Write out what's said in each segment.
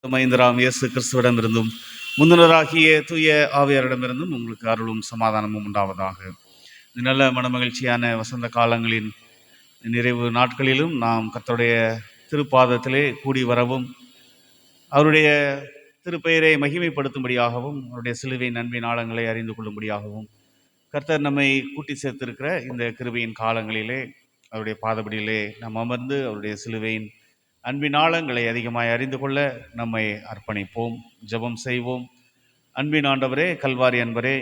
மைந்தராம் இயேசு கிறிஸ்துவிடமிருந்தும் முந்தினராகிய தூய ஆவியாரிடமிருந்தும் உங்களுக்கு அருளும் சமாதானமும் உண்டாவதாக. இந்த நல்ல மனமகிழ்ச்சியான வசந்த காலங்களின் நிறைவு நாட்களிலும் நாம் கர்த்தருடைய திருப்பாதத்திலே கூடி வரவும் அவருடைய திருப்பெயரை மகிமைப்படுத்தும்படியாகவும் அவருடைய சிலுவையின் அன்பின் ஆழங்களை அறிந்து கொள்ளும்படியாகவும் கர்த்தர் நம்மை கூட்டி சேர்த்திருக்கிற இந்த கிருபையின் காலங்களிலே அவருடைய பாதபடியிலே நாம் அமர்ந்து அவருடைய சிலுவையின் அன்பின் ஆழங்களை அதிகமாய் அறிந்து கொள்ள நம்மை அர்ப்பணிப்போம், ஜெபம் செய்வோம். அன்பின் ஆண்டவரே, கல்வாரி அன்பரே,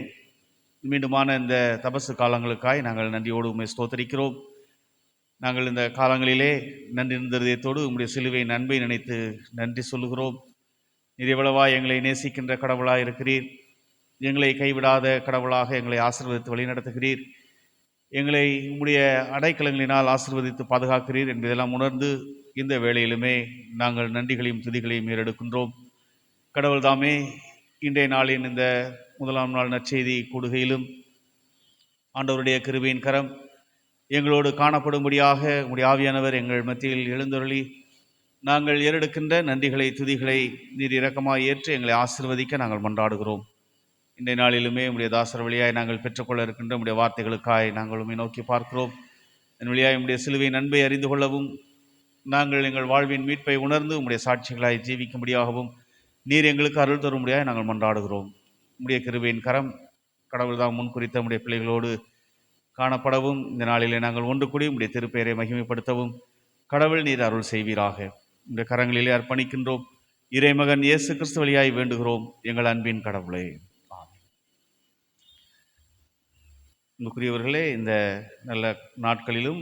மீண்டுமான இந்த தபசு காலங்களுக்காய் நாங்கள் நன்றியோடு உம்மை ஸ்தோத்தரிக்கிறோம். நாங்கள் இந்த காலங்களிலே நன்றி இருந்ததோடு உம்முடைய சிலுவையின் அன்பை நினைத்து நன்றி சொல்லுகிறோம். நீர் எவ்வளவாய் எங்களை நேசிக்கின்ற கடவுளாக இருக்கிறீர். எங்களை கைவிடாத கடவுளாக எங்களை ஆசீர்வதித்து வழிநடத்துகிறீர். எங்களை உம்முடைய அடைக்கலங்களினால் ஆசீர்வதித்து பாதுகாக்கிறீர் என்பதெல்லாம் உணர்ந்து இந்த வேளையிலுமே நாங்கள் நன்றிகளையும் துதிகளையும் ஏறெடுக்கின்றோம். கடவுள் தாமே இன்றைய நாளின் இந்த முதலாம் நாள் நற்செய்தி கூடுகையிலும் ஆண்டவருடைய கிருபையின் கரம் எங்களோடு காணப்படும்படியாக உம்முடைய ஆவியானவர் எங்கள் மத்தியில் எழுந்தருளி நாங்கள் ஏறெடுக்கின்ற நன்றிகளை துதிகளை நீர் இரக்கமாக ஏற்று எங்களை ஆசீர்வதிக்க நாங்கள் மன்றாடுகிறோம். இன்றைய நாளிலுமே உம்முடைய தாசர் வழியாய் நாங்கள் பெற்றுக்கொள்ள இருக்கின்ற உம்முடைய வார்த்தைகளுக்காய் நாங்கள் உம்மை நோக்கி பார்க்கிறோம். என் வழியாய் உம்முடைய சிலுவையின் அன்பை அறிந்து கொள்ளவும் நாங்கள் எங்கள் வாழ்வின் மீட்பை உணர்ந்து உம்முடைய சாட்சிகளாய் ஜீவிக்கும்படியாகவும் நீர் எங்களுக்கு அருள் தரும்படியாக நாங்கள் மன்றாடுகிறோம். உம்முடைய கிருபையின் கரம் கடவுள் தான் முன் குறித்த உம்முடைய பிள்ளைகளோடு காணப்படவும் இந்த நாளிலே நாங்கள் ஒன்று கூடி உம்முடைய திருப்பெயரை மகிமைப்படுத்தவும் கடவுள் நீர் அருள் செய்வீராக. இந்த கரங்களிலே அர்ப்பணிக்கின்றோம். இறைமகன் இயேசு கிறிஸ்து வழியாய் வேண்டுகிறோம் எங்கள் அன்பின் கடவுளே. அன்புக்குரியவர்களே, இந்த நல்ல நாட்களிலும்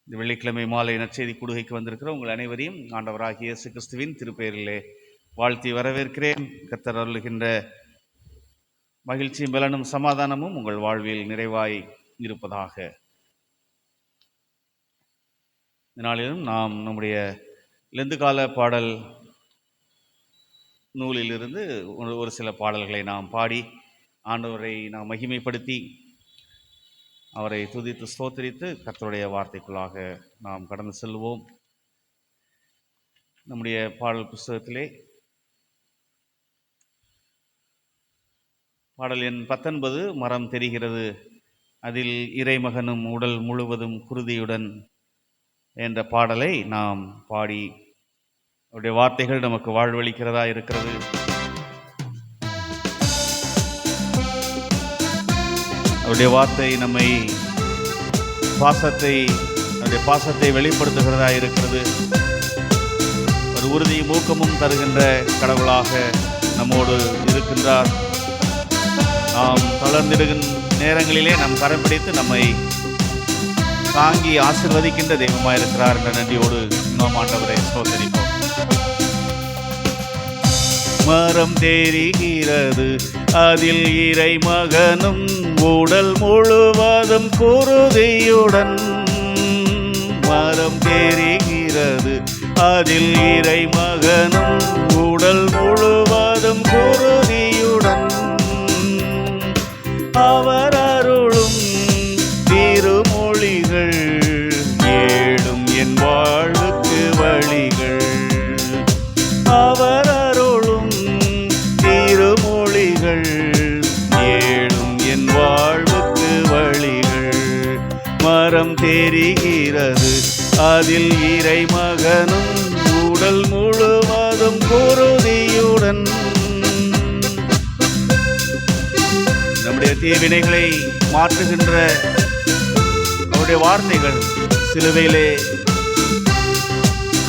இந்த வெள்ளிக்கிழமை மாலை நற்செய்தி கூடுகைக்கு வந்திருக்கிற உங்கள் அனைவரையும் ஆண்டவராகிய இயேசு கிறிஸ்துவின் திருப்பெயரிலே வாழ்த்தி வரவேற்கிறேன். கர்த்தர் அருளுகின்ற மகிழ்ச்சியும் பலனும் சமாதானமும் உங்கள் வாழ்வில் நிறைவாய் இருப்பதாக. இந்த நாளிலும் நாம் நம்முடைய லெந்து கால பாடல் நூலிலிருந்து ஒரு சில பாடல்களை நாம் பாடி ஆண்டவரை நாம் மகிமைப்படுத்தி அவரை துதித்து ஸ்தோத்திரித்து கர்த்தருடைய வார்த்தைக்குள்ளாக நாம் கடந்து செல்வோம். நம்முடைய பாடல் புஸ்தகத்திலே பாடல் எண் 19 மரம் தெரிகிறது, அதில் இறைமகனும் உடல் முழுவதும் குருதியுடன் என்ற பாடலை நாம் பாடி அவருடைய வார்த்தைகள் நமக்கு வாழ்வளிக்கிறதா இருக்கிறது. அவருடைய வார்த்தை நம்மை பாசத்தை வெளிப்படுத்துகிறதா இருக்கிறது. ஒரு உறுதியும் ஊக்கமும் தருகின்ற கடவுளாக நம்மோடு இருக்கின்றார். நாம் தளர்ந்திருக்கின்ற நேரங்களிலே நம் கரம் பிடித்து நம்மை தாங்கி ஆசீர்வதிக்கின்ற தெய்வமாக இருக்கிறார் என்ற நன்றியோடு நாம் ஆண்டவரை ஸ்தோத்திரிப்போம். மரம் தெரிகிறது, அதில் இறை மகனும் உடல் முழுவதும் குருதியுடன். மரம் தெரிகிறது, அதில் இறை மகனும் உடல் முழுவதும் குருதியுடன். அவர் அருளும் திருமொழிகள் ஏடும் என் வாழ்வுக்கு வழிகள். அவர் அருளும் திருமொழிகள் ஏடும் என் வாழ்வுக்கு வழிகள். மரம் தெரிகிறது, அதில் இறை மகனும் உடல் முழுவதும் குருதியுடன். நம்முடைய தீவினைகளை மாற்றுகின்ற அவருடைய வார்த்தைகள் சிலுவையிலே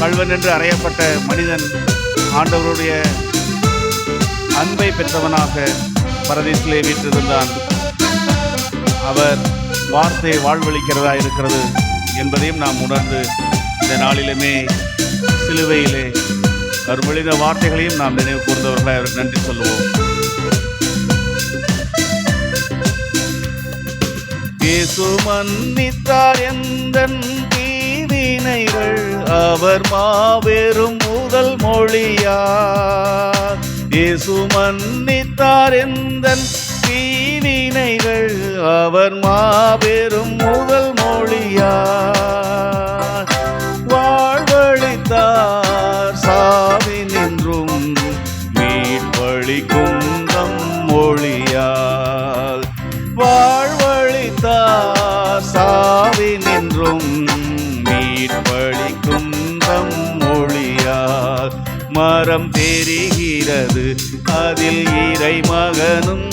கள்வன் என்று அறையப்பட்ட மனிதன் ஆண்டவருடைய அன்பை பெற்றவனாக பரதீசிலே வீற்றிருந்தான். அவர் வார்த்தை வாழ்வளிக்கிறதா இருக்கிறது என்பதையும் நாம் உணர்ந்து இந்த நாளிலுமே சிலுவையிலே அவர் மொழிந்த வார்த்தைகளையும் நாம் நினைவு கூர்ந்தவர்களை அவருக்கு நன்றி சொல்லுவோம். இயேசு மன்னித்தார் எந்தன் தீவினைகள், அவர் மாபெரும் முதல் மொழியார். இயேசு மன்னித்தார் எந்தன் தீவினைகள், அவர் மாபெரும் முதல் மொழியார். வாழ்வழித்தார் சாவின் நின்றும் மீட்பளிக்கும் தம் மொழியால் வாழ்வழித்தார் சாவி நின்றும் மீட்பளிக்கும் தம் மொழியால் மரம் தெரிகிறது அதில் இறை மகனும்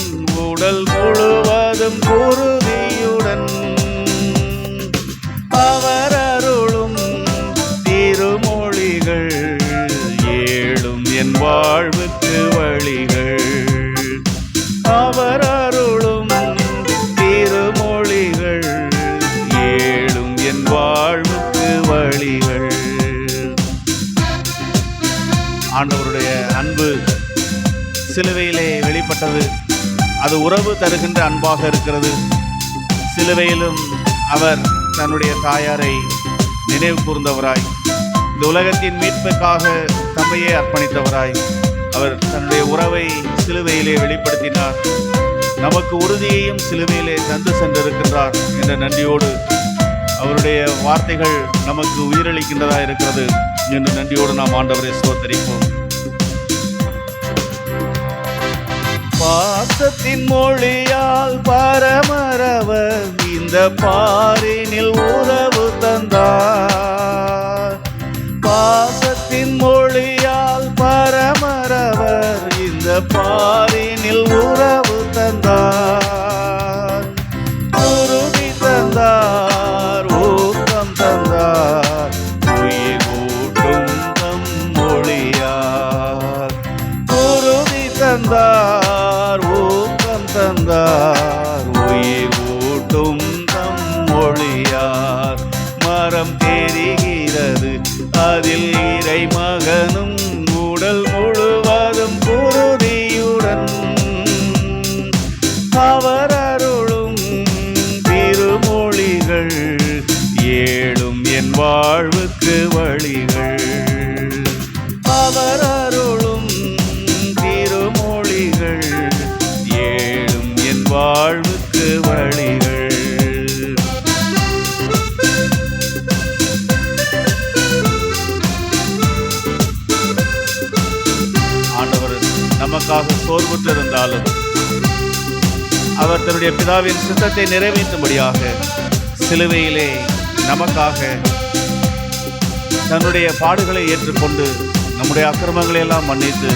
உடல் முழுவதும் குருதியுடன் அவர் அருளும் திருமொழிகள் ஏழும் என் வாழ்வுக்கு வழிகள். அவர் அருளும் திருமொழிகள் ஏழும் என் வாழ்வுக்கு வழிகள். ஆண்டவருடைய அன்பு சிலுவையிலே வெளிப்பட்டது. அது உறவு தருகின்ற அன்பாக இருக்கிறது. சிலுவையிலும் அவர் தன்னுடைய தாயாரை நினைவு கூர்ந்தவராய், இந்த உலகத்தின் மீட்புக்காக தம்மையே அர்ப்பணித்தவராய் அவர் தன்னுடைய உறவை சிலுவையிலே வெளிப்படுத்தினார். நமக்கு உறுதியையும் சிலுவையிலே தந்து சென்றிருக்கின்றார் என்ற நன்றியோடு அவருடைய வார்த்தைகள் நமக்கு உயிரளிக்கின்றதா இருக்கிறது என்று நன்றியோடு நாம் ஆண்டவரை ஸ்தோத்தரிப்போம். பாசத்தின் மொழியால் பரமரவர் இந்த பாரினில் உறவு தந்தார். பாசத்தின் மொழியால் பரமரவர் இந்த பாரினில் உறவு தந்தார். உறுதி தந்தார், ஊக்கம் தந்தார், உயிர் ஊட்டும் தம் மொழியார். உறுதி தந்தார், ஊக்கம் தந்தார், உயிர் ஊட்டும் தம் மொழியார். மரம் தெரிகிறது அதில் இறை மகனும் உடல் முழுவதும் குருதியுடன் அவர் அருளும் திருமொழிகள் ஏழும் என் வாழ்வுக்கு வழிகள். அவர் அருளும் திருமொழிகள் ஏழும் என் வாழ்வுக்கு வழிகள். ஆண்டவர் நமக்காக சோர்வுற்றிருந்தாலும் அவர் தன்னுடைய பிதாவின் சித்தத்தை நிறைவேற்றும்படியாக சிலுவையிலே நமக்காக தன்னுடைய பாடுகளை ஏற்றுக்கொண்டு நம்முடைய அக்கிரமங்களை எல்லாம் மன்னித்து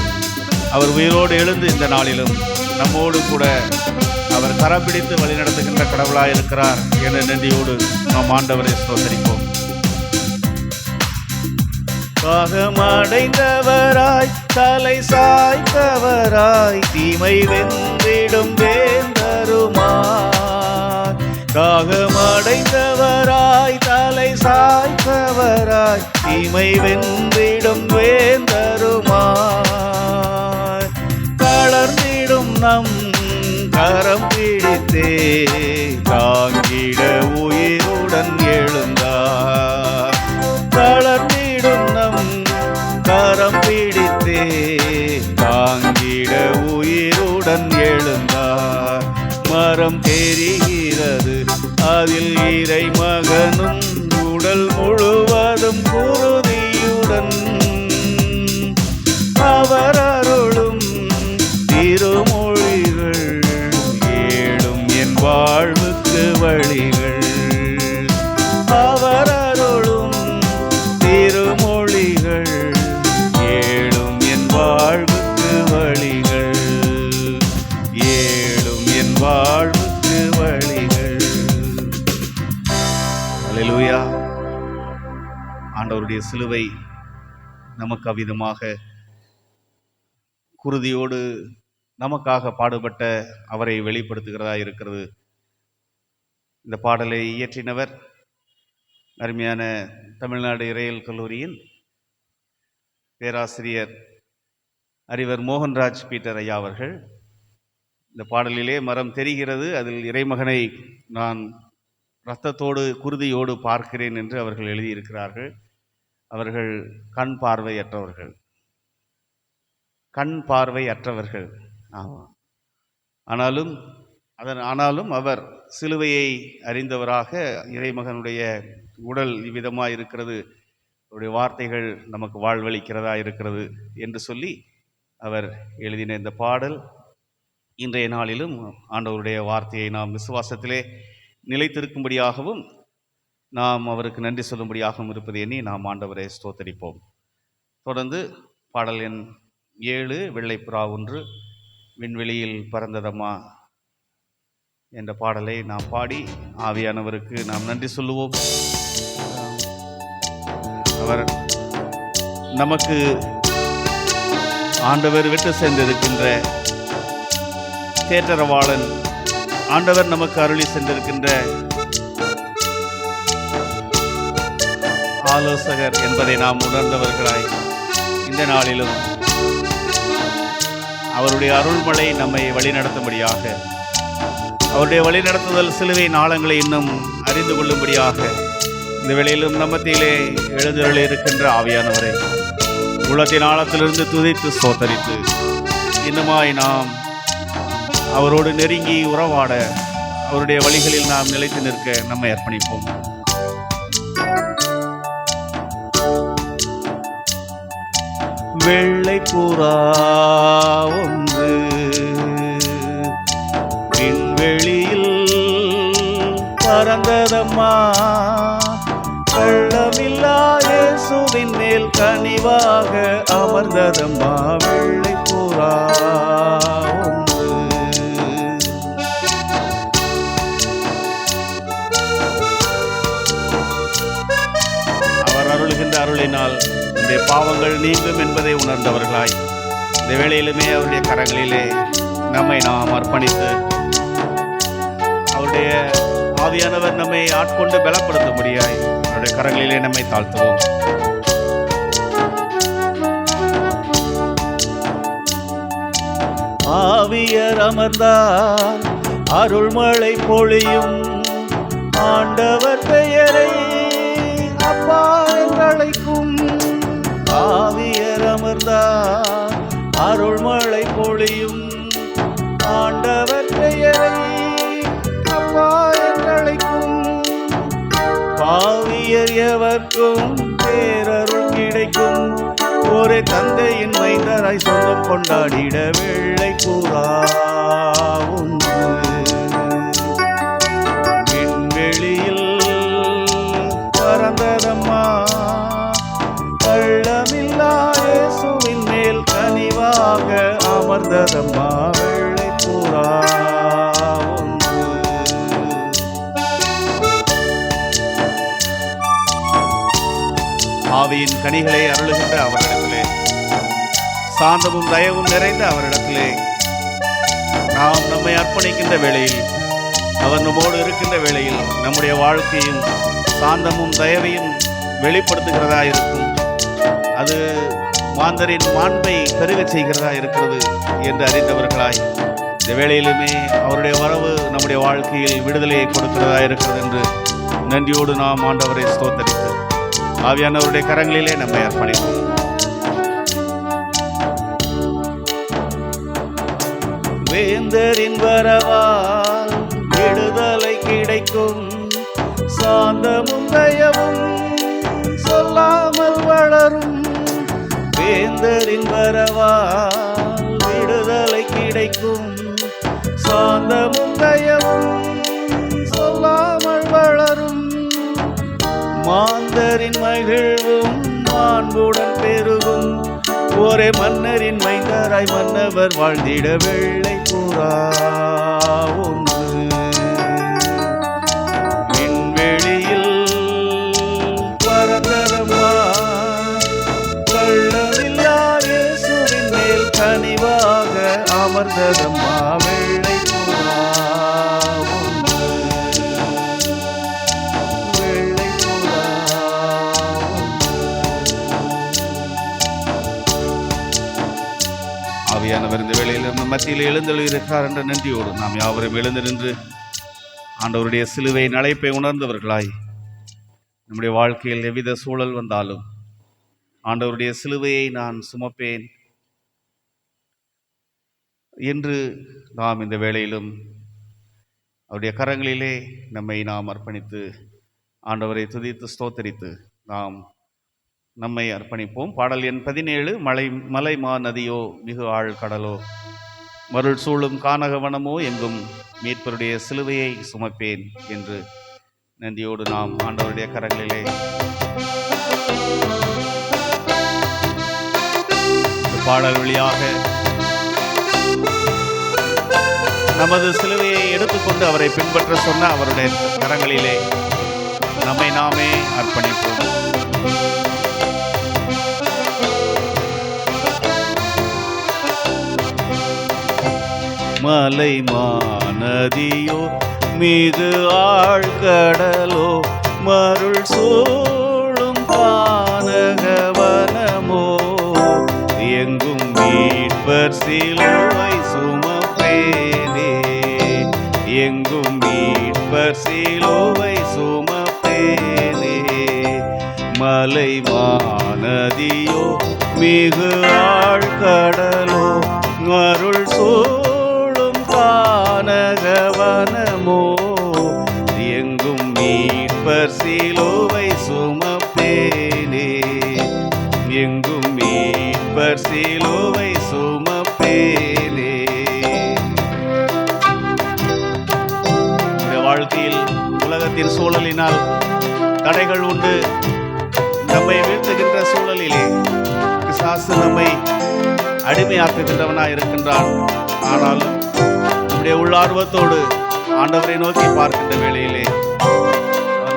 அவர் உயிரோடு எழுந்து இந்த நாளிலும் நம்மோடு கூட அவர் கரம் பிடித்து வழிநடத்துகின்ற கடவுளாய் இருக்கிறார் என்ற நன்றியோடு நாம் ஆண்டவரை ஸ்தோத்தரிப்போம். காகமடைந்தவராய் தலை சாய்த்தவராய் தீமை வென்றிடும் வேந்தருமாய். காகமடைந்தவராய் தலை சாய்த்தவராய் தீமை வென்றிடும் வேந்தருமாய். தளர்ந்திடும் நம் கரம் பிடித்தே தாங்கிட உயிருடன் எழுந்தார். தளர்ந்திடும் நம் கரம் பிடித்தே தாங்கிட உயிருடன் எழுந்தார். மரம் தெரிகிறது அதில் இறை மகனும் உடல் முழுவதும் குருதியுடன் அவர் அருளும் திருமொழிகள் ஏழும் என் வாழ்வுக்கு வழிகள். அவர் அருளும் திருமொழிகள் ஏழும் என் வாழ்வுக்கு வழிகள். ஏழும் என் வாழ்வுக்கு வழிகள். அல்லேலூயா. ஆண்டவருடைய சிலுவை நமக்கு அவ்விதமாக குருதியோடு நமக்காக பாடுபட்ட அவரை வெளிப்படுத்துகிறதா இருக்கிறது. இந்த பாடலை இயற்றினவர் அருமையான தமிழ்நாடு இறையியல் கல்லூரியின் பேராசிரியர் அறிவர் மோகன்ராஜ் பீட்டர் ஐயா அவர்கள். இந்த பாடலிலே மரம் தெரிகிறது அதில் இறைமகனை நான் இரத்தத்தோடு குருதியோடு பார்க்கிறேன் என்று அவர்கள் எழுதியிருக்கிறார்கள். அவர்கள் கண் பார்வையற்றவர்கள். ஆனாலும் அவர் சிலுவையை அறிந்தவராக இறைமகனுடைய உடல் இவ்விதமாக இருக்கிறது, அவருடைய வார்த்தைகள் நமக்கு வாழ்வளிக்கிறதா இருக்கிறது என்று சொல்லி அவர் எழுதின இந்த பாடல் இன்றைய நாளிலும் ஆண்டவருடைய வார்த்தையை நாம் விசுவாசத்திலே நிலைத்திருக்கும்படியாகவும் நாம் அவருக்கு நன்றி சொல்லும்படியாகவும் இருப்பது எண்ணி நாம் ஆண்டவரை ஸ்தோத்தரிப்போம். தொடர்ந்து பாடல் எண் 7, வெள்ளைப்புறா ஒன்று விண்வெளியில் பறந்ததம்மா என்ற பாடலை நாம் பாடி ஆவியானவருக்கு நாம் நன்றி சொல்லுவோம். அவர் நமக்கு ஆண்டவர் விட்டு சென்றிருக்கின்ற தேற்றரவாளன், ஆண்டவர் நமக்கு அருளி சென்றிருக்கின்ற ஆலோசகர் என்பதை நாம் உணர்ந்தவர்களாய் இந்த நாளிலும் அவருடைய அருள்மழை நம்மை வழிநடத்தும்படியாக, அவருடைய வழிநடத்துதல் சிலுவை நாளங்களை இன்னும் அறிந்து கொள்ளும்படியாக இந்த வேளையிலும் நம்மத்திலே எழுந்தருளி இருக்கின்ற ஆவியானவரை உள்ளத்தின் ஆழத்திலிருந்து துதித்து ஸ்தோத்தரித்து இன்னுமாய் நாம் அவரோடு நெருங்கி உறவாட, அவருடைய வழிகளில் நாம் நிலைத்து நிற்க நம்மை அர்ப்பணிப்போம். வெள்ளைப்புறா ஒன்று விண்வெளியில் பறந்ததம்மா, வெள்ளமில்லா இயேசுவின் மேல் கனிவாக அமர்ந்ததம்மா. வெள்ளைப்புறா ஒன்று அவர் அருளுகின்ற அருளினால் நம்முடைய பாவங்கள் நீங்கும் என்பதை உணர்ந்தவர்களாய் இந்த வேளையிலுமே அவருடைய கரங்களிலே நம்மை நாம் அர்ப்பணித்து அவருடைய ஆவியானவர் நம்மை ஆட்கொண்டு பலப்படுத்தும்படியாய் அவருடைய கரங்களிலே நம்மை தாழ்த்துவோம். ஆவியர் அமர்ந்தார் அருள்மழை பொழியும், ஆண்டவர் பெயரை அப்பா என்றழைக்கும். ஆவியர் அமர்ந்தார் அருள்மழை பொழியும், ஆண்டவர் பெயரை அப்பா என்றழைக்கும். பாவியர் எவர்க்கும் பேரருள் கிடைக்கும், ஒரே தந்தையின் மைந்தராய் சொந்தம் கொண்டாடிட வெள்ளைப்புறா ஒன்று விண்வெளியில் பறந்ததம்மா, வெள்ளமில்லா இயேசுவின் மேல் கனிவாக அமர்ந்ததம்மா. வெள்ளைப்புறா ஒன்று ஆவியின் கனிகளை அருளுகின்ற அவரிடத்திலே, சாந்தமும் தயவும் நிறைந்த அவரிடத்திலே நாம் நம்மை அர்ப்பணிக்கின்ற வேளையில், அவர் நம்மோடு இருக்கின்ற வேளையில் நம்முடைய வாழ்க்கையும் சாந்தமும் தயவையும் வெளிப்படுத்துகிறதா இருக்கும். அது மாந்தரின் மாண்பை பெருகச் செய்கிறதா இருக்கிறது என்று அறிந்தவர்களாய் இந்த வேளையிலுமே அவருடைய வரவு நம்முடைய வாழ்க்கையில் விடுதலையை கொடுக்கிறதா இருக்கிறது என்று நன்றியோடு நாம் ஆண்டவரை ஸ்தோத்தரித்து ஆவியானவருடைய கரங்களிலே நம்மை அர்ப்பணிப்போம். வேந்தரின் வரவால் விடுதலை கிடைக்கும், சாந்தமும் தயவும் சொல்லாமல் வளரும். வேந்தரின் வரவால் விடுதலை கிடைக்கும், சாந்தமும் தயவும் சொல்லாமல் வளரும். மாந்தரின் மகிழ்வும் மாண்புடன் பெருகும், ஒரே மன்னரின் மைந்தராய் மன்னவர் வாழ்ந்திட வெள்ளைப்புறா ஒன்று விண்வெளியில் பறந்ததம்மா, வெள்ளமில்லா இயேசுவின் மேல் கனிவாக அமர்ந்ததம்மா. வெள்ளைப்புறா ஒன்று வெள்ளைப்புறா ஆவியானவர் இந்த வேளையில் நம்ம மத்தியில் எழுந்தெழுகிறார் என்ற நன்றியோடு நாம் யாவரும் எழுந்து நின்று ஆண்டவருடைய சிலுவையின் அழைப்பை உணர்ந்தவர்களாய் நம்முடைய வாழ்க்கையில் எவ்வித சூழல் வந்தாலும் ஆண்டவருடைய சிலுவையை நான் சுமப்பேன் என்று நாம் இந்த வேளையிலும் அவருடைய கரங்களிலே நம்மை நாம் அர்ப்பணித்து ஆண்டவரை துதித்து ஸ்தோத்தரித்து நாம் நம்மை அர்ப்பணிப்போம். பாடல் எண் 17. மலை மா நதியோ மிகு ஆழ் கடலோ மருள் சூழும் கானகவனமோ எங்கும் மீட்பருடைய சிலுவையை சுமப்பேன் என்று நன்றியோடு நாம் ஆண்டவருடைய கரங்களிலே பாடல் வழியாக நமது சிலுவையை எடுத்துக்கொண்டு அவரை பின்பற்ற சொன்ன அவருடைய கரங்களிலே நம்மை நாமே அர்ப்பணிப்போம். மலை மாநதியோ மிகு ஆழ்கடலோ மருள் சூழும் கானகவனமோ எங்கும் மீட்பர் சிலுவை சுமப்பேனே, எங்கும் மீட்பர் சிலுவை சுமப்பேனே. மலை மாநதியோ மிகு ஆழ்கடலோ மருள் சூழும் கானகவனமோ எங்கும் மீட்பர் சிலுவை சுமப்பேனே, எங்கும் மீட்பர் சிலுவை சுமப்பேனே. வாழ்க்கையில் உலகத்தின் சூழலினால் தடைகள் உண்டு. நம்மை வீழ்த்துகின்ற சூழலிலே பிசாசு நம்மை அடிமையாக்குகின்றவனாய் இருக்கின்றான். ஆனாலும் நம்முடைய உள்ளார்வத்தோடு ஆண்டவரை நோக்கி பார்க்கின்ற வேளையிலே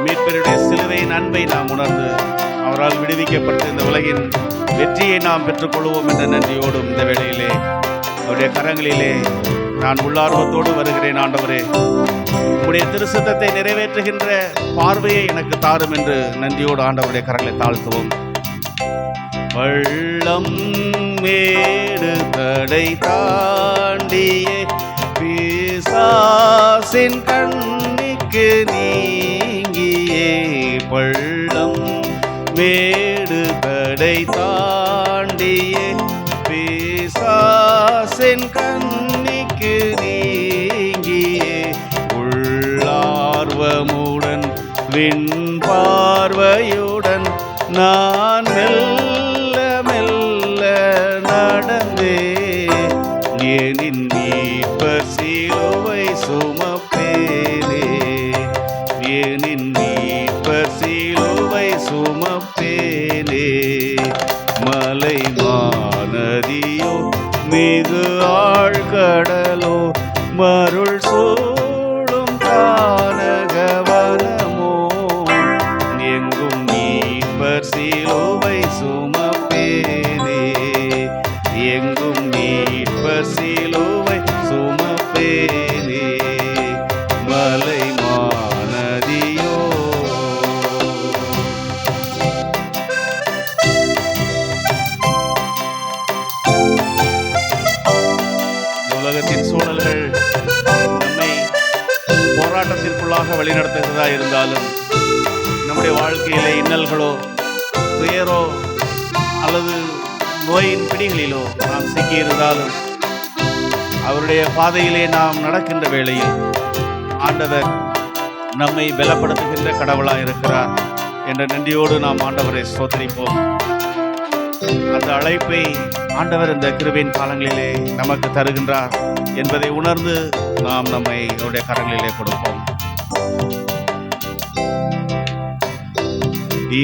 மீட்பருடைய சிலுவையின் அன்பை நாம் உணர்ந்து அவரால் விடுவிக்கப்பட்டு இந்த உலகின் வெற்றியை நாம் பெற்றுக்கொள்வோம் என்ற நன்றியோடும் இந்த வேளையிலே அவருடைய கரங்களிலே நான் உள்ளார்வத்தோடு வருகிறேன். ஆண்டவரே, உம்முடைய திருசித்தத்தை நிறைவேற்றுகின்ற பார்வையை எனக்கு தாரும் என்று நன்றியோடு ஆண்டவருடைய கரங்களை தாழ்த்துவோம். பள்ளம் மேடு தடை தாண்டியே பிசாசின் கண்ணிக்கு நீங்கியே, பள்ளம் மேடு தடை தாண்டியே பிசாசின் கண்ணிக்கு நீங்கியே, உள்ளார்வமுடன் விண் பார்வையுடன் நான் மெல்ல மெல்ல நடந்தே எனின் மீட்பர் சிலுவை சுமப்பேனே, எனின் மீட்பர் சிலுவை சுமப்பேனே. மலை மாநதியோ மிகு ஆழ்கடலோ மருள் சூழும் கானகவனமோ எங்கும் மீட்பர் சிலுவை சுமப்பேனே, எங்கும் மீட்பர் சிலுவை சுமப்பேனே. மலை மாநதியோ. உலகத்தின் சூழல்கள் நம்மை போராட்டத்திற்குள்ளாக வழிநடத்துகிறதா இருந்தாலும் நம்முடைய வாழ்க்கையிலே இன்னல்களோ துயரோ அல்லது நோயின் பிடிகளிலோ நாம் சிக்கியிருந்தாலும் அவருடைய பாதையிலே நாம் நடக்கின்ற வேளையில் ஆண்டவர் நம்மை பலப்படுத்துகின்ற கடவுளாக இருக்கிறார் என்ற நன்றியோடு நாம் ஆண்டவரை ஸ்தோத்திரிப்போம். அந்த அழைப்பை ஆண்டவர் இந்த கிருபையின் காலங்களிலே நமக்கு தருகின்றார் என்பதை உணர்ந்து நாம் நம்மை அவருடைய கரங்களிலே கொடுப்போம்.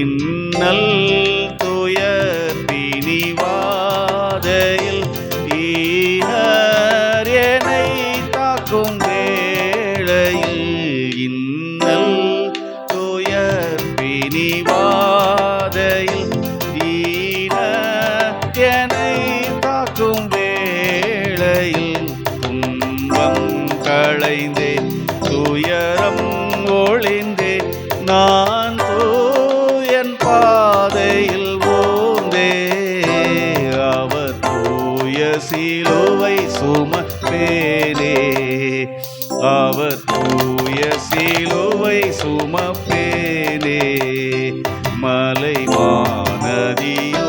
இன்னல் துயர் பிணிவாதையில் ஈனர் என்னை தாக்கும் வேளையில், இன்னல் துயர் பிணிவாதையில் ஈனர் என்னை தாக்கும் வேளையில், துன்பம் களைந்தே துயரம் ஒளிந்தே நான் தூயன் பாதையில் ஓந்தே, அவர் தூய சிலுவை சுமப்பேனே, அவர் தூய சிலுவை சுமப்பேனே. மலை மாநதியோ.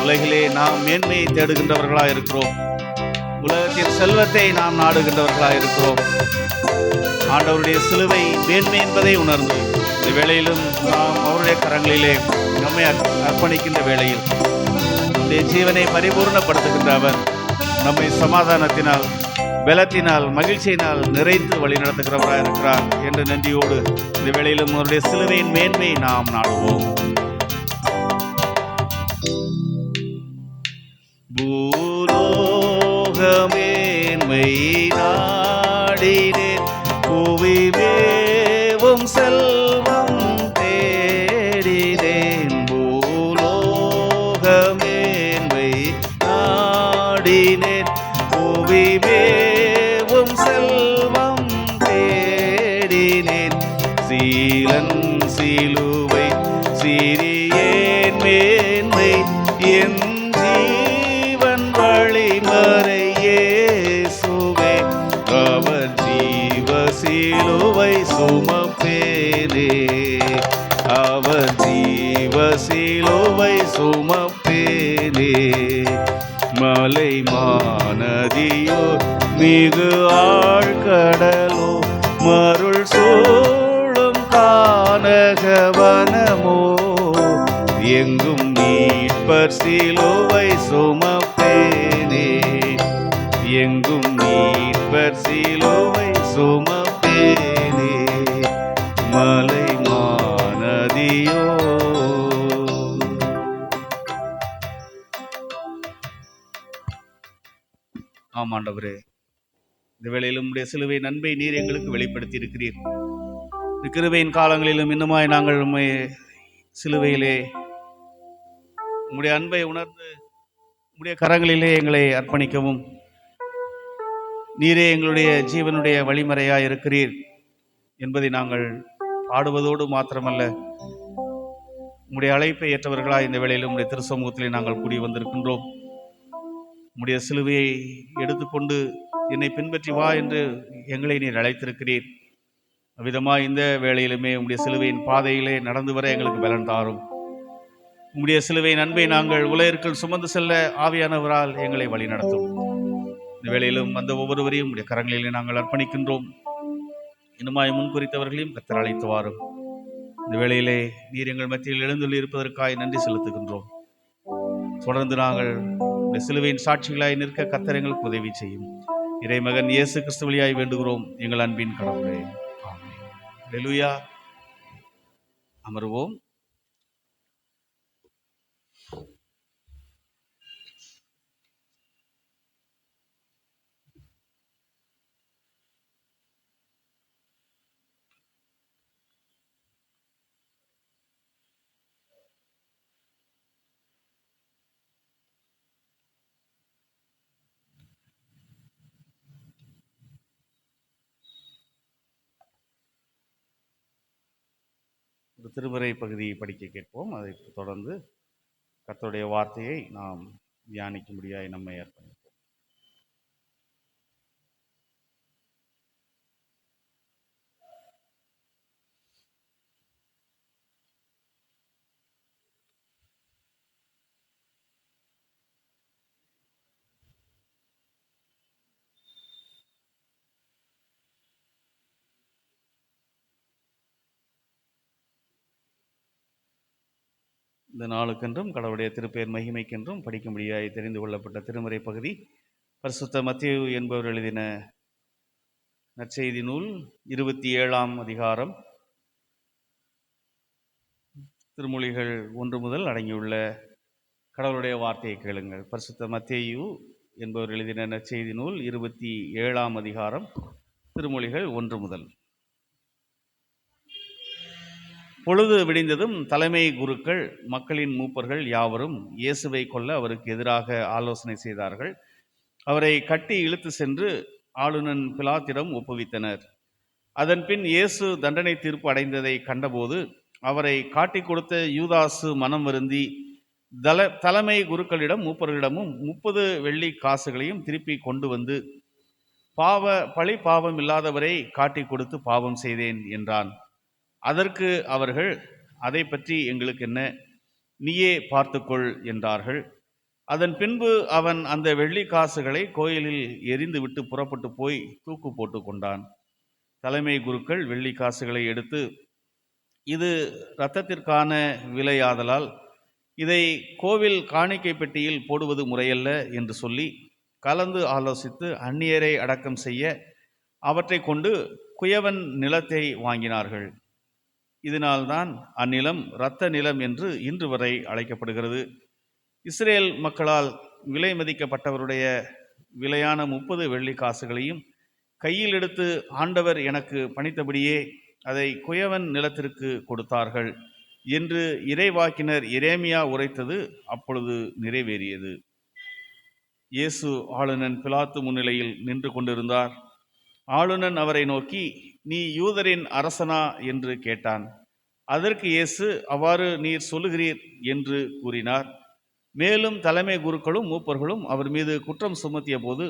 உலகிலே நாம் மேன்மையை தேடுகின்றவர்களாக இருக்கிறோம். உலகத்தின் செல்வத்தை நாம் நாடுகின்றவர்களாக இருக்கிறோம். ஆண்டவருடைய சிலுவை மேன்மை என்பதை உணர்ந்து இந்த வேளையிலும் நாம் அவருடைய கரங்களிலே நம்மை அர்ப்பணிக்கின்ற வேளையில் நம்முடைய ஜீவனை பரிபூர்ணப்படுத்துகின்ற அவர் நம்மை சமாதானத்தினால், பலத்தினால், மகிழ்ச்சியினால் நிறைத்து வழி நடத்துகிறவராக இருக்கிறார் என்ற நன்றியோடு இந்த வேளையிலும் அவருடைய சிலுவையின் மேன்மை நாம் நாடுவோம். பூலோகமேன்மை நாடினேன், புவி மேவும் செல்வம் தேடினேன். பூலோகமேன்மை நாடினேன், புவி மேவும் செல்வம் தேடினேன். சீலன் சிலுவை சிறியேன் மேன்மை, என் ஜீவன் வழிமறை இயேசுவே. அவர் ஜீவ சிலுவை சுமப்பேனே, அவர் ஜீவ சிலுவை சுமப்பேனே. மலை மாநதியோ மிகு ஆழ்கடலோ, மருள் சூழும் கானகவனமோ, எங்கும் மீட்பர் சிலுவை சுமப்பேனே, எங்கும் மீட்பர் சிலுவை சுமப்பேனே. மலை மாநதியோ. ஆமாண்டவரே, இந்த வேளையிலும் உம்முடைய சிலுவை நன்மை நீர் எங்களுக்கு வெளிப்படுத்தி இருக்கிறீர். கிருபையின் காலங்களிலும் இன்னுமாய் நாங்கள் உம்மை சிலுவையிலே உம்முடைய அன்பை உணர்ந்து உம்முடைய கரங்களிலே எங்களை அர்ப்பணிக்கவும், நீரே எங்களுடைய ஜீவனுடைய வழிமறையாய் இருக்கிறீர் என்பதை நாங்கள் பாடுவதோடு மாத்திரமல்ல, உம்முடைய அழைப்பை ஏற்றவர்களாய் இந்த வேளையிலும் உம்முடைய திருச்சமூகத்திலே நாங்கள் கூடி வந்திருக்கின்றோம். உம்முடைய சிலுவையை எடுத்துக்கொண்டு என்னை பின்பற்றி வா என்று எங்களை நீர் அழைத்திருக்கிறீர். அவ்விதமாக இந்த வேளையிலுமே உம்முடைய சிலுவையின் பாதையிலே நடந்து வர எங்களுக்கு பலன் தாரும். உம்முடைய சிலுவையின் அன்பை நாங்கள் உலகிற்குள் சுமந்து செல்ல ஆவியானவரால் எங்களை வழி நடத்தும். இந்த வேளையிலும் அந்த ஒவ்வொருவரையும் உம்முடைய கரங்களிலே நாங்கள் அர்ப்பணிக்கின்றோம். இன்னுமாய் முன்குறித்தவர்களையும் கர்த்தர் அழைத்து வாரும். இந்த வேளையிலே நீர் எங்கள் மத்தியில் எழுந்துள்ளி இருப்பதற்காக நன்றி செலுத்துகின்றோம். தொடர்ந்து நாங்கள் இந்த சிலுவையின் சாட்சிகளாய் நிற்க கர்த்தர் எங்களுக்கு உதவி செய்யும். இறைமகன் இயேசு கிறிஸ்து வழியாய் வேண்டுகிறோம் எங்கள் அன்பின் கடவுளே. ஆமென். அல்லேலூயா. அமர்வோம். ஒரு திருமறை பகுதியை படிக்க கேட்போம். அதை தொடர்ந்து கர்த்தருடைய வார்த்தையை நாம் தியானிக்கும்படியாய் நம்மை அர்ப்பணிப்போம். இந்த நாளுக்கென்றும் கடவுளுடைய திருப்பெயர் மகிமைக்கென்றும் படிக்கும்படியாய் தெரிந்து கொள்ளப்பட்ட திருமறை பகுதி பரிசுத்த மத்தேயு என்பவர் எழுதின நற்செய்தி நூல் 27ஆம் அதிகாரம் திருமொழிகள் 1 முதல் அடங்கியுள்ள கடவுளுடைய வார்த்தையை கேளுங்கள். பரிசுத்த மத்தேயு என்பவர் எழுதின நற்செய்தி நூல் 27ஆம் அதிகாரம் திருமொழிகள் 1 முதல். பொழுது விடிந்ததும் தலைமை குருக்கள் மக்களின் மூப்பர்கள் யாவரும் இயேசுவை கொல்ல அவருக்கு எதிராக ஆலோசனை செய்தார்கள். அவரை கட்டி இழுத்து சென்று ஆளுநன் பிலாத்திடம் ஒப்புவித்தனர். அதன் பின் இயேசு தண்டனை தீர்ப்பு அடைந்ததை கண்டபோது அவரை காட்டி கொடுத்த யூதாசு மனம் வருந்தி தலைமை குருக்களிடம் மூப்பர்களிடமும் 30 வெள்ளி காசுகளையும் திருப்பி கொண்டு வந்து, பழி பாவம் இல்லாதவரை காட்டி கொடுத்து பாவம் செய்தேன் என்றான். அதற்கு அவர்கள், அதை பற்றி எங்களுக்கு என்ன, நீயே பார்த்துக்கொள் என்றார்கள். அதன் பின்பு அவன் அந்த வெள்ளி காசுகளை கோயிலில் எறிந்துவிட்டு புறப்பட்டு போய் தூக்கு போட்டு கொண்டான். தலைமை குருக்கள் வெள்ளி காசுகளை எடுத்து, இது இரத்தத்திற்கான விலையாதலால் இதை கோவில் காணிக்கை பெட்டியில் போடுவது முறையல்ல என்று சொல்லி கலந்து ஆலோசித்து அந்நியரை அடக்கம் செய்ய அவற்றை கொண்டு குயவன் நிலத்தை வாங்கினார்கள். இதனால்தான் அந்நிலம் இரத்த நிலம் என்று இன்று வரை அழைக்கப்படுகிறது. இஸ்ரேல் மக்களால் விலை மதிக்கப்பட்டவருடைய விலையான 30 வெள்ளி காசுகளையும் கையில் எடுத்து, ஆண்டவர் எனக்கு பணித்தபடியே அதை குயவன் நிலத்திற்கு கொடுத்தார்கள் என்று இறைவாக்கினர் எரேமியா உரைத்தது அப்பொழுது நிறைவேறியது. இயேசு ஆளுநன் பிலாத்து முன்னிலையில் நின்று கொண்டிருந்தார். ஆளுநன் அவரை நோக்கி, நீ யூதரின் அரசனா என்று கேட்டான். அதற்கு இயேசு, அவ்வாறு நீர் சொல்லுகிறீர் என்று கூறினார். மேலும் தலைமை குருக்களும் மூப்பர்களும் அவர் மீது குற்றம் சுமத்திய போது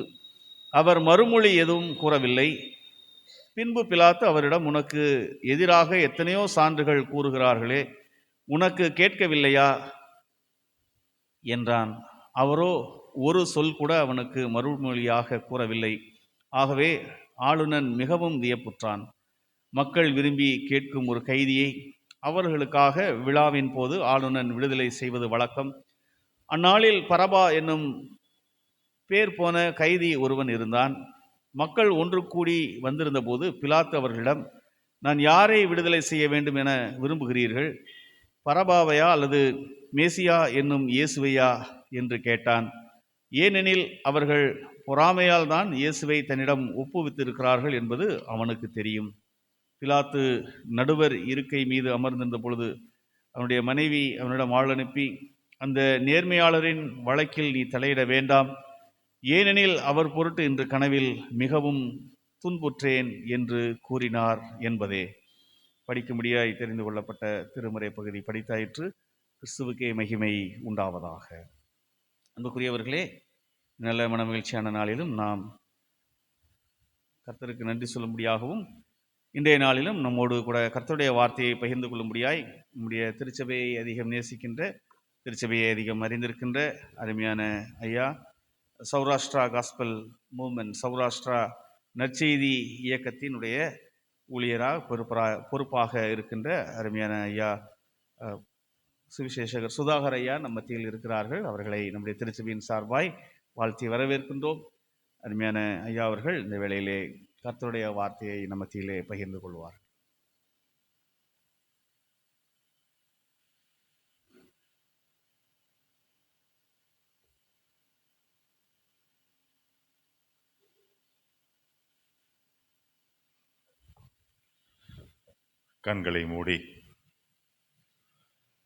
அவர் மறுமொழி எதுவும் கூறவில்லை. பின்பு பிலாத்து அவரிடம், உனக்கு எதிராக எத்தனையோ சான்றுகள் கூறுகிறார்களே, உனக்கு கேட்கவில்லையா என்றான். அவரோ ஒரு சொல் கூட அவனுக்கு மறுமொழியாக கூறவில்லை. ஆகவே ஆளுநன் மிகவும் வியப்புற்றான். மக்கள் விரும்பி கேட்கும் ஒரு கைதியை அவர்களுக்காக விழாவின் போது ஆளுநன் விடுதலை செய்வது வழக்கம். அந்நாளில் பரபா என்னும் பேர் போன கைதி ஒருவன் இருந்தான். மக்கள் ஒன்று கூடி வந்திருந்த போது பிலாத்து அவர்களிடம், நான் யாரை விடுதலை செய்ய வேண்டும் என விரும்புகிறீர்கள்? பரபாவையா அல்லது மேசியா என்னும் இயேசுவையா என்று கேட்டான். ஏனெனில் அவர்கள் பொறாமையால் தான் இயேசுவை தன்னிடம் ஒப்புவித்திருக்கிறார்கள் என்பது அவனுக்கு தெரியும். பிலாத்து நடுவர் இருக்கை மீது அமர்ந்திருந்த பொழுது அவனுடைய மனைவி அவனிடம் ஆள் அனுப்பி, அந்த நேர்மையாளரின் வழக்கில் நீ தலையிட வேண்டாம், ஏனெனில் அவர் பொருட்டு இன்று கனவில் மிகவும் துன்புற்றேன் என்று கூறினார் என்பதே. படிக்கும்படியாய் தெரிந்து கொள்ளப்பட்ட திருமறை பகுதி படித்தாயிற்று. கிறிஸ்துவுக்கே மகிமை உண்டாவதாக. அன்புக்குரியவர்களே, நல்ல மனமகிழ்ச்சியான நாளிலும் நாம் கர்த்தருக்கு நன்றி சொல்லும்படியாகவும், இன்றைய நாளிலும் நம்மோடு கூட கர்த்தருடைய வார்த்தையை பகிர்ந்து கொள்ளும்படியாய் நம்முடைய திருச்சபையை அதிகம் நேசிக்கின்ற, திருச்சபையை அதிகம் அறிந்திருக்கின்ற அருமையான ஐயா, சௌராஷ்டிரா காஸ்பல் மூவ்மெண்ட், சௌராஷ்டிரா நற்செய்தி இயக்கத்தினுடைய ஊழியராக பொறுப்பாக இருக்கின்ற அருமையான ஐயா சுவிசேஷகர் சுதாகர் ஐயா நம் மத்தியில் இருக்கிறார்கள். அவர்களை நம்முடைய திருச்சபையின் சார்பாய் வாழ்த்தி வரவேற்கின்றோம். அருமையான ஐயா அவர்கள் இந்த வேளையிலே கர்த்தருடைய வார்த்தையை நம் மத்தியிலே பகிர்ந்து கொள்வார். கண்களை மூடி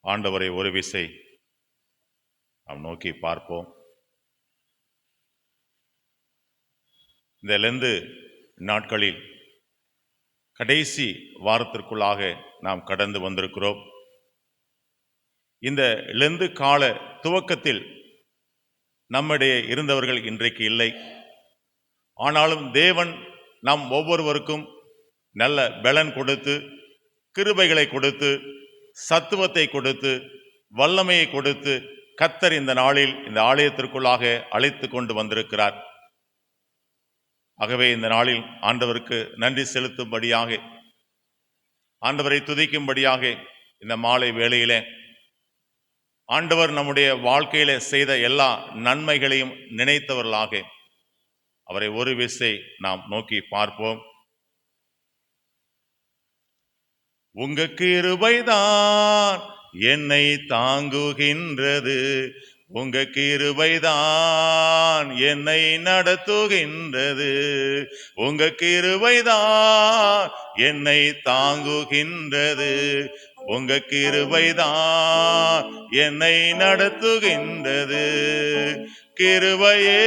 ஆண்டவரை ஒரு விசை நாம் நோக்கி பார்ப்போம். இந்த லெந்து நாட்களில் கடைசி வாரத்திற்குள்ளாக நாம் கடந்து வந்திருக்கிறோம். இந்த லெந்து கால துவக்கத்தில் நம்மிடையே இருந்தவர்கள் இன்றைக்கு இல்லை. ஆனாலும் தேவன் நம் ஒவ்வொருவருக்கும் நல்ல பலன் கொடுத்து, கிருபைகளை கொடுத்து, சத்துவத்தை கொடுத்து, வல்லமையை கொடுத்து கர்த்தர் இந்த நாளில் இந்த ஆலயத்திற்குள்ளாக அழைத்து கொண்டு வந்திருக்கிறார். ஆகவே இந்த நாளில் ஆண்டவருக்கு நன்றி செலுத்தும்படியாக, ஆண்டவரை துதிக்கும்படியாக இந்த மாலை வேளையிலே ஆண்டவர் நம்முடைய வாழ்க்கையில செய்த எல்லா நன்மைகளையும் நினைத்தவர்களாக அவரை ஒரு விசை நாம் நோக்கி பார்ப்போம். உங்க கிருபைதான் என்னை தாங்குகின்றது, உங்க கிருபைதான் என்னை நடத்துகின்றது, உங்க கிருபைதான் என்னை தாங்குகின்றது, உங்க கிருபைதான் என்னை நடத்துகின்றது. கிருபையே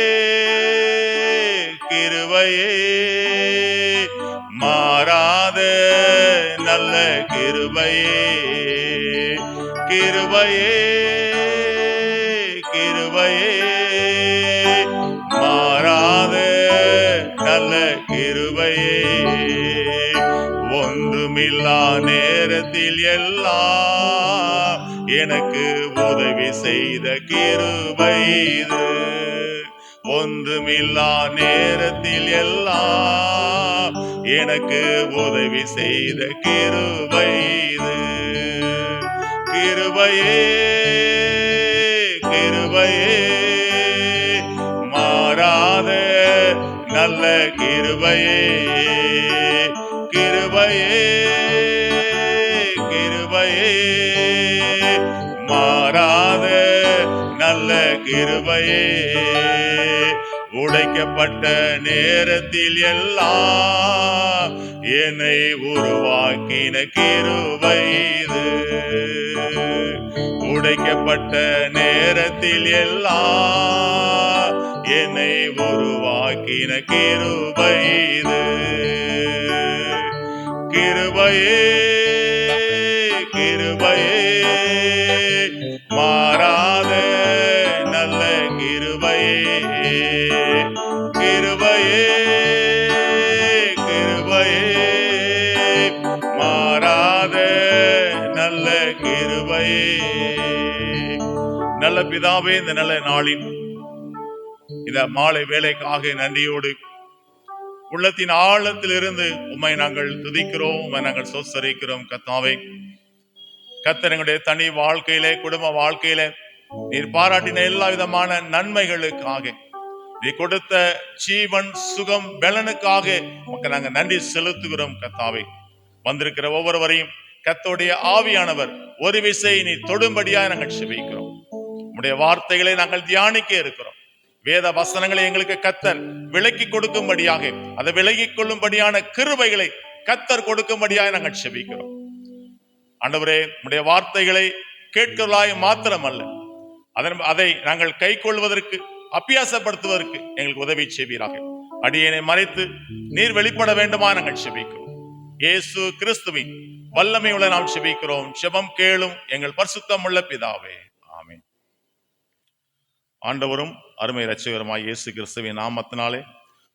கிருபையே மாறாத நல்ல கிருபையே, கிருபையே கிருபையே மாறாத நல்ல கிருபையே. ஒன்றுமில்லா நேரத்தில் எல்லாம் எனக்கு உதவி செய்த கிருபை இது. ஒன்றுமில்லா நேரத்தில் எல்லாம் எனக்கு உதவி செய்த கிருபை இது. கிருபையே கிருபையே மாறாத நல்ல கிருபையே. கிருபையே கிருபையே மாறாத நல்ல கிருபையே. உடைக்கப்பட்ட நேரத்தில் எல்லாம் என்னை உருவாக்கின கிருபை இது. உடைக்கப்பட்ட நேரத்தில் எல்லாம் என்னை உருவாக்கின கிருபை இது. கிருபையே கிருபையே மாறாத நல்ல கிருபையே. கிருபையே கிருபையே மாறாத நல்ல கிருபையே. நல்ல பிதாவே, இந்த நல்ல நாளில் இந்த மாலை வேலைக்காக நன்றியோடு உள்ளத்தின் ஆழத்தில் இருந்து உம்மை நாங்கள் துதிக்கிறோம், உம்மை நாங்கள் சோசரிக்கிறோம். கர்த்தாவே, கர்த்தர் எங்களுடைய தனி வாழ்க்கையிலே, குடும்ப வாழ்க்கையிலே நீர் பாராட்டின எல்லா விதமான நன்மைகளுக்காக, நீ கொடுத்த ஜீவன், சுகம், பலனுக்காக உமக்கு நாங்கள் நன்றி செலுத்துகிறோம். கர்த்தாவே, வந்திருக்கிற ஒவ்வொருவரையும் கர்த்தருடைய ஆவியானவர் ஒரு விசை நீ தொடும்படியாக நாங்கள் செபிக்கிறோம். உம்முடைய வார்த்தைகளை நாங்கள் தியானிக்க இருக்கிறோம். வேத வசனங்களை எங்களுக்கு கர்த்தர் விலக்கி கொடுக்கும்படியாக, அதை விலகிக் கொள்ளும்படியான கிருபைகளை கர்த்தர் கொடுக்கும்படியாக நாங்கள் செபிக்கிறோம். ஆண்டவரே, உம்முடைய வார்த்தைகளை கேட்கலாய் மாத்திரமல்ல, அதை நாங்கள் கை கொள்வதற்கு, அபியாசப்படுத்துவதற்கு எங்களுக்கு உதவி செய்வீராக. அடியேனை மறைத்து நீர் வெளிப்பட வேண்டுமா நாங்கள் செபிக்கிறோம். இயேசு கிறிஸ்துவின் வல்லமையுள்ள நாம் செபிக்கிறோம். செபம் கேளும் எங்கள் பரிசுத்தம் உள்ள பிதாவே, ஆமென். ஆண்டவரும் அருமை இரட்சகருமாய் இயேசு கிறிஸ்துவின் நாமத்தினாலே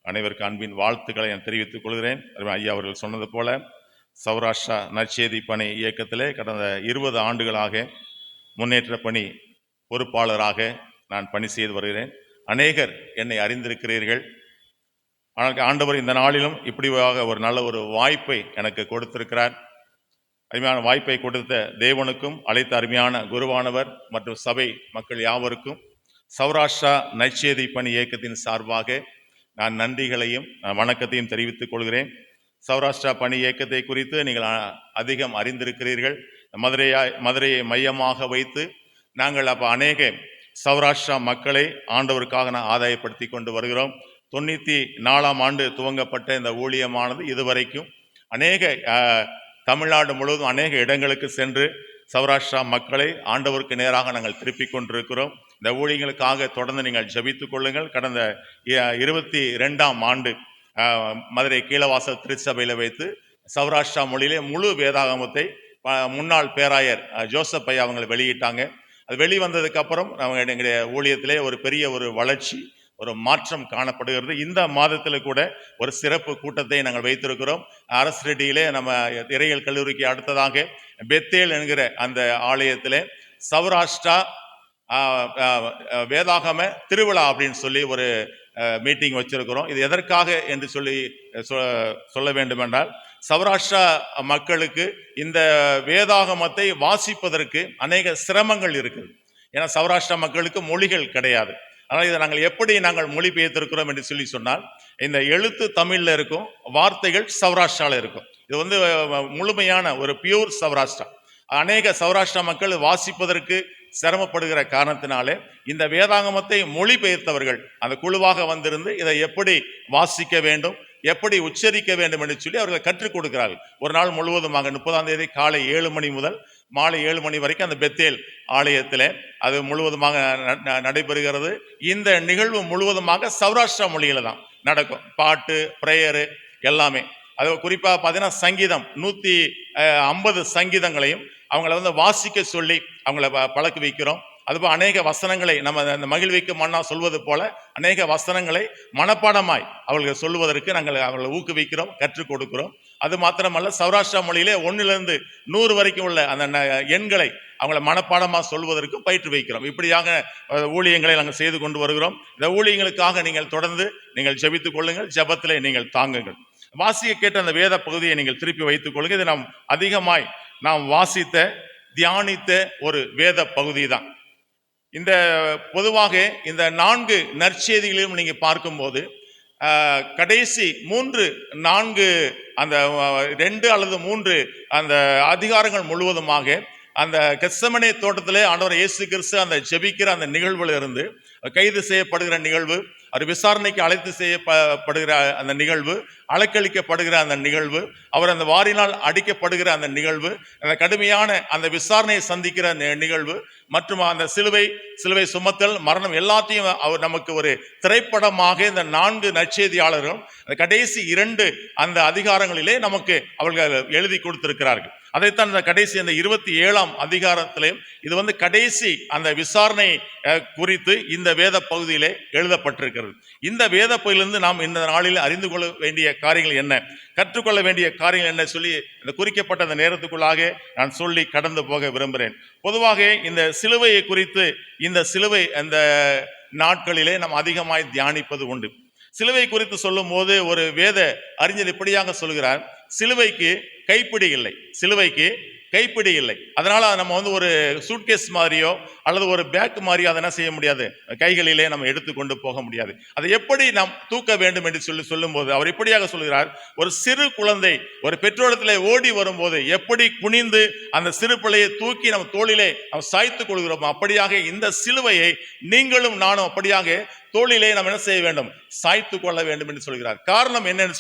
அனைவருக்கு அன்பின் வாழ்த்துக்களை நான் தெரிவித்துக் கொள்கிறேன். ஐயா அவர்கள் சொன்னது போல சௌராஷ்டிரா நற்செய்தி பணி இயக்கத்திலே கடந்த 20 ஆண்டுகளாக முன்னேற்ற பணி பொறுப்பாளராக நான் பணி செய்து வருகிறேன். அநேகர் என்னை அறிந்திருக்கிறீர்கள். ஆனால் ஆண்டவர் இந்த நாளிலும் இப்படியாக ஒரு நல்ல ஒரு வாய்ப்பை எனக்கு கொடுத்திருக்கிறார். அருமையான வாய்ப்பை கொடுத்த தேவனுக்கும், அழைத்த அருமையான குருவானவர் மற்றும் சபை மக்கள் யாவருக்கும் சௌராஷ்டிரா நற்செய்தி பணி இயக்கத்தின் சார்பாக நான் நன்றிகளையும் வணக்கத்தையும் தெரிவித்துக் கொள்கிறேன். சௌராஷ்டிரா பணி இயக்கத்தை குறித்து நீங்கள் அதிகம் அறிந்திருக்கிறீர்கள். மதுரையை மையமாக வைத்து நாங்கள் அப்போ அநேக சௌராஷ்டிரா மக்களை ஆண்டவருக்காக நான் ஆதாயப்படுத்தி கொண்டு வருகிறோம். 94ஆம் ஆண்டு துவங்கப்பட்ட இந்த ஊழியமானது இதுவரைக்கும் அநேக தமிழ்நாடு முழுவதும் அநேக இடங்களுக்கு சென்று சௌராஷ்டிரா மக்களை ஆண்டவருக்கு நேராக நாங்கள் திருப்பிக் கொண்டிருக்கிறோம். இந்த ஊழியர்களுக்காக தொடர்ந்து நீங்கள் ஜெபித்துக் கொள்ளுங்கள். கடந்த 22ஆம் ஆண்டு மதுரை கீழவாசல் திருச்சபையில் வைத்து சௌராஷ்டிரா மொழியிலே முழு வேதாகமத்தை முன்னாள் பேராயர் ஜோசப் ஐயா அவங்களை வெளியிட்டாங்க. அது வெளிவந்ததுக்கு அப்புறம் எங்களுடைய ஊழியத்திலே ஒரு பெரிய ஒரு வளர்ச்சி, ஒரு மாற்றம் காணப்படுகிறது. இந்த மாதத்தில் கூட ஒரு சிறப்பு கூட்டத்தை நாங்கள் வைத்திருக்கிறோம். அரசு ரெட்டியிலே நம்ம இறையியல் கல்லூரிக்கு அடுத்ததாக பெத்தேல் என்கிற அந்த ஆலயத்திலே சௌராஷ்டிரா வேதாகம திருவிழா அப்படின்னு சொல்லி ஒரு மீட்டிங் வச்சிருக்கிறோம். இது எதற்காக என்று சொல்ல வேண்டும் என்றால், சௌராஷ்டிரா மக்களுக்கு இந்த வேதாகமத்தை வாசிப்பதற்கு அநேக சிரமங்கள் இருக்குது. ஏன்னா சௌராஷ்டிரா மக்களுக்கு மொழிகள் கிடையாது. ஆனால் இதை நாங்கள் எப்படி மொழிபெயர்த்திருக்கிறோம் என்று சொன்னால், இந்த எழுத்து தமிழில் இருக்கும், வார்த்தைகள் சௌராஷ்டிராவில் இருக்கும். இது முழுமையான ஒரு பியூர் சௌராஷ்டிரா. அநேக சௌராஷ்டிரா மக்கள் வாசிப்பதற்கு சிரமப்படுகிற காரணத்தினாலே இந்த வேதாகமத்தை மொழிபெயர்த்தவர்கள் அந்த குழுவாக வந்திருந்து இதை எப்படி வாசிக்க வேண்டும், எப்படி உச்சரிக்க வேண்டும் என்று சொல்லி அவர்கள் கற்றுக் கொடுக்கிறார்கள். ஒரு நாள் முழுவதுமாக 30ஆம் தேதி காலை 7 மணி முதல் மாலை 7 மணி வரைக்கும் அந்த பெத்தேல் ஆலயத்தில் அது முழுவதுமாக நடைபெறுகிறது. இந்த நிகழ்வு முழுவதுமாக சௌராஷ்டிரா மொழியில தான் நடக்கும். பாட்டு, பிரேயரு எல்லாமே. அது குறிப்பாக பார்த்தீங்கன்னா சங்கீதம் 150 சங்கீதங்களையும் அவங்கள வாசிக்க சொல்லி அவங்கள பழக்க வைக்கிறோம். அதுபோல் அநேக வசனங்களை நம்ம அந்த மகிழ்விக்கும் மன்னா சொல்வது போல அநேக வசனங்களை மனப்பாடமாய் அவர்களுக்கு சொல்லுவதற்கு நாங்கள் அவர்களை ஊக்குவிக்கிறோம், கற்றுக் கொடுக்கிறோம். அது மாத்திரமல்ல, சௌராஷ்டிரா மொழியிலே 1லிருந்து 100 வரைக்கும் உள்ள அந்த எண்களை அவங்கள மனப்பாடமா சொல்வதற்கும் பயிற்று வைக்கிறோம். இப்படியாக ஊழியங்களை நாங்கள் செய்து கொண்டு வருகிறோம். இந்த ஊழியங்களுக்காக நீங்கள் தொடர்ந்து நீங்கள் ஜெபித்துக் கொள்ளுங்கள், ஜெபத்திலே நீங்கள் தாங்குங்கள். வாசிக்க கேட்ட அந்த வேத பகுதியை நீங்கள் திருப்பி வைத்துக் கொள்ளுங்கள். இது நாம் அதிகமாய் நாம் வாசித்த தியானித்த ஒரு வேத பகுதி தான். இந்த பொதுவாக இந்த 4 நற்செய்திகளையும் நீங்க பார்க்கும்போது கடைசி 4 அந்த 2 அல்லது 3 அந்த அதிகாரங்கள் முழுவதுமாக அந்த கெத்செமனே தோட்டத்திலே ஆண்டவர் இயேசு கிறிஸ்து அந்த ஜெபிக்கிற அந்த நிகழ்வுல இருந்து கைது செய்யப்படுகிற நிகழ்வு, அவர் விசாரணைக்கு அழைத்து செய்யப்படுகிற அந்த நிகழ்வு, அலக்களிக்கப்படுகிற அந்த நிகழ்வு, அவர் அந்த வாரினால் அடிக்கப்படுகிற அந்த நிகழ்வு, அந்த கடுமையான அந்த விசாரணையை சந்திக்கிற நிகழ்வு மற்றும் அந்த சிலுவை சுமத்தல், மரணம் எல்லாத்தையும் அவர் நமக்கு ஒரு திரைப்படமாக இந்த 4 நற்செய்தியாளர்களும் அந்த கடைசி 2 அந்த அதிகாரங்களிலே நமக்கு அவர்கள் எழுதி கொடுத்திருக்கிறார்கள். அதைத்தான் இந்த கடைசி அந்த 27ஆம் அதிகாரத்திலையும் இது கடைசி அந்த விசாரணை குறித்து இந்த வேத பகுதியிலே எழுதப்பட்டிருக்கிறது. இந்த வேத பகுதியிலிருந்து நாம் இந்த நாளில் அறிந்து கொள்ள வேண்டிய காரியங்கள் என்ன, கற்றுக்கொள்ள வேண்டிய காரியங்கள் என்ன சொல்லி இந்த குறிக்கப்பட்ட அந்த நேரத்துக்குள்ளாக நான் சொல்லி கடந்து போக விரும்புகிறேன். பொதுவாக இந்த சிலுவையை குறித்து இந்த சிலுவை அந்த நாட்களிலே நாம் அதிகமாய் தியானிப்பது உண்டு. சிலுவை குறித்து சொல்லும் போது ஒரு வேத அறிஞர் இப்படியாக சொல்கிறார், சிலுவைக்கு கைப்பிடி இல்லை, சிலுவைக்கு கைப்பிடி இல்லை. அதனால நம்ம ஒரு சூட்கேஸ் மாதிரியோ அல்லது ஒரு பேக் மாதிரியோ அதை என்ன செய்ய முடியாது, கைகளிலே நம்ம எடுத்துக்கொண்டு போக முடியாது. அதை எப்படி நாம் தூக்க வேண்டும் என்று சொல்லும் போது அவர் இப்படியாக சொல்கிறார், ஒரு சிறு குழந்தை ஒரு பெற்றோரிடத்திலே ஓடி வரும்போது எப்படி குனிந்து அந்த சிறு பிள்ளையை தூக்கி நம்ம தோளிலே நாம் சாய்த்துக் கொள்கிறோம், அப்படியாக இந்த சிலுவையை நீங்களும் நானும் அப்படியாக தோளிலே நாம் என்ன செய்ய வேண்டும், சாய்த்து கொள்ள வேண்டும் என்று சொல்கிறார். காரணம் என்னன்னு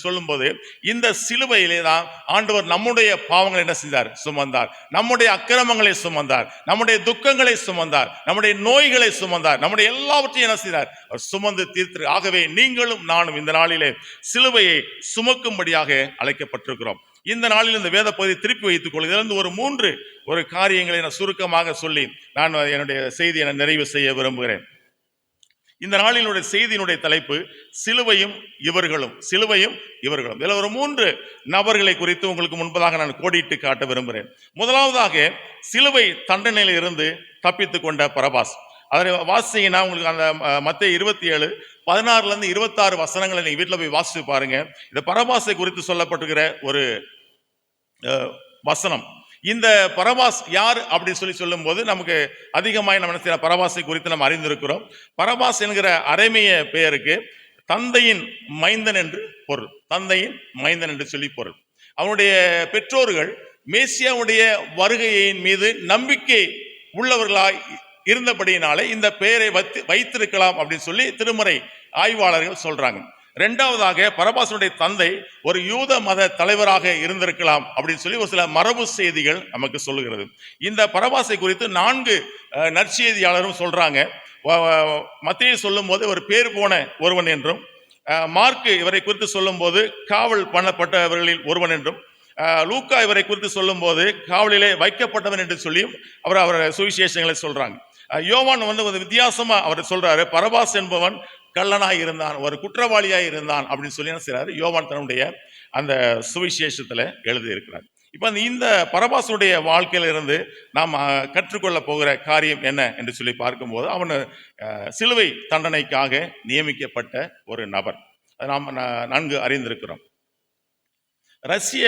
சொல்லும் போது இந்த சிலுவையிலே தான் ஆண்டவர் நம்முடைய பாவங்களை என்ன செய்தார், சுமந்தார். நம்முடைய அக்கிரமங்களை சுமந்தார், நம்முடைய துக்கங்களை சுமந்தார், நம்முடைய நோய்களை சுமந்தார், நம்முடைய எல்லாவற்றையும் என்ன செய்தார், அவர் சுமந்து தீர்த்து. ஆகவே நீங்களும் நானும் இந்த நாளிலே சிலுவையை சுமக்கும்படியாக அழைக்கப்பட்டிருக்கிறோம். இந்த நாளில் இந்த வேத பகுதியை திருப்பி வைத்துக் கொள்ளும். இதிலிருந்து ஒரு 3 காரியங்களை நான் சுருக்கமாக சொல்லி நான் என்னுடைய செய்தியை நிறைவு செய்ய விரும்புகிறேன். இந்த நாளினுடைய செய்தியினுடைய தலைப்பு சிலுவையும் இவர்களும், சிலுவையும் இவர்களும். இதில் ஒரு 3 நபர்களை குறித்து உங்களுக்கு முன்பதாக நான் கோடிட்டு காட்ட விரும்புகிறேன். முதலாவதாக சிலுவை தண்டனையில் இருந்து தப்பித்துக் கொண்ட பரபாஸ். அதை வாசிங்கன்னா உங்களுக்கு அந்த மத்தேயு 27:16 26 வசனங்களை நீங்க வீட்டில் போய் வாசித்து பாருங்க. இந்த பரபாசை குறித்து சொல்லப்பட்டிருக்கிற ஒரு வசனம். இந்த பரபாஸ் யார் அப்படின்னு சொல்லும் போது நமக்கு அதிகமாக நம்ம பரபாசை குறித்து நம்ம அறிந்திருக்கிறோம். பரபாஸ் என்கிற அரேமிய பெயருக்கு தந்தையின் மைந்தன் என்று பொருள், தந்தையின் மைந்தன் என்று சொல்லி பொருள். அவனுடைய பெற்றோர்கள் மேசியாவுடைய வருகையின் மீது நம்பிக்கை உள்ளவர்களாய் இருந்தபடியினாலே இந்த பெயரை வைத்திருக்கலாம் அப்படின்னு சொல்லி திருமறை ஆய்வாளர்கள் சொல்றாங்க. 2வதாக பரபாசனுடைய தந்தை ஒரு யூத மத தலைவராக இருந்திருக்கலாம் அப்படின்னு சொல்லி ஒரு சில மரபு செய்திகள் நமக்கு சொல்லுகிறது. இந்த பரபாசை குறித்து 4 நற்செய்தியாளரும் சொல்றாங்க. மத்தேயு சொல்லும் போது ஒரு பேர் போன ஒருவன் என்றும், மார்க்கு இவரை குறித்து சொல்லும் போது காவல் பண்ணப்பட்டவர்களில் ஒருவன் என்றும், லூக்கா இவரை குறித்து சொல்லும் போது காவலிலே வைக்கப்பட்டவன் என்று சொல்லியும் அவர் சுவிசேஷங்களை சொல்றாங்க. யோவான் ஒரு வித்தியாசமா அவர் சொல்றாரு, பரபாஸ் என்பவன் கள்ளனாய் இருந்தான், ஒரு குற்றவாளியாய் இருந்தான் அப்படின்னு சொல்லி என்ன செய்யறாரு, யோவான் தன்னுடைய அந்த சுவிசேஷத்துல எழுதி இருக்கிறார். இப்ப இந்த பரபாசுடைய வாழ்க்கையில இருந்து நாம் கற்றுக்கொள்ள போகிற காரியம் என்ன என்று சொல்லி பார்க்கும்போது, அவன் சிலுவை தண்டனைக்காக நியமிக்கப்பட்ட ஒரு நபர். அதை நாம் நன்கு அறிந்திருக்கிறோம். ரஷ்ய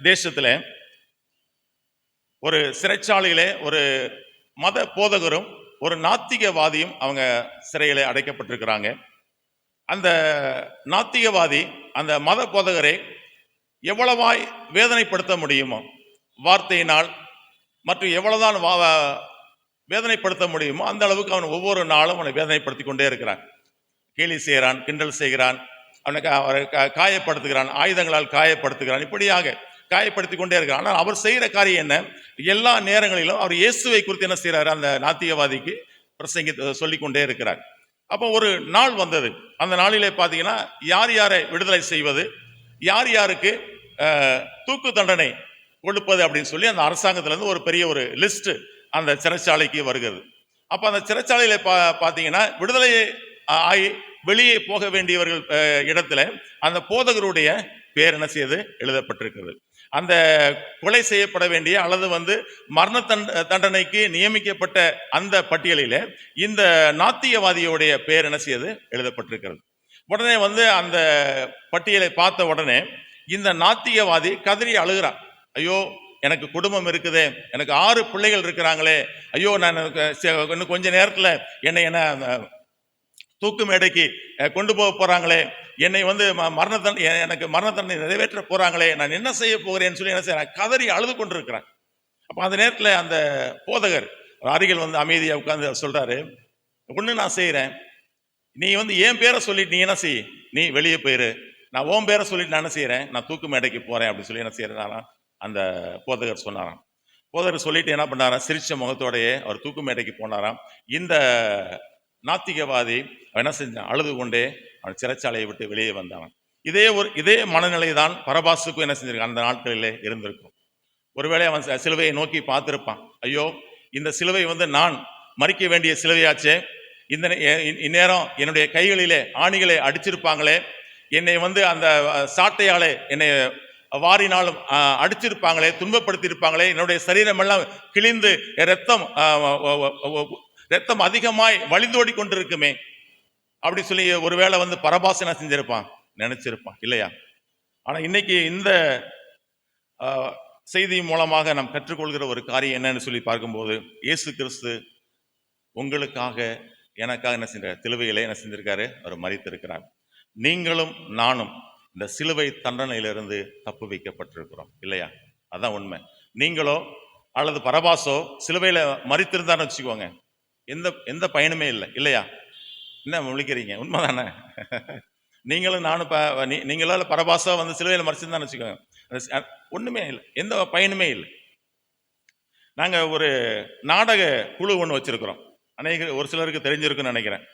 தேசத்துல ஒரு சிறைச்சாலையிலே ஒரு மத போதகரும் ஒரு நாத்திகவாதியும் அவங்க சிறையிலே அடைக்கப்பட்டிருக்கிறாங்க. அந்த நாத்திகவாதி அந்த மத போதகரை எவ்வளவாய் வேதனைப்படுத்த முடியுமோ வார்த்தையினால் மற்றும் எவ்வளவுதான் வேதனைப்படுத்த முடியுமோ அந்த அளவுக்கு அவன் ஒவ்வொரு நாளும் அவனை வேதனைப்படுத்தி கொண்டே இருக்கிறான். கேலி செய்கிறான், கிண்டல் செய்கிறான், அவரை காயப்படுத்துகிறான், ஆயுதங்களால் காயப்படுத்துகிறான், இப்படியாக காயப்படுத்தி கொண்டே இருக்கிறார். ஆனால் அவர் செய்கிற காரியம் என்ன, எல்லா நேரங்களிலும் அவர் இயேசுவை குறித்து என்ன செய்கிறார், அந்த நாத்திகவாதிக்கு பிரசங்கி சொல்லிக்கொண்டே இருக்கிறார். அப்போ ஒரு நாள் வந்தது. அந்த நாளிலே பார்த்தீங்கன்னா யார் யாரை விடுதலை செய்வது, யார் யாருக்கு தூக்கு தண்டனை கொடுப்பது அப்படின்னு சொல்லி அந்த அரசாங்கத்திலேருந்து ஒரு பெரிய ஒரு லிஸ்ட் அந்த சிறைச்சாலைக்கு வருகிறது. அப்போ அந்த சிறைச்சாலையில பார்த்தீங்கன்னா விடுதலை ஆகி வெளியே போக வேண்டியவர்கள் இடத்துல அந்த போதகருடைய பேர் என்ன செய்து எழுதப்பட்டிருக்கிறது. அந்த கொலை செய்யப்பட வேண்டிய அல்லது மரண தண்டனைக்கு நியமிக்கப்பட்ட அந்த பட்டியலிலே இந்த நாத்திகவாதியோடைய பேர் என்ன செய்து எழுதப்பட்டிருக்கிறது. உடனே அந்த பட்டியலை பார்த்த உடனே இந்த நாத்திகவாதி கதறி அழுகிறான். ஐயோ, எனக்கு குடும்பம் இருக்குதே, எனக்கு 6 பிள்ளைகள் இருக்கிறாங்களே, ஐயோ நான் இன்னும் கொஞ்ச நேரத்தில் என்னை தூக்கு மேடைக்கு கொண்டு போக போறாங்களே, என்னை எனக்கு மரண தண்டனை நிறைவேற்ற போறாங்களே, நான் என்ன செய்ய போகிறேன்னு சொல்லி என்ன செய்யறேன், கதறி அழுது கொண்டிருக்கிறேன். அப்போ அந்த நேரத்தில் அந்த போதகர் அருகில் அமைதியாக உட்கார்ந்து சொல்றாரு, ஒன்று நான் செய்கிறேன், நீ என் பேரை சொல்லிட்டு நீ என்ன செய், நீ வெளியே போயிரு, நான் உன் பேரை சொல்லிட்டு நான் என்ன செய்யறேன், நான் தூக்கு மேடைக்கு போறேன் அப்படின்னு சொல்லி என்ன செய்யறேன் அந்த போதகர் சொன்னாராம். போதகர் சொல்லிட்டு என்ன பண்ணாராம், சிரிச்ச முகத்தோடையே அவர் தூக்கு மேடைக்கு போனாராம். இந்த நாத்திகவாதி என்ன செஞ்சான், அழுது கொண்டே அவன் சிறைச்சாலையை விட்டு வெளியே வந்தான். இதே மனநிலை தான் பரபாசுக்கும் என்ன செஞ்சிருக்கான் அந்த நாட்களிலே இருந்திருக்கும். ஒருவேளை அவன் சிலுவையை நோக்கி பார்த்திருப்பான், ஐயோ இந்த சிலுவை நான் மறிக்க வேண்டிய சிலுவையாச்சே, இந்நேரம் என்னுடைய கைகளிலே ஆணிகளை அடிச்சிருப்பாங்களே, என்னை அந்த சாட்டையாலே என்னை வாரினாலும் அடிச்சிருப்பாங்களே, துன்பப்படுத்தியிருப்பாங்களே, என்னுடைய சரீரம் எல்லாம் கிழிந்து ரத்தம் அதிகமாய் வழிந்தோடி கொண்டிருக்குமே அப்படி சொல்லி ஒருவேளை பரபாஸ் என்ன செஞ்சிருப்பான், நினைச்சிருப்பான் இல்லையா? ஆனா இன்னைக்கு இந்த செய்தி மூலமாக நாம் கற்றுக்கொள்கிற ஒரு காரியம் என்னன்னு சொல்லி பார்க்கும்போது, இயேசு கிறிஸ்து உங்களுக்காக எனக்காக என்ன செஞ்ச சிலுவையிலே என்ன செஞ்சிருக்காரு, அவர் மரித்திருக்கிறார். நீங்களும் நானும் இந்த சிலுவை தண்டனையிலிருந்து தப்பு வைக்கப்பட்டிருக்கிறோம் இல்லையா? அதான் உண்மை. நீங்களோ அல்லது பரபாசோ சிலுவையில மரித்திருந்தான்னு வச்சுக்கோங்க, எந்த பயனுமே இல்லை இல்லையா? என்ன முழிக்கிறீங்க, உண்மைதானே? நீங்களும் நானும் நீங்களால பரபாசோ சிலுவையில மறிச்சிருந்தான்னு வச்சுக்கோங்க, ஒண்ணுமே இல்லை, எந்த பயனுமே இல்லை. நாங்க ஒரு நாடக குழு ஒன்று வச்சிருக்கிறோம், ஒரு சிலருக்கு தெரிஞ்சிருக்குன்னு நினைக்கிறேன்.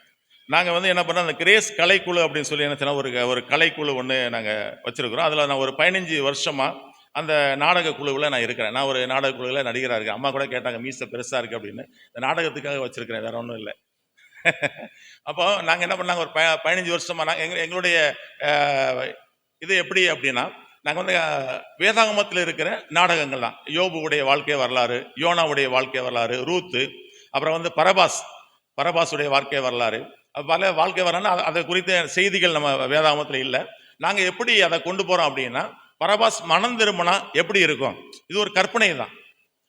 நாங்கள் என்ன பண்ணோம், அந்த கிரேஸ் கலைக்குழு அப்படின்னு சொல்லி என்ன சொன்னால் ஒரு கலைக்குழு ஒன்று நாங்கள் வச்சுருக்கிறோம். அதில் நான் ஒரு 15 வருஷமாக அந்த நாடக குழுவில் நான் இருக்கிறேன். நான் ஒரு நாடக குழுவில் நடிகராக இருக்கேன். அம்மா கூட கேட்டாங்க, மீசை பெருசாக இருக்குது அப்படின்னு. இந்த நாடகத்துக்காக வச்சுருக்கிறேன், வேறு ஒன்றும் இல்லை. அப்போ நாங்கள் என்ன பண்ணாங்க, ஒரு 15 வருஷமாக நாங்கள் எங்களுடைய இது எப்படி அப்படின்னா, நாங்கள் வேதாகமத்தில் இருக்கிற நாடகங்கள் தான். யோபுவுடைய வாழ்க்கை வரலாறு, யோனாவுடைய வாழ்க்கை வரலாறு, ரூத்து, அப்புறம் பரபாசுடைய வாழ்க்கை வரலாறு, பல வாழ்க்கை வரலாறு. அதை குறித்த செய்திகள் நம்ம வேதாகமத்தில் இல்லை. நாங்கள் எப்படி அதை கொண்டு போகிறோம் அப்படின்னா, பரபாஸ் மனம் திரும்பினா எப்படி இருக்கும், இது ஒரு கற்பனை தான்.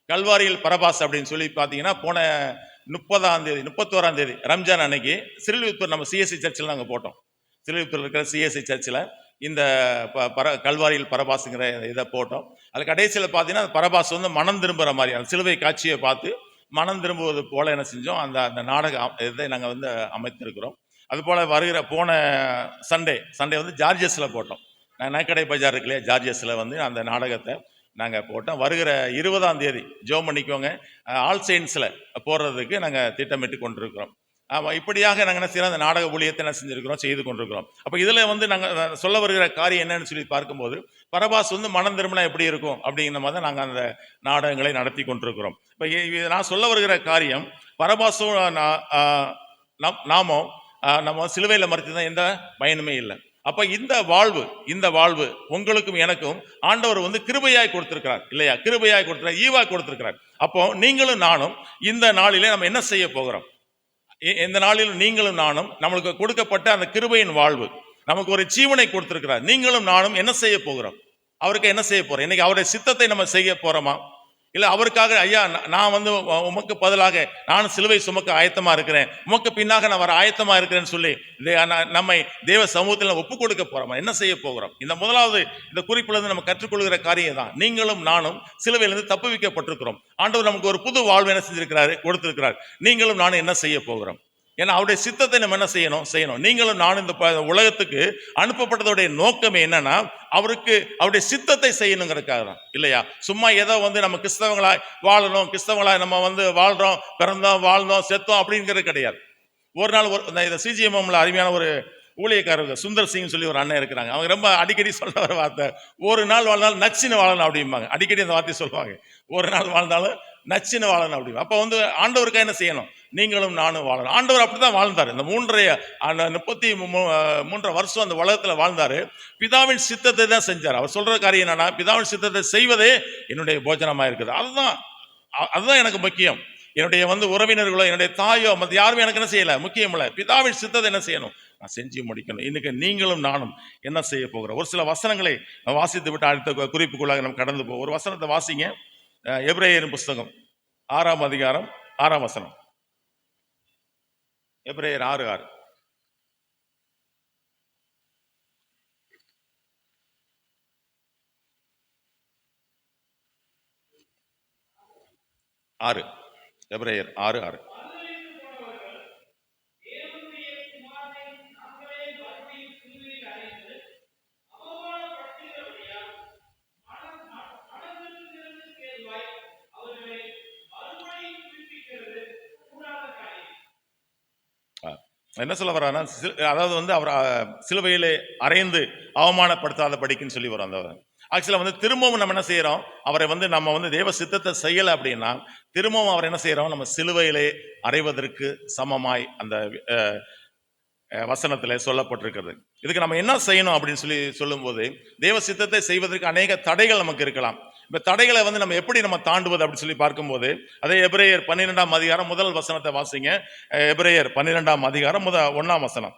கல்வாரியில் பரபாஸ் அப்படின்னு சொல்லி பார்த்தீங்கன்னா, போன 31ஆம் தேதி ரம்ஜான் அன்னைக்கு சிறுவித்தூர் நம்ம சிஎஸ்சி சர்ச்சில் நாங்கள் போட்டோம். சிறுவித்தூர் இருக்கிற சிஎஸ்சி சர்ச்சில் இந்த கல்வாரியில் பரபாஸுங்கிற இதை போட்டோம். அதில் கடைசியில் பார்த்தீங்கன்னா பரபாஸ் மனம் திரும்புகிற மாதிரி அந்த சிலுவை காட்சியை பார்த்து மனம் திரும்புவது போல என்ன செஞ்சோம், அந்த நாடக இதை நாங்கள் அமைத்திருக்கிறோம். அதுபோல் வருகிற போன சண்டே ஜார்ஜஸில் போட்டோம். நகைக்கடை பஜார் இருக்கு இல்லையா, ஜார்ஜஸில் அந்த நாடகத்தை நாங்கள் போட்டோம். வருகிற 20ஆம் தேதி ஜோம் பண்ணிக்கோங்க, ஆல் சயின்ஸில் போடுறதுக்கு நாங்கள் திட்டமிட்டு கொண்டிருக்கிறோம். ஆமாம், இப்படியாக நாங்கள் என்ன செய்யறோம், அந்த நாடக ஊழியத்தை என்ன செஞ்சுருக்கிறோம், செய்து கொண்டிருக்கிறோம். அப்போ இதில் நாங்கள் சொல்ல வருகிற காரியம் என்னன்னு சொல்லி பார்க்கும்போது, பரபாஸ் மனம் திரும்பினா எப்படி இருக்கும் அப்படிங்கிற மாதிரி தான் நாங்கள் அந்த நாடகங்களை நடத்தி கொண்டிருக்கிறோம். இப்போ நான் சொல்ல வருகிற காரியம், பரபாசும் நாமும் நம்ம சிலுவையில் மறித்து தான் எந்த பயனுமே இல்லை. அப்போ இந்த வாழ்வு உங்களுக்கும் எனக்கும் ஆண்டவர் கிருபையாய் கொடுத்திருக்கிறார் இல்லையா? கிருபையாய் கொடுத்திருக்கிறார், ஈவாய் கொடுத்திருக்கிறார். அப்போ நீங்களும் நானும் இந்த நாளிலே நம்ம என்ன செய்ய போகிறோம்? இந்த நாளில் நீங்களும் நானும் நம்மளுக்கு கொடுக்கப்பட்ட அந்த கிருபையின் வாழ்வு, நமக்கு ஒரு ஜீவனை கொடுத்திருக்கிறார். நீங்களும் நானும் என்ன செய்ய போகிறோம்? அவருக்கு என்ன செய்ய போறோம்? இன்னைக்கு அவருடைய சித்தத்தை நம்ம செய்ய போறோமா? இல்லை அவருக்காக, ஐயா நான் உமக்கு பதிலாக நான் சிலுவை சுமக்க ஆயத்தமா இருக்கிறேன், உமக்கு பின்னாக நான் வர ஆயத்தமா இருக்கிறேன்னு சொல்லி நம்மை தேவ சமூகத்தில் ஒப்புக் கொடுக்க போறோமா? என்ன செய்ய போகிறோம்? இந்த முதலாவது இந்த குறிப்பிலிருந்து நம்ம கற்றுக்கொள்கிற காரியம் தான், நீங்களும் நானும் சிலுவையிலிருந்து தப்புவிக்கப்பட்டிருக்கிறோம். ஆண்டவர் நமக்கு ஒரு புது வாழ்வு என்ன செஞ்சிருக்கிறாரு, கொடுத்திருக்கிறார். நீங்களும் நானும் என்ன செய்ய போகிறோம்? ஏன்னா அவருடைய சித்தத்தை நம்ம என்ன செய்யணும். நீங்களும் நானும் இந்த உலகத்துக்கு அனுப்பப்பட்டதோடைய நோக்கமே என்னன்னா, அவருடைய சித்தத்தை செய்யணுங்கிறதுக்காக தான் இல்லையா? சும்மா ஏதோ நம்ம கிறிஸ்தவங்களாய் வாழணும், கிறிஸ்தவங்களாய் நம்ம வாழ்றோம், பிறந்தோம், வாழ்ந்தோம், செத்தோம் அப்படிங்கிறது கிடையாது. ஒரு நாள் இந்த சிஜிஎம்ல அருமையான ஒரு ஊழியக்காரர் சுந்தர் சிங் சொல்லி ஒரு அண்ணன் இருக்கிறாங்க. அவங்க ரொம்ப அடிக்கடி சொல்ற ஒரு வார்த்தை, ஒரு நாள் வாழ்ந்தாலும் நச்சின்னு வாழணும் அப்படிம்பாங்க. அடிக்கடி அந்த வார்த்தை சொல்லுவாங்க. ஒரு நாள் வாழ்ந்தாலும் நச்சுன்னு வாழணும் அப்படி. அப்போ வந்து ஆண்டவருக்காக என்ன செய்யணும்? நீங்களும் நானும் வாழணும். ஆண்டவர் அப்படிதான் வாழ்ந்தார். இந்த 33 வருஷம் அந்த உலகத்துல வாழ்ந்தாரு. பிதாவின் சித்தத்தை தான் செஞ்சார். அவர் சொல்ற காரியம் என்னன்னா, பிதாவின் சித்தத்தை செய்வதே என்னுடைய போஜனமா இருக்குது. அதுதான் எனக்கு முக்கியம். என்னுடைய வந்து உறவினர்களோ என்னுடைய தாயோ மற்ற யாருமே எனக்கு என்ன செய்யல முக்கியம் இல்லை. பிதாவின் சித்தத்தை என்ன செய்யணும்? நான் செஞ்சு முடிக்கணும். இன்னைக்கு நீங்களும் நானும் என்ன செய்ய போகிறோம்? ஒரு சில வசனங்களை வாசித்து விட்டு அடுத்த குறிப்புக்குள்ளாக நம்ம கடந்து போவோம். ஒரு வசனத்தை வாசிங்க. எபிரேயரின் புஸ்தகம் 6ஆம் அதிகாரம் 6ஆம் வசனம். எபிரேயர் 6:6. எபிரேயர் 6:6. என்ன சொல்ல வர்றாருன்னா, அதாவது வந்து அவர் சிலுவையிலே அறைந்து அவமானப்படுத்தாத படிக்குன்னு சொல்லி வரும். அந்த ஆக்சுவலாக வந்து திரும்பவும் நம்ம என்ன செய்யறோம்? அவரை வந்து நம்ம வந்து தேவ சித்தத்தை செய்யலை அப்படின்னா திரும்பவும் அவர் என்ன செய்யறோம்? நம்ம சிலுவையிலே அறைவதற்கு சமமாய் அந்த வசனத்தில் சொல்லப்பட்டிருக்கிறது. இதுக்கு நம்ம என்ன செய்யணும் அப்படின்னு சொல்லி சொல்லும்போது, தேவ சித்தத்தை செய்வதற்கு அநேக தடைகள் நமக்கு இருக்கலாம். இந்த தடைகளை வந்து நம்ம எப்படி நம்ம தாண்டுவது அப்படின்னு சொல்லி பார்க்கும்போது, அதே எபிரேயர் 12ஆம் அதிகாரம் முதல் வசனத்தை வாசிங்க. எபிரேயர் 12ஆம் அதிகாரம் 1ஆம் வசனம்.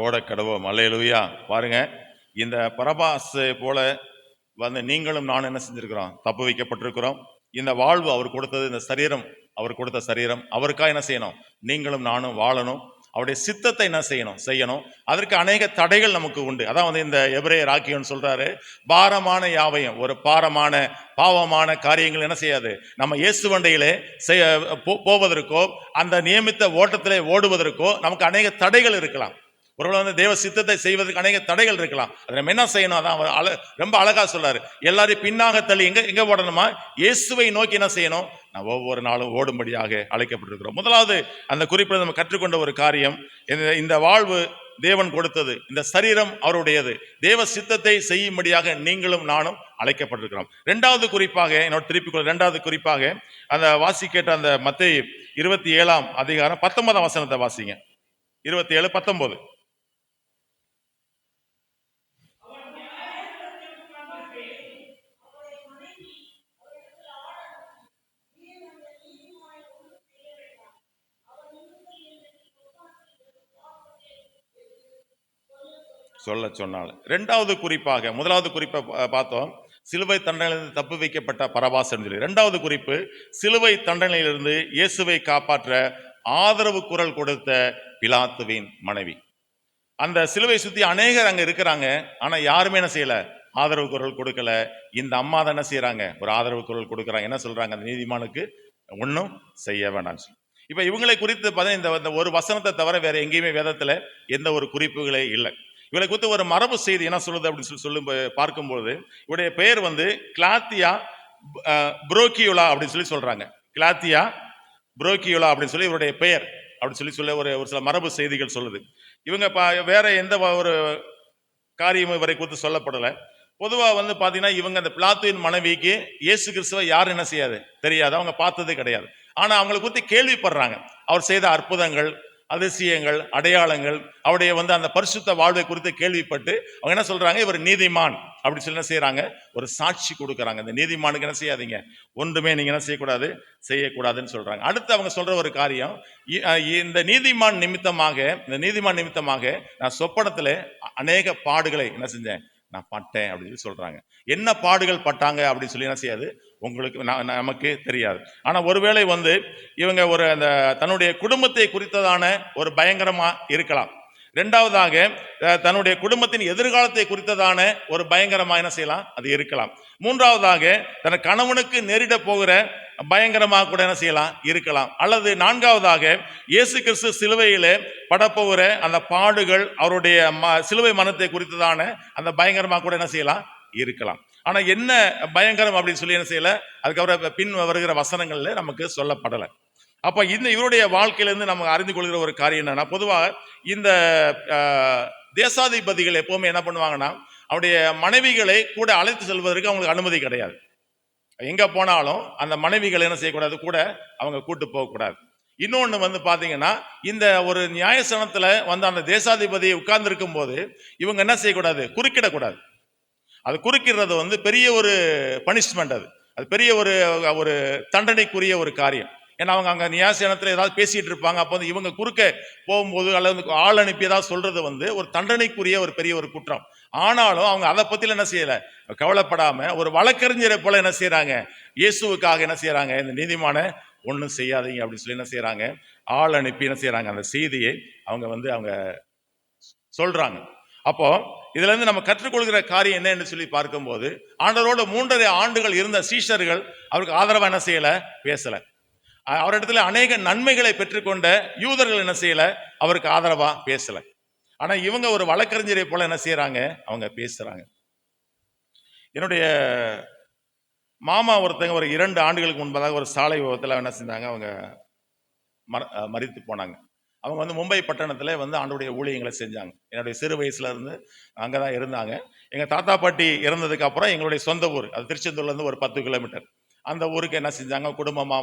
ஓடக்கடவோம். அல்லேலூயா. பாருங்க, இந்த பரபாஸ் போல வந்து நீங்களும் நானும் என்ன செஞ்சிருக்கிறோம்? தப்பு வைக்கப்பட்டிருக்கிறோம். இந்த வாழ்வு அவர் கொடுத்தது, இந்த சரீரம் அவர் கொடுத்த சரீரம். அவருக்காக என்ன செய்யணும்? நீங்களும் நானும் வாழணும். அவருடைய சித்தத்தை என்ன செய்யணும். அதற்கு அநேக தடைகள் நமக்கு உண்டு. அதான் வந்து இந்த எபிரேயர் ஆக்கியோன்னு சொல்றாரு, பாரமான யாவையும், ஒரு பாரமான பாவமான காரியங்கள் என்ன செய்யாது? நம்ம இயேசுவண்டையிலே போவதற்கோ அந்த நியமித்த ஓட்டத்திலே ஓடுவதற்கோ நமக்கு அநேக தடைகள் இருக்கலாம். ஒருவேளை வந்து தேவ சித்தத்தை செய்வதற்கு அநேக தடைகள் இருக்கலாம். அதை நம்ம என்ன செய்யணும்? அதான் ரொம்ப அழகா சொல்றாரு. எல்லாரையும் பின்னாக தள்ளி எங்க ஓடணுமா? இயேசுவை நோக்கி என்ன செய்யணும்? நான் ஒவ்வொரு நாளும் ஓடும்படியாக அழைக்கப்பட்டிருக்கிறோம். முதலாவது அந்த குறிப்பில் நம்ம கற்றுக்கொண்ட ஒரு காரியம், இந்த வாழ்வு தேவன் கொடுத்தது, இந்த சரீரம் அவருடையது. தேவ சித்தத்தை செய்யும்படியாக நீங்களும் நானும் அழைக்கப்பட்டிருக்கிறோம். இரண்டாவது குறிப்பாக, என்னோட திருப்பிக்குள்ள இரண்டாவது குறிப்பாக அந்த வாசி கேட்ட அந்த மத்தேயு 27ஆம் அதிகாரம் 19ஆம் வசனத்தை வாசிங்க. 27:19. சொல்ல சொன்னால் இரண்டாவது குறிப்பாக, முதலாவது குறிப்பை பார்த்தோம், சிலுவை தண்டனையிலிருந்து தப்பு வைக்கப்பட்ட பரபாஸ் சொல்லி. இரண்டாவது குறிப்பு, சிலுவை தண்டனையிலிருந்து இயேசுவை காப்பாற்ற ஆதரவு குரல் கொடுத்த பிலாத்துவின் மனைவி. அந்த சிலுவை சுத்தி அநேகர் அங்க இருக்கிறாங்க. ஆனா யாருமே என்ன செய்யல? ஆதரவு குரல் கொடுக்கல. இந்த அம்மா தான் என்ன செய்யறாங்க? ஒரு ஆதரவு குரல் கொடுக்குறாங்க. என்ன சொல்றாங்க? அந்த நீதிமானுக்கு ஒன்றும் செய்ய வேண்டாம். இப்ப இவங்களை குறித்து பார்த்தீங்கன்னா இந்த ஒரு வசனத்தை தவிர வேற எங்கேயுமே வேதத்துல எந்த ஒரு குறிப்புகளே இல்லை. இவளை குறித்து ஒரு மரபு செய்தி என்ன சொல்லுது அப்படின்னு சொல்லி பார்க்கும்போது, இவருடைய பெயர் வந்து கிளாத்தியா புரோக்கியுலா அப்படின்னு சொல்லி சொல்றாங்க. கிளாத்தியா புரோக்கியுலா அப்படின்னு சொல்லி இவருடைய பெயர் அப்படின்னு சொல்லி ஒரு சில மரபு செய்திகள் சொல்லுது. இவங்க வேற எந்த ஒரு காரியமும் இவரை குறித்து சொல்லப்படலை. பொதுவாக வந்து பார்த்தீங்கன்னா இவங்க அந்த பிலாத்துவின் மனைவிக்கு இயேசு கிறிஸ்துவை யாரும் என்ன செய்யாது? தெரியாது. அவங்க பார்த்ததே கிடையாது. ஆனால் அவங்களை குறித்து கேள்விப்படுறாங்க. அவர் செய்த அற்புதங்கள், அதிசயங்கள், அடையாளங்கள், அவருடைய வந்து அந்த பரிசுத்த வாழ்வை குறித்து கேள்விப்பட்டு அவங்க என்ன சொல்றாங்க? இவர் நீதிமான் அப்படி சொல்லி என்ன செய்யறாங்க? ஒரு சாட்சி கொடுக்குறாங்க. இந்த நீதிமானுக்கு என்ன செய்யாதீங்க, ஒன்றுமே நீங்க என்ன செய்யக்கூடாதுன்னு சொல்றாங்க. அடுத்து அவங்க சொல்ற ஒரு காரியம், இந்த நீதிமான் நிமித்தமாக நான் சொப்பனத்துல அநேக பாடுகளை என்ன செஞ்சேன்? நான் பட்டேன் அப்படின்னு சொல்லி சொல்றாங்க. என்ன பாடுகள் பட்டாங்க அப்படின்னு சொல்லி என்ன செய்யாது? உங்களுக்கு நமக்கு தெரியாது. ஆனா ஒருவேளை வந்து இவங்க ஒரு அந்த தன்னுடைய குடும்பத்தை குறித்ததான ஒரு பயங்கரமா இருக்கலாம். இரண்டாவதாக தன்னுடைய குடும்பத்தின் எதிர்காலத்தை குறித்ததான ஒரு பயங்கரமா என்ன செய்யலாம், அது இருக்கலாம். மூன்றாவதாக தன் கணவனுக்கு நேரிட போகிற பயங்கரமாக கூட என்ன செய்யலாம், இருக்கலாம். அல்லது நான்காவதாக இயேசு கிறிஸ்து சிலுவையிலே படப்போகிற அந்த பாடுகள், அவருடைய சிலுவை மரணத்தை குறித்ததான அந்த பயங்கரமாக கூட என்ன செய்யலாம், இருக்கலாம். ஆனா என்ன பயங்கரம் அப்படின்னு சொல்லி என்ன செய்யல, அதுக்கப்புறம் பின் வருகிற வசனங்கள்ல நமக்கு சொல்லப்படலை. அப்ப இவருடைய வாழ்க்கையிலிருந்து நம்ம அறிந்து கொள்கிற ஒரு காரியம் என்னன்னா, பொதுவாக இந்த தேசாதிபதிகள் எப்பவுமே என்ன பண்ணுவாங்கன்னா, அவருடைய மனைவிகளை கூட அழைத்து செல்வதற்கு அவங்களுக்கு அனுமதி கிடையாது. எங்க போனாலும் அந்த மனைவிகளை என்ன செய்யக்கூடாது, கூட அவங்க கூட்டு போகக்கூடாது. இன்னொன்னு பாத்தீங்கன்னா, இந்த ஒரு நியாயசனத்துல அந்த தேசாதிபதியை உட்கார்ந்து இருக்கும் போது இவங்க என்ன செய்யக்கூடாது, குறுக்கிடக்கூடாது. அது குறுக்கிறது பெரிய ஒரு பனிஷ்மெண்ட், அது பெரிய ஒரு தண்டனைக்குரிய ஒரு காரியம். ஏன்னா அவங்க அங்க நியாயசனத்துல ஏதாவது பேசிட்டு இருப்பாங்க. அப்போ இவங்க குறுக்க போகும்போது அல்லது ஆள் அனுப்பி ஏதாவது சொல்றது ஒரு தண்டனைக்குரிய ஒரு பெரிய ஒரு குற்றம். ஆனாலும் அவங்க அதை பத்தில என்ன செய்யல, கவலைப்படாம ஒரு வழக்கறிஞரை போல என்ன செய்யறாங்க, இயேசுவுக்காக என்ன செய்யறாங்க, இந்த நீதிமான ஒன்றும் செய்யாதீங்க அப்படின்னு சொல்லி என்ன செய்யறாங்க, ஆள் அனுப்பி என்ன செய்யறாங்க, அந்த செய்தியை அவங்க சொல்றாங்க. அப்போ இதுல இருந்து நம்ம கற்றுக்கொள்கிற காரியம் என்னன்னு சொல்லி பார்க்கும்போது, ஆண்டவரோட 3.5 ஆண்டுகள் இருந்த சீஷர்கள் அவருக்கு ஆதரவா என்ன செய்யல, பேசல. அவரிடத்துல அநேக நன்மைகளை பெற்றுக்கொண்ட யூதர்கள் என்ன செய்யல, அவருக்கு ஆதரவா பேசல. ஆனா இவங்க ஒரு வழக்கறிஞரை போல என்ன செய்யறாங்க, அவங்க பேசுறாங்க. என்னுடைய மாமா ஒருத்தங்க ஒரு 2 ஆண்டுகளுக்கு முன்பதாக ஒரு சாலை விபத்துல என்ன செஞ்சாங்க, அவங்க மரித்து போனாங்க. அவங்க மும்பை பட்டணத்துல ஆண்டவருடைய ஊழியங்களை செஞ்சாங்க. என்னுடைய சிறு வயசுல இருந்து அங்கதான் இருந்தாங்க. எங்க தாத்தா பாட்டி இறந்ததுக்கு அப்புறம் எங்களுடைய சொந்த ஊர் அது திருச்செந்தூர்ல இருந்து ஒரு 10 கிலோமீட்டர். அந்த ஊருக்கு என்ன செஞ்சாங்க, குடும்பமா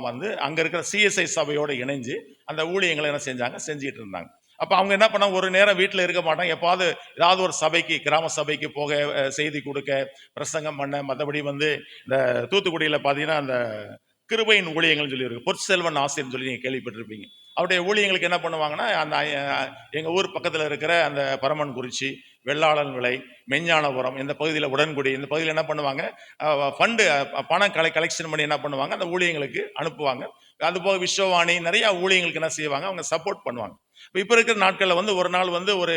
அங்க இருக்கிற சிஎஸ்ஐ சபையோட இணைஞ்சு அந்த ஊழியங்களை என்ன செஞ்சாங்க, செஞ்சிட்டு இருந்தாங்க. அப்ப அவங்க என்ன பண்ணாங்க, ஒரு நேரம் வீட்டில் இருக்க மாட்டாங்க, எப்பாவது ஏதாவது ஒரு சபைக்கு, கிராம சபைக்கு போக, செய்தி கொடுக்க, பிரசங்கம் பண்ண. மற்றபடி இந்த தூத்துக்குடியில பாத்தீங்கன்னா அந்த கிருபையின் ஊழியங்கள் சொல்லி இருக்கு, பொற்செல்வன் ஆசிரியர் சொல்லி நீங்க கேள்விப்பட்டிருப்பீங்க. அவருடைய ஊழியர்களுக்கு என்ன பண்ணுவாங்கன்னா, அந்த எங்க ஊர் பக்கத்துல இருக்கிற அந்த பரமன்குறிச்சி, வெள்ளாளன் விலை, மெஞ்ஞானபுரம், இந்த பகுதியில் உடன்குடி, இந்த பகுதியில் என்ன பண்ணுவாங்க, ஃபண்டு பணம் கலெக்ஷன் பண்ணி என்ன பண்ணுவாங்க, அந்த ஊழியங்களுக்கு அனுப்புவாங்க. அதுபோக விஸ்வவாணி நிறைய ஊழியங்களுக்கு என்ன செய்வாங்க, அவங்க சப்போர்ட் பண்ணுவாங்க. இப்போ இருக்கிற நாட்களில் ஒரு நாள் ஒரு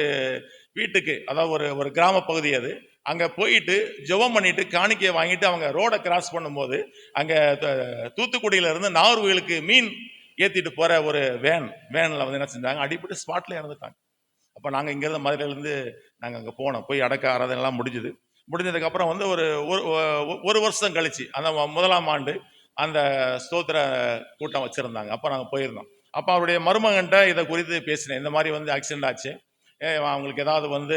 வீட்டுக்கு, அதாவது ஒரு கிராம பகுதி அது, அங்க போயிட்டு ஜெபம் பண்ணிட்டு காணிக்கையை வாங்கிட்டு அவங்க ரோட கிராஸ் பண்ணும்போது அங்க தூத்துக்குடியில இருந்து நாகர்கோவிலுக்கு மீன் ஏத்திட்டு போற ஒரு வேன்ல என்ன செஞ்சாங்க, அடிப்பட்டு ஸ்பாட்ல இறந்துட்டாங்க. அப்ப நாங்க இங்க இருந்து மதுரையிலிருந்து நாங்க அங்க போனோம். போய் அடக்க ஆராதனை எல்லாம் முடிஞ்சதுக்கு அப்புறம் ஒரு வருஷம் கழிச்சு அந்த 1ஆம் ஆண்டு அந்த ஸ்தோத்திர கூட்டம் வச்சிருந்தாங்க. அப்ப நாங்க போயிருந்தோம். அப்ப அவருடைய மருமகன்ட்ட இதை குறித்து பேசினேன். இந்த மாதிரி ஆக்சிடென்ட் ஆச்சு, அவங்களுக்கு ஏதாவது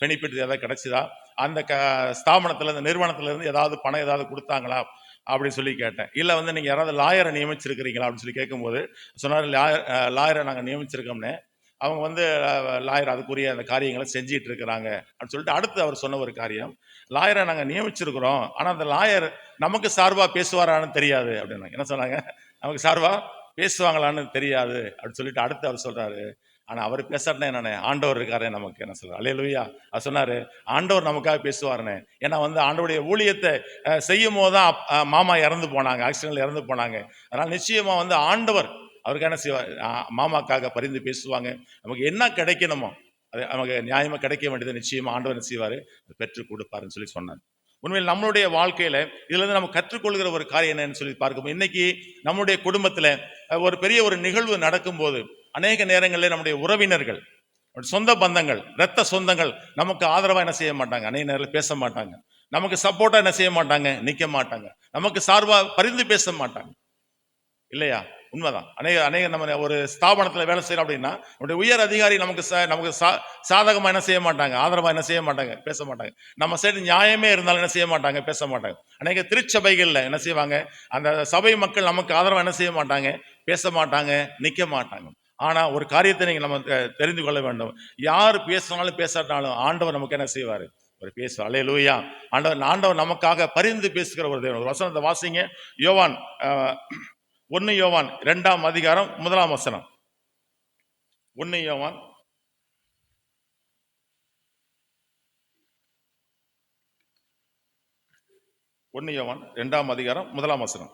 பெனிஃபிட் ஏதாவது கிடைச்சதா, அந்த ஸ்தாபனத்துல, இந்த நிறுவனத்துல இருந்து ஏதாவது பணம் ஏதாவது கொடுத்தாங்களா அப்படின்னு சொல்லி கேட்டேன். இல்லை நீங்க யாராவது லாயரை நியமிச்சிருக்கிறீங்களா அப்படின்னு சொல்லி கேட்கும்போது சொன்னார், லாயரை நாங்கள் நியமிச்சிருக்கோம்னு. அவங்க லாயர் அதுக்குரிய அந்த காரியங்களை செஞ்சிட்டு இருக்கிறாங்க அப்படின்னு சொல்லிட்டு அடுத்து அவர் சொன்ன ஒரு காரியம், லாயரை நாங்கள் நியமிச்சிருக்கிறோம், ஆனால் அந்த லாயர் நமக்கு சார்பாக பேசுவாரான்னு தெரியாது அப்படின்னாங்க. என்ன சொன்னாங்க, நமக்கு சார்பாக பேசுவாங்களான்னு தெரியாது அப்படின்னு சொல்லிட்டு அடுத்து அவர் சொல்றாரு, ஆனா அவர் பேசாட்டினா என்னண்ணே, ஆண்டவர் இருக்காரு நமக்கு, என்ன சொல்றாரு, அல்லேலூயா. அது சொன்னாரு, ஆண்டவர் நமக்காக பேசுவாருன்னு. ஏன்னா ஆண்டவருடைய ஊழியத்தை செய்யும் போதுதான் மாமா இறந்து போனாங்க, ஆக்சிடென்ட்ல இறந்து போனாங்க. அதனால நிச்சயமா ஆண்டவர் அவருக்கு என்ன செய்வார், மாமாக்காக பரிந்து பேசுவாங்க. நமக்கு என்ன கிடைக்கணுமோ அது நமக்கு நியாயமா கிடைக்க வேண்டியது நிச்சயமா ஆண்டவர் என்ன செய்வாரு, பெற்றுக் கொடுப்பாருன்னு சொல்லி சொன்னார். உண்மையில் நம்மளுடைய வாழ்க்கையில இதுல இருந்து நம்ம கற்றுக்கொள்கிற ஒரு காரியம் என்னன்னு சொல்லி பார்க்கும்போது, இன்னைக்கு நம்முடைய குடும்பத்துல ஒரு பெரிய ஒரு நிகழ்வு நடக்கும்போது அநேக நேரங்களில் நம்முடைய உறவினர்கள், சொந்த பந்தங்கள், இரத்த சொந்தங்கள் நமக்கு ஆதரவா என்ன செய்ய மாட்டாங்க, அநேக நேரத்தில் பேச மாட்டாங்க. நமக்கு சப்போர்ட்டா என்ன செய்ய மாட்டாங்க, நிக்க மாட்டாங்க. நமக்கு சார்பா பரிந்து பேச மாட்டாங்க, இல்லையா? உண்மைதான். அநேக நம்ம ஒரு ஸ்தாபனத்துல வேலை செய்யறோம் அப்படின்னா நம்முடைய உயர் அதிகாரி நமக்கு சாதகமா என்ன செய்ய மாட்டாங்க, ஆதரவா என்ன செய்ய மாட்டாங்க, பேச மாட்டாங்க. நம்ம சைடு நியாயமே இருந்தாலும் என்ன செய்ய மாட்டாங்க, பேச மாட்டாங்க. அநேக திருச்சபைகள்ல என்ன செய்வாங்க, அந்த சபை மக்கள் நமக்கு ஆதரவா என்ன செய்ய மாட்டாங்க, பேச மாட்டாங்க, நிக்க மாட்டாங்க. ஆனா ஒரு காரியத்தை நீங்க நம்ம தெரிந்து கொள்ள வேண்டும், யார் பேசினாலும் பேசாட்டாலும் ஆண்டவர் நமக்கு என்ன செய்வாரு, ஒரு பேசுவார். அல்லேலூயா. ஆண்டவர் நமக்காக பரிந்து பேசுகிற ஒரு தேவன். ஒரு வசனத்தை வாசிங்க, யோவான் 1 யோவான் 2ஆம் அதிகாரம் 1ஆம் வசனம். 1 யோவான் 2ஆம் அதிகாரம் 1ஆம் வசனம்.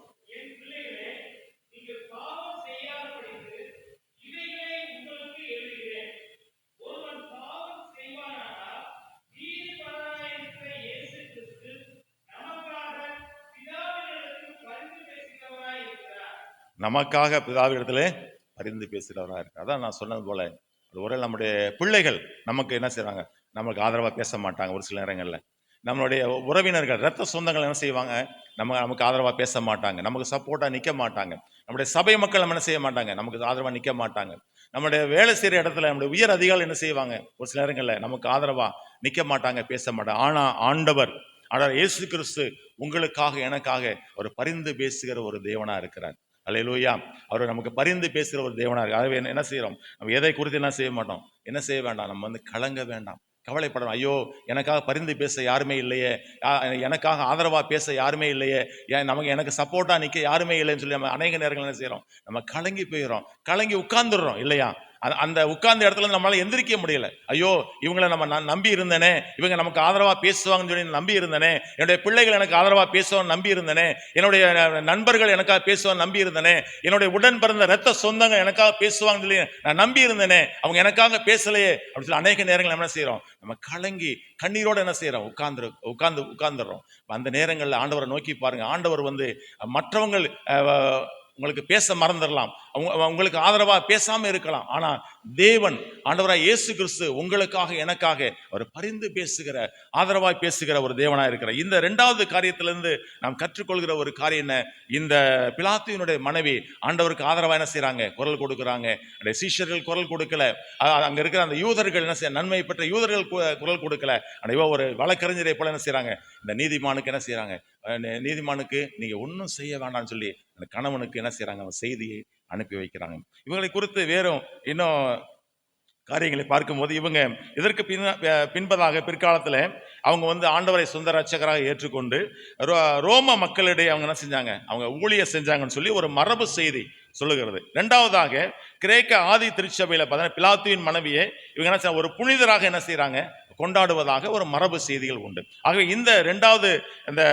நமக்காக பிதாவிடத்துல பரிந்து பேசுகிறவராக இருக்கு. அதான் நான் சொன்னது போல ஒரு நம்முடைய பிள்ளைகள் நமக்கு என்ன செய்வாங்க, நமக்கு ஆதரவாக பேச மாட்டாங்க. ஒரு சில நேரங்களில் நம்மளுடைய உறவினர்கள் ரத்த சொந்தங்கள் என்ன செய்வாங்க, நமக்கு ஆதரவாக பேச மாட்டாங்க, நமக்கு சப்போர்ட்டாக நிற்க மாட்டாங்க. நம்முடைய சபை மக்கள் நம்ம என்ன செய்ய மாட்டாங்க, நமக்கு ஆதரவாக நிற்க மாட்டாங்க. நம்முடைய வேலை செய்கிற இடத்துல நம்முடைய உயர் அதிகாரிகள் என்ன செய்வாங்க, ஒரு சில நேரங்களில் நமக்கு ஆதரவாக நிற்க மாட்டாங்க, பேச மாட்டாங்க. ஆனால் ஆண்டவர் இயேசு கிறிஸ்து உங்களுக்காக எனக்காக ஒரு பரிந்து பேசுகிற ஒரு தேவனா இருக்கிறார். அல்லேலூயா. அவர் நமக்கு பரிந்து பேசுகிற ஒரு தேவனா இருக்கு. ஆகவே என்ன செய்யறோம், நம்ம எதை குறித்து என்ன செய்ய மாட்டோம், என்ன செய்ய வேண்டாம், நம்ம கலங்க வேண்டாம், கவலைப்படணும். ஐயோ எனக்காக பரிந்து பேச யாருமே இல்லையே, எனக்காக ஆதரவா பேச யாருமே இல்லையே, எனக்கு சப்போர்ட்டா நிற்க யாருமே இல்லைன்னு சொல்லி நம்ம அநேக நேரங்கள் என்ன செய்யறோம், நம்ம கலங்கி போயிடுறோம், கலங்கி உட்கார்ந்துடுறோம் இல்லையா. அந்த உட்கார்ந்த இடத்துல நம்மளால எந்திரிக்க முடியல. ஐயோ இவங்களை நம்ம நம்பி இருந்தனே, இவங்க நமக்கு ஆதரவா பேசுவாங்கன்னு சொல்லி நம்பி இருந்தனே, என்னுடைய பிள்ளைகள் எனக்கு ஆதரவா பேசுவான்னு நம்பி இருந்தனே, என்னுடைய நண்பர்கள் எனக்காக பேசுவான்னு நம்பி இருந்தனே, என்னுடைய உடன் பிறந்த ரத்த சொந்தங்கள் எனக்காக பேசுவாங்கன்னு சொல்லி நான் நம்பி இருந்தனே, அவங்க எனக்காக பேசலையே அப்படின்னு சொல்லி அநேக நேரங்கள் என்ன செய்யறோம், நம்ம கலங்கி கண்ணீரோட என்ன செய்யறோம், உட்கார்ந்துடுறோம். அந்த நேரங்களில் ஆண்டவரை நோக்கி பாருங்க. ஆண்டவர் மற்றவங்க உங்களுக்கு பேச மறந்துடலாம், உங்களுக்கு ஆதரவா பேசாம இருக்கலாம். ஆனா தேவன் ஆண்டவராய் இயேசு கிறிஸ்து உங்களுக்காக எனக்காக ஒரு பரிந்து பேசுகிற, ஆதரவாய் பேசுகிற ஒரு தேவனா இருக்கிறார். இந்த இரண்டாவது காரியத்திலிருந்து நாம் கற்றுக்கொள்கிற ஒரு காரியம் என்ன, இந்த பிலாத்துவினுடைய மனைவி ஆண்டவருக்கு ஆதரவா என்ன செய்யறாங்க, குரல் கொடுக்குறாங்க. சீஷர்கள் குரல் கொடுக்கல, அங்க இருக்கிற அந்த யூதர்கள் என்ன செய்ய, நன்மை பெற்ற யூதர்கள் குரல் கொடுக்கல. ஒரு வழக்கறிஞரை போல என்ன செய்யறாங்க, இந்த நீதிமானுக்கு என்ன செய்யறாங்க, நீதிமானுக்கு நீங்க ஒன்னும் செய்ய வேண்டாம்னு சொல்லி அந்த கணவனுக்கு என்ன செய்யறாங்க, செய்தியை அனுப்பி வைக்கிறாங்க. இவங்களை குறித்து வேறும் இன்னும் காரியங்களை பார்க்கும்போது இவங்க இதற்கு பின்பதாக பிற்காலத்தில் அவங்க ஆண்டவரை சொந்த ரட்சகராக ஏற்றுக்கொண்டு ரோம மக்களிடையே அவங்க என்ன செஞ்சாங்க, அவங்க ஊழிய செஞ்சாங்கன்னு சொல்லி ஒரு மரபு செய்தி சொல்லுகிறது. இரண்டாவதாக கிரேக்க ஆதி திருச்சபையில பிலாத்துவின் மனைவியை இவங்க என்ன ஒரு புனிதராக என்ன செய்யறாங்க, கொண்டாடுவதாக ஒரு மரபு செய்திகள் உண்டு. ஆகவே இந்த இரண்டாவது இந்த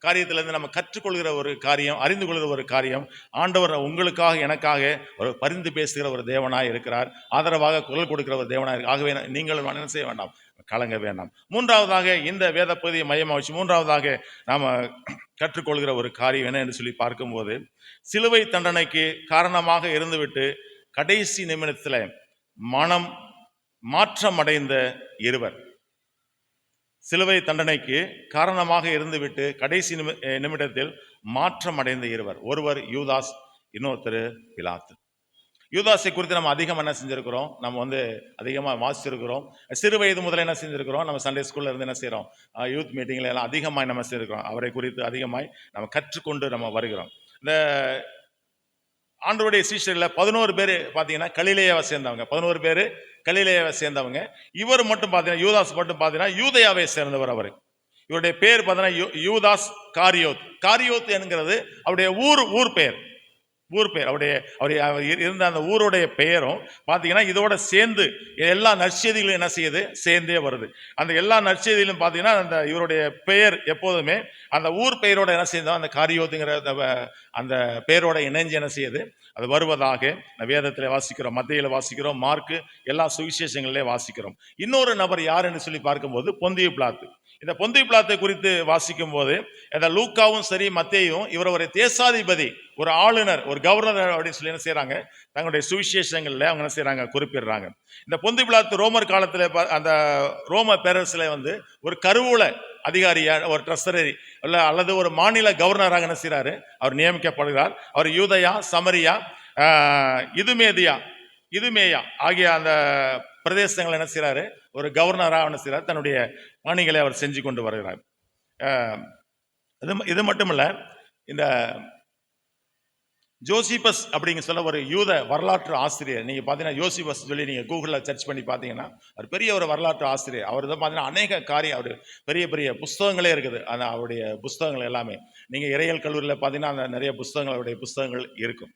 காரியத்திலிருந்து நம்ம கற்றுக்கொள்கிற ஒரு காரியம், அறிந்து கொள்கிற ஒரு காரியம், ஆண்டவர் உங்களுக்காக எனக்காக ஒரு பரிந்து பேசுகிற ஒரு தேவனாய் இருக்கிறார், ஆதரவாக குரல் கொடுக்கிற ஒரு தேவனாய் இருக்கு. ஆகவே நீங்கள் என்ன செய்ய வேண்டாம், கலங்க வேண்டாம். மூன்றாவதாக இந்த வேத பகுதியை மையமாக வச்சு மூன்றாவதாக நாம கற்றுக்கொள்கிற ஒரு காரியம் என்ன என்று சொல்லி பார்க்கும்போது, சிலுவை தண்டனைக்கு காரணமாக இருந்துவிட்டு கடைசி நிமிடத்தில் மனம் மாற்றம் அடைந்த இருவர், சிலுவை தண்டனைக்கு காரணமாக இருந்துவிட்டு கடைசி நிமிடத்தில் மாற்றம் அடைந்த இருவர், ஒருவர் யூதாஸ், இன்னொருத்தர் பிலாத்து. யூதாஸை குறித்து நம்ம அதிகம் என்ன செஞ்சிருக்கிறோம், நம்ம அதிகமாக வாசிச்சிருக்கிறோம். சிறு வயது முதல்ல என்ன செஞ்சிருக்கிறோம், நம்ம சண்டே ஸ்கூல்ல இருந்து என்ன செய்யறோம், யூத் மீட்டிங்ல எல்லாம் அதிகமாக நம்ம செஞ்சிருக்கிறோம். அவரை குறித்து அதிகமாய் நம்ம கற்றுக்கொண்டு நம்ம வருகிறோம். இந்த ஆண்டவருடைய சீஷர்ல 11 பேர் பார்த்தீங்கன்னா கலிலேயாவை சேர்ந்தவங்க, 11 பேர் கலிலேயாவை சேர்ந்தவங்க. இவர் மட்டும் பார்த்தீங்கன்னா, யூதாஸ் மட்டும் பார்த்தீங்கன்னா யூதேயாவை சேர்ந்தவர். அவர் இவருடைய பேர் பார்த்தீங்கன்னா யூதாஸ் காரியோத். காரியோத் என்கிறது அவருடைய ஊர் பெயர். அவர் இருந்த அந்த ஊருடைய பெயரும் பார்த்தீங்கன்னா இதோட சேர்ந்து எல்லா நற்செய்திகளும் என்ன செய்யுது, சேர்ந்தே வருது. அந்த எல்லா நற்செய்தியிலும் பார்த்தீங்கன்னா அந்த இவருடைய பெயர் எப்போதுமே அந்த ஊர் பெயரோட என்ன செய்யுதோ, அந்த காரியோத்துங்கிற அந்த பெயரோட இணைஞ்சு என்ன செய்யுது, அது வருவதாக வேதத்தில் வாசிக்கிறோம், மத்தேயுல வாசிக்கிறோம், மார்க்கு எல்லா சுவிசேஷங்களிலே வாசிக்கிறோம். இன்னொரு நபர் யார் என்று சொல்லி பார்க்கும்போது பொந்தியு பிலாத்து. இந்த பொந்தியு பிலாத்தை குறித்து வாசிக்கும் போது இந்த லூக்காவும் சரி மத்தேயும் இவர் ஒரு தேசாதிபதி, ஒரு ஆளுநர், ஒரு கவர்னர் அப்படின்னு சொல்லி என்ன செய்யறாங்க, தங்களுடைய சுவிசேஷங்கள்ல அவங்க என்ன செய்யறாங்க, குறிப்பிடுறாங்க. இந்த பொந்தியு பிலாத்து ரோமர் காலத்துல அந்த ரோம பேரரசுல ஒரு கருவூல அதிகாரியா, ஒரு ட்ரெஸரரி அல்லது ஒரு மாநில கவர்னராக என்ன செய்யறாரு, அவர் நியமிக்கப்படுகிறார். அவர் யூதயா, சமரியா, இதுமேயா ஆகிய அந்த பிரதேசங்கள் என்ன செய்யறாரு, ஒரு கவர்னராக என்ன செய்யறாரு, தன்னுடைய பணிகளை அவர் செஞ்சு கொண்டு வருகிறார். இது மட்டுமல்ல, இந்த ஜோசிபஸ் அப்படிங்க சொல்ல ஒரு யூத வரலாற்று ஆசிரியர், நீங்க பாத்தீங்கன்னா யோசிபஸ் சொல்லி நீங்க கூகுள்ல சர்ச் பண்ணி பாத்தீங்கன்னா அவர் பெரிய ஒரு வரலாற்று ஆசிரியர். அவர் தான் பாத்தீங்கன்னா அநேக காரியம், அவர் பெரிய பெரிய புஸ்தகங்களே இருக்குது. அந்த அவருடைய புஸ்தகங்கள் எல்லாமே நீங்க இறையியல் கல்லூரியில் பாத்தீங்கன்னா அந்த நிறைய புஸ்தகங்கள், அவருடைய புஸ்தகங்கள் இருக்கும்.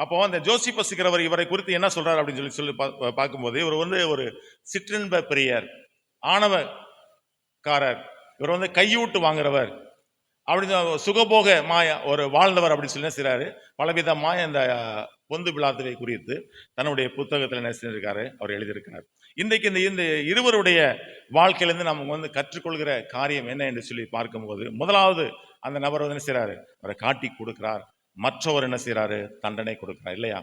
அப்போ அந்த ஜோசிபஸ்ங்கிறவர் இவரை குறித்து என்ன சொல்றாரு அப்படின்னு சொல்லி பார்க்கும்போது, இவர் ஒரு சிற்றின்ப பிரியர், ஆணவக்காரர், இவர் கையூட்டு வாங்குறவர், அப்படி சுகபோக மாய ஒரு வாழ்ந்தவர் அப்படின்னு சொல்லி செய்றாரு. பலவிதமாய் இந்த பொந்து பிலாத்துவை குறித்து தன்னுடைய புத்தகத்தில் என்ன செஞ்சிருக்காரு, அவர் எழுதியிருக்கிறார். இன்றைக்கு இந்த இருவருடைய வாழ்க்கையிலிருந்து நம்ம கற்றுக்கொள்கிற காரியம் என்ன என்று சொல்லி பார்க்கும்போது, முதலாவது அந்த நபர் என்ன செய்றாரு, அவரை காட்டி கொடுக்கிறார், மற்றவர் என்ன செய்றாரு? தண்டனை கொடுக்கிறார் இல்லையா?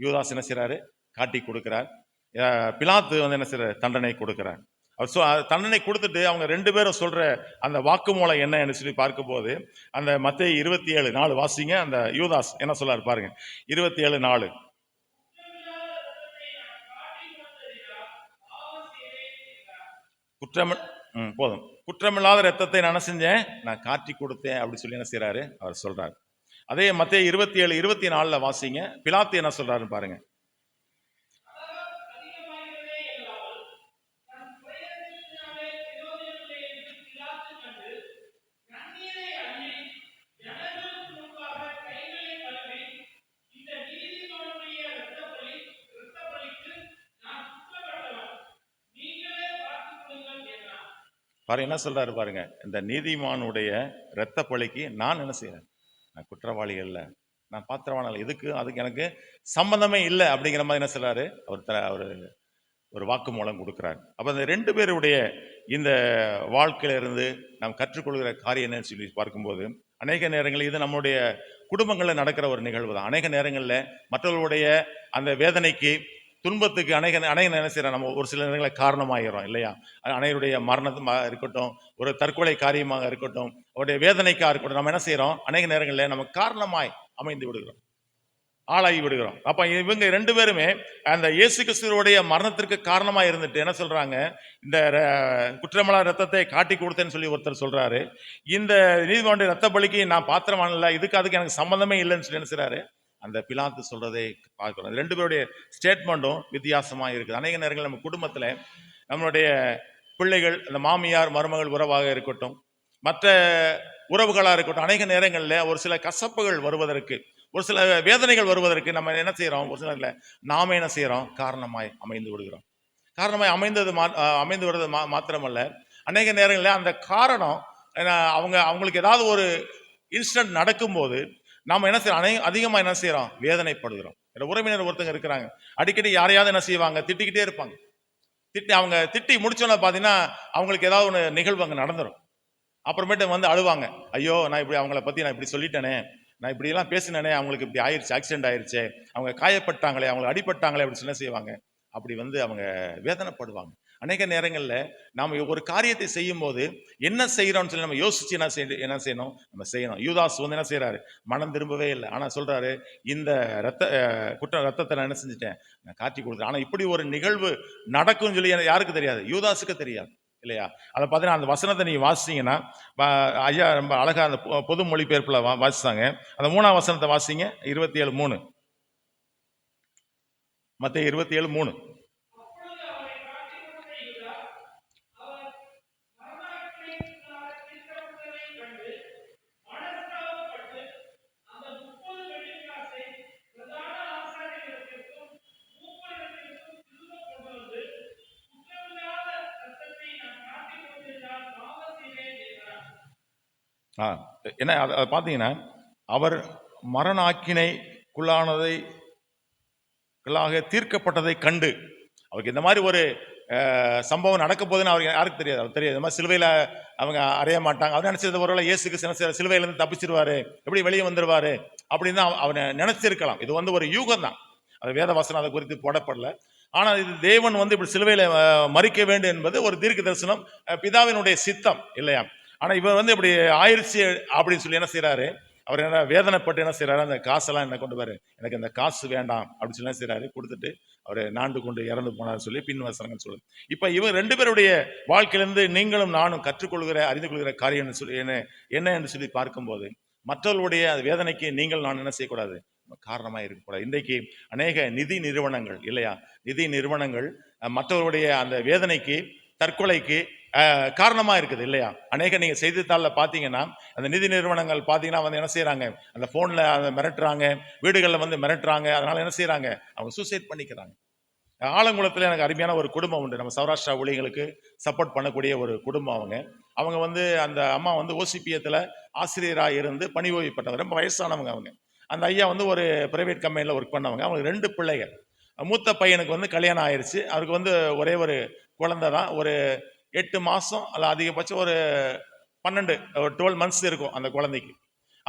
யூதாஸ் என்ன செய்றாரு? காட்டி கொடுக்கிறார். பிலாத்து வந்து என்ன செய்றாரு? தண்டனை கொடுக்கிறார். அவர் தண்டனை கொடுத்துட்டு அவங்க ரெண்டு பேரும் சொல்ற அந்த வாக்குமூலம் என்னன்னு சொல்லி பார்க்கும்போது, அந்த மத்தேயு 27:4 வாசிங்க. அந்த யூதாஸ் என்ன சொல்றாரு பாருங்க. 27:4. குற்றம் போதும். குற்றமில்லாத ரத்தத்தை நான் என்ன செஞ்சேன்? நான் காட்டி கொடுத்தேன் அப்படி சொல்லி என்ன செய்றாரு? அவர் சொல்றாரு. அதே மத்தேயு 27:24 வாசிங்க. பிலாத்து என்ன சொல்றாருன்னு பாருங்க. பாருங்க என்ன சொல்றாரு பாருங்க. இந்த நீதிமானுடைய இரத்த பழிக்கு நான் என்ன செய்யறேன்? நான் குற்றவாளி அல்ல, நான் பாத்திரவான அல்ல. அதுக்கு எனக்கு சம்பந்தமே இல்லை அப்படிங்கிற மாதிரி என்ன சொல்றாரு? அவர் ஒரு வாக்கு மூலம் கொடுக்கிறார். அப்ப அந்த ரெண்டு பேருடைய இந்த வாழ்க்கையில இருந்து நாம் கற்றுக்கொள்கிற காரியம் என்னன்னு சொல்லி பார்க்கும்போது, அநேக நேரங்களில் இது நம்முடைய குடும்பங்களில் நடக்கிற ஒரு நிகழ்வு தான். அநேக நேரங்களில் மற்றவர்களுடைய அந்த வேதனைக்கு, துன்பத்துக்கு அநேக என்ன செய்யறோம்? நம்ம ஒரு சில நேரங்களில் காரணமாகிறோம் இல்லையா? அனைவருடைய மரணமாக இருக்கட்டும், ஒரு தற்கொலை காரியமாக இருக்கட்டும், அவருடைய வேதனைக்காக இருக்கட்டும், நம்ம என்ன செய்யறோம்? அநேக நேரங்களில் நம்ம காரணமாய் அமைந்து விடுகிறோம், ஆளாகி விடுகிறோம். அப்ப இவங்க ரெண்டு பேருமே அந்த இயேசு கிறிஸ்துவோடைய மரணத்திற்கு காரணமா இருந்துட்டு என்ன சொல்றாங்க? இந்த குற்றமில்லா ரத்தத்தை காட்டி கொடுத்தேன்னு சொல்லி ஒருத்தர் சொல்றாரு. இந்த நீதிமன்ற ரத்த பலிக்கு நான் பாத்திரமான இல்லை, அதுக்கு எனக்கு சம்பந்தமே இல்லைன்னு சொல்லி என்ன செய்றாரு? அந்த பிலாத்து சொல்றதை பார்க்கிறோம். ரெண்டு பேருடைய ஸ்டேட்மெண்ட்டும் வித்தியாசமா இருக்குது. அநேக நேரங்கள் நம்ம குடும்பத்துல நம்மளுடைய பிள்ளைகள், அந்த மாமியார் மருமகள் உறவாக இருக்கட்டும், மற்ற உறவுகளா இருக்கட்டும், அநேக நேரங்களில் ஒரு சில கசப்புகள் வருவதற்கு, ஒரு சில வேதனைகள் வருவதற்கு நம்ம என்ன செய்யறோம்? ஒரு சில நாம என்ன செய்யறோம்? காரணமாய் அமைந்து விடுகிறோம். காரணமாய் அமைந்து விடுறது மாத்திரமல்ல, அநேக நேரங்களில் அந்த காரணம் அவங்களுக்கு ஏதாவது ஒரு இன்சிடென்ட் நடக்கும்போது நாம என்ன செய்யறோம்? அதிகமாக என்ன செய்யறோம்? வேதனைப்படுகிறோம். உறவினர் ஒருத்தங்க இருக்கிறாங்க, அடிக்கடி யாரையாவது என்ன செய்வாங்க? திட்டிக்கிட்டே இருப்பாங்க. அவங்க திட்டி முடிச்சோன்னா பார்த்தீங்கன்னா அவங்களுக்கு ஏதாவது ஒன்று நிகழ்வு அங்கே நடந்துடும். அப்புறமேட்டு வந்து அழுவாங்க, ஐயோ நான் இப்படி அவங்கள பற்றி நான் இப்படி சொல்லிட்டேனே, நான் இப்படியெல்லாம் பேசினேனே, அவங்களுக்கு இப்படி ஆயிடுச்சு, ஆக்சிடென்ட் ஆயிடுச்சு, அவங்க காயப்பட்டாங்களே, அவங்களை அடிப்பட்டாங்களே அப்படின்னு சொல்லி செய்வாங்க. அப்படி வந்து அவங்க வேதனைப்படுவாங்க. அநேக நேரங்களில் நாம் ஒரு காரியத்தை செய்யும் போது என்ன செய்யறோம்னு சொல்லி நம்ம யோசிச்சு என்ன செய்யணும்? நம்ம செய்யணும். யூதாஸ் வந்து என்ன செய்யறாரு? மனம் திரும்பவே இல்லை. ஆனா சொல்றாரு, இந்த ரத்தத்தை நான் என்ன செஞ்சுட்டேன்? நான் காட்டி கொடுத்தேன். ஆனா இப்படி ஒரு நிகழ்வு நடக்கும் சொல்லி யாருக்கு தெரியாது? யூதாஸுக்கு தெரியாது இல்லையா? அதை பார்த்தீங்கன்னா அந்த வசனத்தை நீங்க வாசிச்சீங்கன்னா, ஐயா ரொம்ப அழகா அந்த பொது மொழிபெயர்ப்புல வாசிச்சாங்க. அந்த 3ஆம் வசனத்தை வாசிங்க. 27:3. மத்தேயு 27:3. என்ன அதை பார்த்தீங்கன்னா, அவர் மரண ஆக்கினைக்குள்ளானதை தீர்க்கப்பட்டதை கண்டு, அவருக்கு இந்த மாதிரி ஒரு சம்பவம் நடக்க போதுன்னு அவருக்கு யாருக்கு தெரியாது? அவர் தெரியாது. இந்த மாதிரி சிலுவையில் அவங்க அறைய மாட்டாங்க. அவர் நினைச்சது ஒருவேளை இயேசுக்கு சிலுவையிலேருந்து தப்பிச்சிருவாரு, எப்படி வெளியே வந்துருவாரு அப்படின்னு தான் அவர் நினைச்சிருக்கலாம். இது வந்து ஒரு யூகம் தான், அது வேத வசனம் அதை குறித்து போடப்படல. ஆனால் இது தேவன் வந்து இப்படி சிலுவையில் மறிக்க வேண்டும் என்பது ஒரு தீர்க்க தரிசனம், பிதாவினுடைய சித்தம் இல்லையா? ஆனா இவர் வந்து இப்படி ஆயிடுச்சு அப்படின்னு சொல்லி என்ன செய்யறாரு? அவர் என்ன வேதனைப்பட்டு என்ன செய்யறாரு? அந்த காசெல்லாம் என்ன கொண்டு வர, எனக்கு அந்த காசு வேண்டாம் அப்படின்னு சொல்லி என்ன செய்யறாரு? கொடுத்துட்டு அவர் நாண்டு கொண்டு இறந்து போனார் சொல்லி பின் வசனங்கள் சொல்லுது. இப்ப இவர் ரெண்டு பேருடைய வாழ்க்கையிலிருந்து நீங்களும் நானும் கற்றுக்கொள்கிற, அறிந்து கொள்கிற காரியம் சொல்லி என்ன என்று சொல்லி பார்க்கும்போது, மற்றவர்களுடைய வேதனைக்கு நீங்கள் நான் என்ன செய்யக்கூடாது? காரணமாக இருக்கக்கூடாது. இன்றைக்கு அநேக நிதி நிறுவனங்கள் இல்லையா? நிதி நிறுவனங்கள் மற்றவருடைய அந்த வேதனைக்கு, தற்கொலைக்கு காரணமா இருக்குது இல்லையா? அநேக நீங்க செய்தித்தாளில் பார்த்தீங்கன்னா, அந்த நிதி நிறுவனங்கள் பார்த்தீங்கன்னா வந்து என்ன செய்யறாங்க? அந்த போன்ல அதை மிரட்டுறாங்க, வீடுகளில் வந்து மிரட்டுறாங்க. அதனால என்ன செய்யறாங்க? அவங்க சூசைட் பண்ணிக்கிறாங்க. ஆலங்குளத்தில் எனக்கு அருமையான ஒரு குடும்பம் உண்டு, நம்ம சௌராஷ்டிரா ஊழியர்களுக்கு சப்போர்ட் பண்ணக்கூடிய ஒரு குடும்பம். அவங்க வந்து அந்த அம்மா வந்து ஓசிபியத்தில் ஆசிரியராக இருந்து பணி ஓய்வு பெற்றவங்க, ரொம்ப வயசானவங்க. அவங்க அந்த ஐயா வந்து ஒரு பிரைவேட் கம்பெனியில் ஒர்க் பண்ணவங்க. அவங்களுக்கு 2 பிள்ளைகள். மூத்த பையனுக்கு வந்து கல்யாணம் ஆயிடுச்சு. அவருக்கு வந்து ஒரே ஒரு குழந்தை தான், ஒரு 8 மாதம் அல்ல அதிகபட்சம் ஒரு 12 மந்த்ஸ் இருக்கும் அந்த குழந்தைக்கு.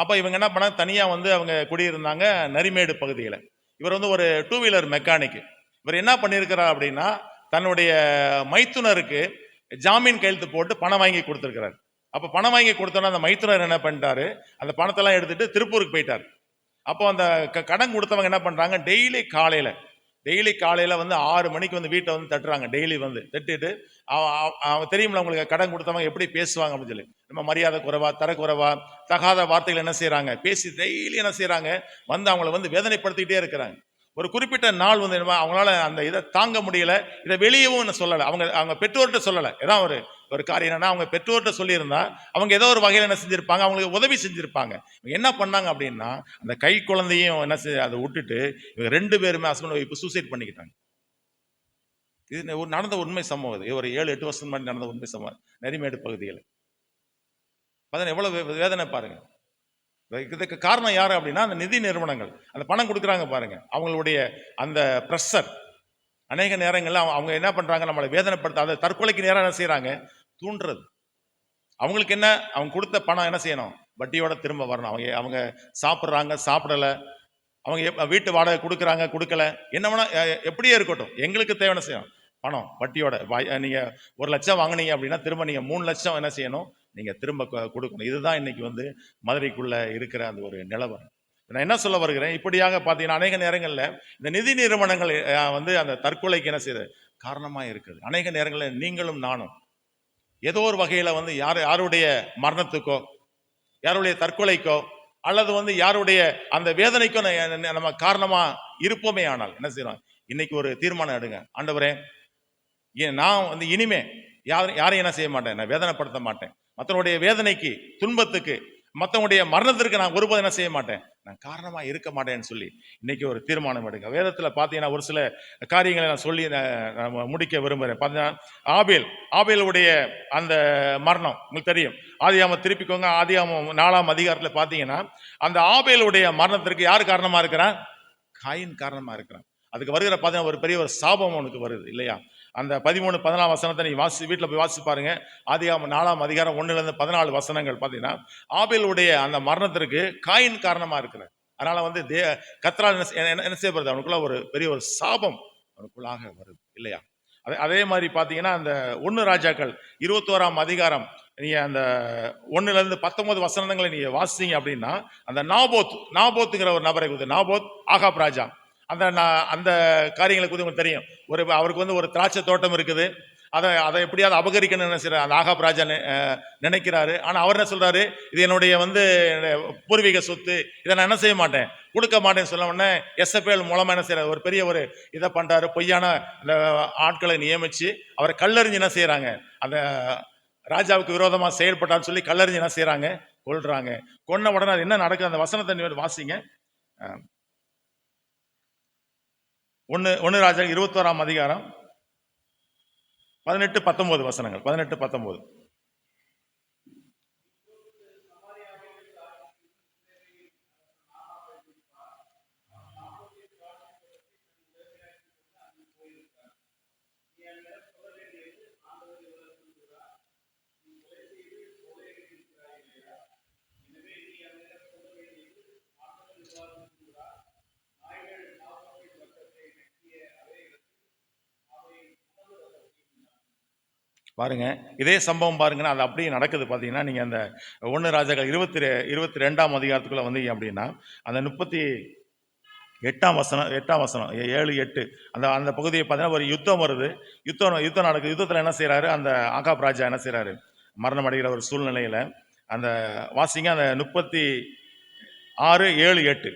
அப்போ இவங்க என்ன பண்ணாங்க, தனியாக வந்து அவங்க குடியிருந்தாங்க நரிமேடு பகுதியில். இவர் வந்து ஒரு 2 வீலர் மெக்கானிக். இவர் என்ன பண்ணியிருக்கிறார் அப்படின்னா, தன்னுடைய மைத்துனருக்கு ஜாமீன் கையெழுத்து போட்டு பணம் வாங்கி கொடுத்துருக்கிறார். அப்போ பணம் வாங்கி கொடுத்தோன்னா அந்த மைத்துனர் என்ன பண்ணிட்டாரு, அந்த பணத்தெல்லாம் எடுத்துட்டு திருப்பூருக்கு போயிட்டார். அப்போ அந்த கடன் கொடுத்தவங்க என்ன பண்றாங்க, டெய்லி காலையில வந்து 6 மணிக்கு வந்து வீட்டை வந்து தட்டுறாங்க. டெய்லி வந்து தட்டிட்டு அவன் தெரியுமில்ல உங்களுக்கு, கடன் கொடுத்தவங்க எப்படி பேசுவாங்க அப்படின்னு சொல்லி, நம்ம மரியாதை குறைவா, தரக்குறைவா, தகாத வார்த்தைகள் என்ன செய்யறாங்க, பேசி டெய்லி என்ன செய்யறாங்க, வந்து அவங்கள வந்து வேதனைப்படுத்திக்கிட்டே இருக்கிறாங்க. ஒரு குறிப்பிட்ட நாள் வந்து அவங்களால அந்த இதை தாங்க முடியல. இதை வெளியவும் என்ன சொல்லலை, அவங்க பெற்றோர்கிட்ட சொல்லலை. ஏதாவது ஒரு காரியம் என்னன்னா, அவங்க பெற்றோர்கிட்ட சொல்லியிருந்தா அவங்க ஏதோ ஒரு வகையில் என்ன செஞ்சிருப்பாங்க, அவங்களுக்கு உதவி செஞ்சிருப்பாங்க. என்ன பண்ணாங்க அப்படின்னா, அந்த கை குழந்தையும் என்ன அதை விட்டுட்டு இவங்க 2 பேருமே ஹஸ்பண்ட் ஒய்ஃப் சூசைட் பண்ணிக்கிட்டாங்க. இது ஒரு நடந்த உண்மை சம்பவம். இது ஒரு 7-8 வருஷம் முன்னாடி நடந்த உண்மை சம்பவம் நரிமேடு பகுதியில். பார்த்தா எவ்வளவு வேதனை பாருங்க. இதுக்கு காரணம் யாரு அப்படின்னா, அந்த நிதி நிறுவனங்கள் அந்த பணம் கொடுக்குறாங்க பாருங்க, அவங்களுடைய அந்த ப்ரெஷர். அநேக நேரங்களில் அவங்க என்ன பண்றாங்க, நம்மளை வேதனைப்படுத்த, அதை தற்கொலைக்கு நேரம் என்ன செய்யறாங்க, தூண்டுறது. அவங்களுக்கு என்ன, அவங்க கொடுத்த பணம் என்ன செய்யணும், வட்டியோட திரும்ப வரணும். அவங்க சாப்பிட்றாங்க, சாப்பிடல, அவங்க வீட்டு வாடகை கொடுக்குறாங்க, கொடுக்கல, என்ன வேணா எப்படியே இருக்கட்டும், எங்களுக்கு தேவையான செய்யணும் பணம் வட்டியோட. நீங்க 1 லட்சம் வாங்கினீங்க அப்படின்னா திரும்ப நீங்க 3 லட்சம் என்ன செய்யணும், நீங்க திரும்ப கொடுக்கணும். இதுதான் இன்னைக்கு வந்து மதுரைக்குள்ள இருக்கிற அந்த ஒரு நிலவரம். நான் என்ன சொல்ல வருகிறேன், இப்படியாக பார்த்தீங்கன்னா அநேக நேரங்களில் இந்த நிதி நிறுவனங்கள் வந்து அந்த தற்கொலைக்கு என்ன செய்யுது, காரணமா இருக்குது. அநேக நேரங்களில் நீங்களும் நானும் ஏதோ ஒரு வகையில வந்து யாருடைய மரணத்துக்கோ, யாருடைய தற்கொலைக்கோ, அல்லது வந்து யாருடைய அந்த வேதனைக்கோ நம்ம காரணமா இருப்போமே. ஆனால் என்ன செய்யறோம், இன்னைக்கு ஒரு தீர்மானம் எடுங்க, ஆண்டவரே நான் வந்து இனிமே யாரையும் என்ன செய்ய மாட்டேன், நான் வேதனைப்படுத்த மாட்டேன். மற்றவனுடைய வேதனைக்கு, துன்பத்துக்கு, மற்றவனுடைய மரணத்திற்கு நான் ஒருபோதும் என்ன செய்ய மாட்டேன், நான் காரணமா இருக்க மாட்டேன்னு சொல்லி இன்னைக்கு ஒரு தீர்மானம் எடுங்க. வேதத்துல பாத்தீங்கன்னா ஒரு சில காரியங்களை நான் சொல்லி முடிக்க விரும்புகிறேன். பார்த்தீங்கன்னா ஆபேலுடைய அந்த மரணம் உங்களுக்கு தெரியும். ஆதியாகமம் திருப்பிக்கோங்க, ஆதியாகமம் 4ஆம் அதிகாரத்தில் பார்த்தீங்கன்னா அந்த ஆபேலுடைய மரணத்திற்கு யார் காரணமா இருக்கிறான், காயின் காரணமா இருக்கிறான். அதுக்கு வருகிற பார்த்தீங்கன்னா ஒரு பெரிய ஒரு சாபம் அவனுக்கு வருது இல்லையா. அந்த 13-14 வசனத்தை நீ வீட்டில் போய் வாசி பாருங்க. ஆதியாகமம் 4ஆம் அதிகாரம் 1-14 வசனங்கள் பார்த்தீங்கன்னா ஆபேலுடைய அந்த மரணத்திற்கு காயின் காரணமா இருக்கிறார். அதனால வந்து கர்த்தரால் என்ன செய்யப்படுது, அவனுக்குள்ள ஒரு பெரிய ஒரு சாபம் அவனுக்குள்ளாக வருது இல்லையா. அதே மாதிரி பார்த்தீங்கன்னா அந்த 1 ராஜாக்கள் 21ஆம் அதிகாரம் நீங்க அந்த 1-19 வசனங்களை நீங்க வாசிங்க அப்படின்னா, அந்த நாபோத்துங்கிற ஒரு நபரை குறித்து, நாபோத் ஆகாப் ராஜா, அந்த காரியங்களை குறித்து உங்களுக்கு தெரியும். அவருக்கு வந்து ஒரு திராட்சை தோட்டம் இருக்குது, அதை எப்படியாவது அபகரிக்கணும்னு நினைச்சாரு அந்த ஆகாப் ராஜா நினைக்கிறாரு. ஆனா அவர் என்ன சொல்றாரு, இது என்னுடைய வந்து பூர்வீக சொத்து, இதை நான் என்ன செய்ய மாட்டேன், கொடுக்க மாட்டேன்னு சொல்ல உடனே எஸ்எப்பேல் மூலமா என்ன செய்யறாரு, ஒரு பெரிய ஒரு இதை பண்றாரு. பொய்யான அந்த ஆட்களை நியமிச்சு அவரை கல்லறிஞ்சு என்ன செய்யறாங்க, அந்த ராஜாவுக்கு விரோதமா செயல்பட்டான்னு சொல்லி கல்லறிஞ்சு என்ன செய்யறாங்க, கொல்றாங்க. கொன்ன உடனே அது என்ன நடக்குது, அந்த வசனத்தை வாசிங்க. 1 ராஜா 21ஆம் அதிகாரம் 18-19 வசனங்கள். 18-19. பாருங்க, இதே சம்பவம் பாருங்கன்னா அது அப்படியே நடக்குது. பார்த்தீங்கன்னா நீங்க அந்த 1 ராஜாக்கள் 22ஆம் அதிகாரத்துக்குள்ள வந்தீங்க அப்படின்னா அந்த 38ஆம் வசனம் 7-8 அந்த பகுதியை பார்த்தீங்கன்னா ஒரு யுத்தம் வருது. யுத்தம் நடக்குது. யுத்தத்தில் என்ன செய்யறாரு, அந்த ஆகாப் ராஜா என்ன செய்யறாரு, மரணம் அடைகிற ஒரு சூழ்நிலையில அந்த வாசிங்க அந்த 36-7-8.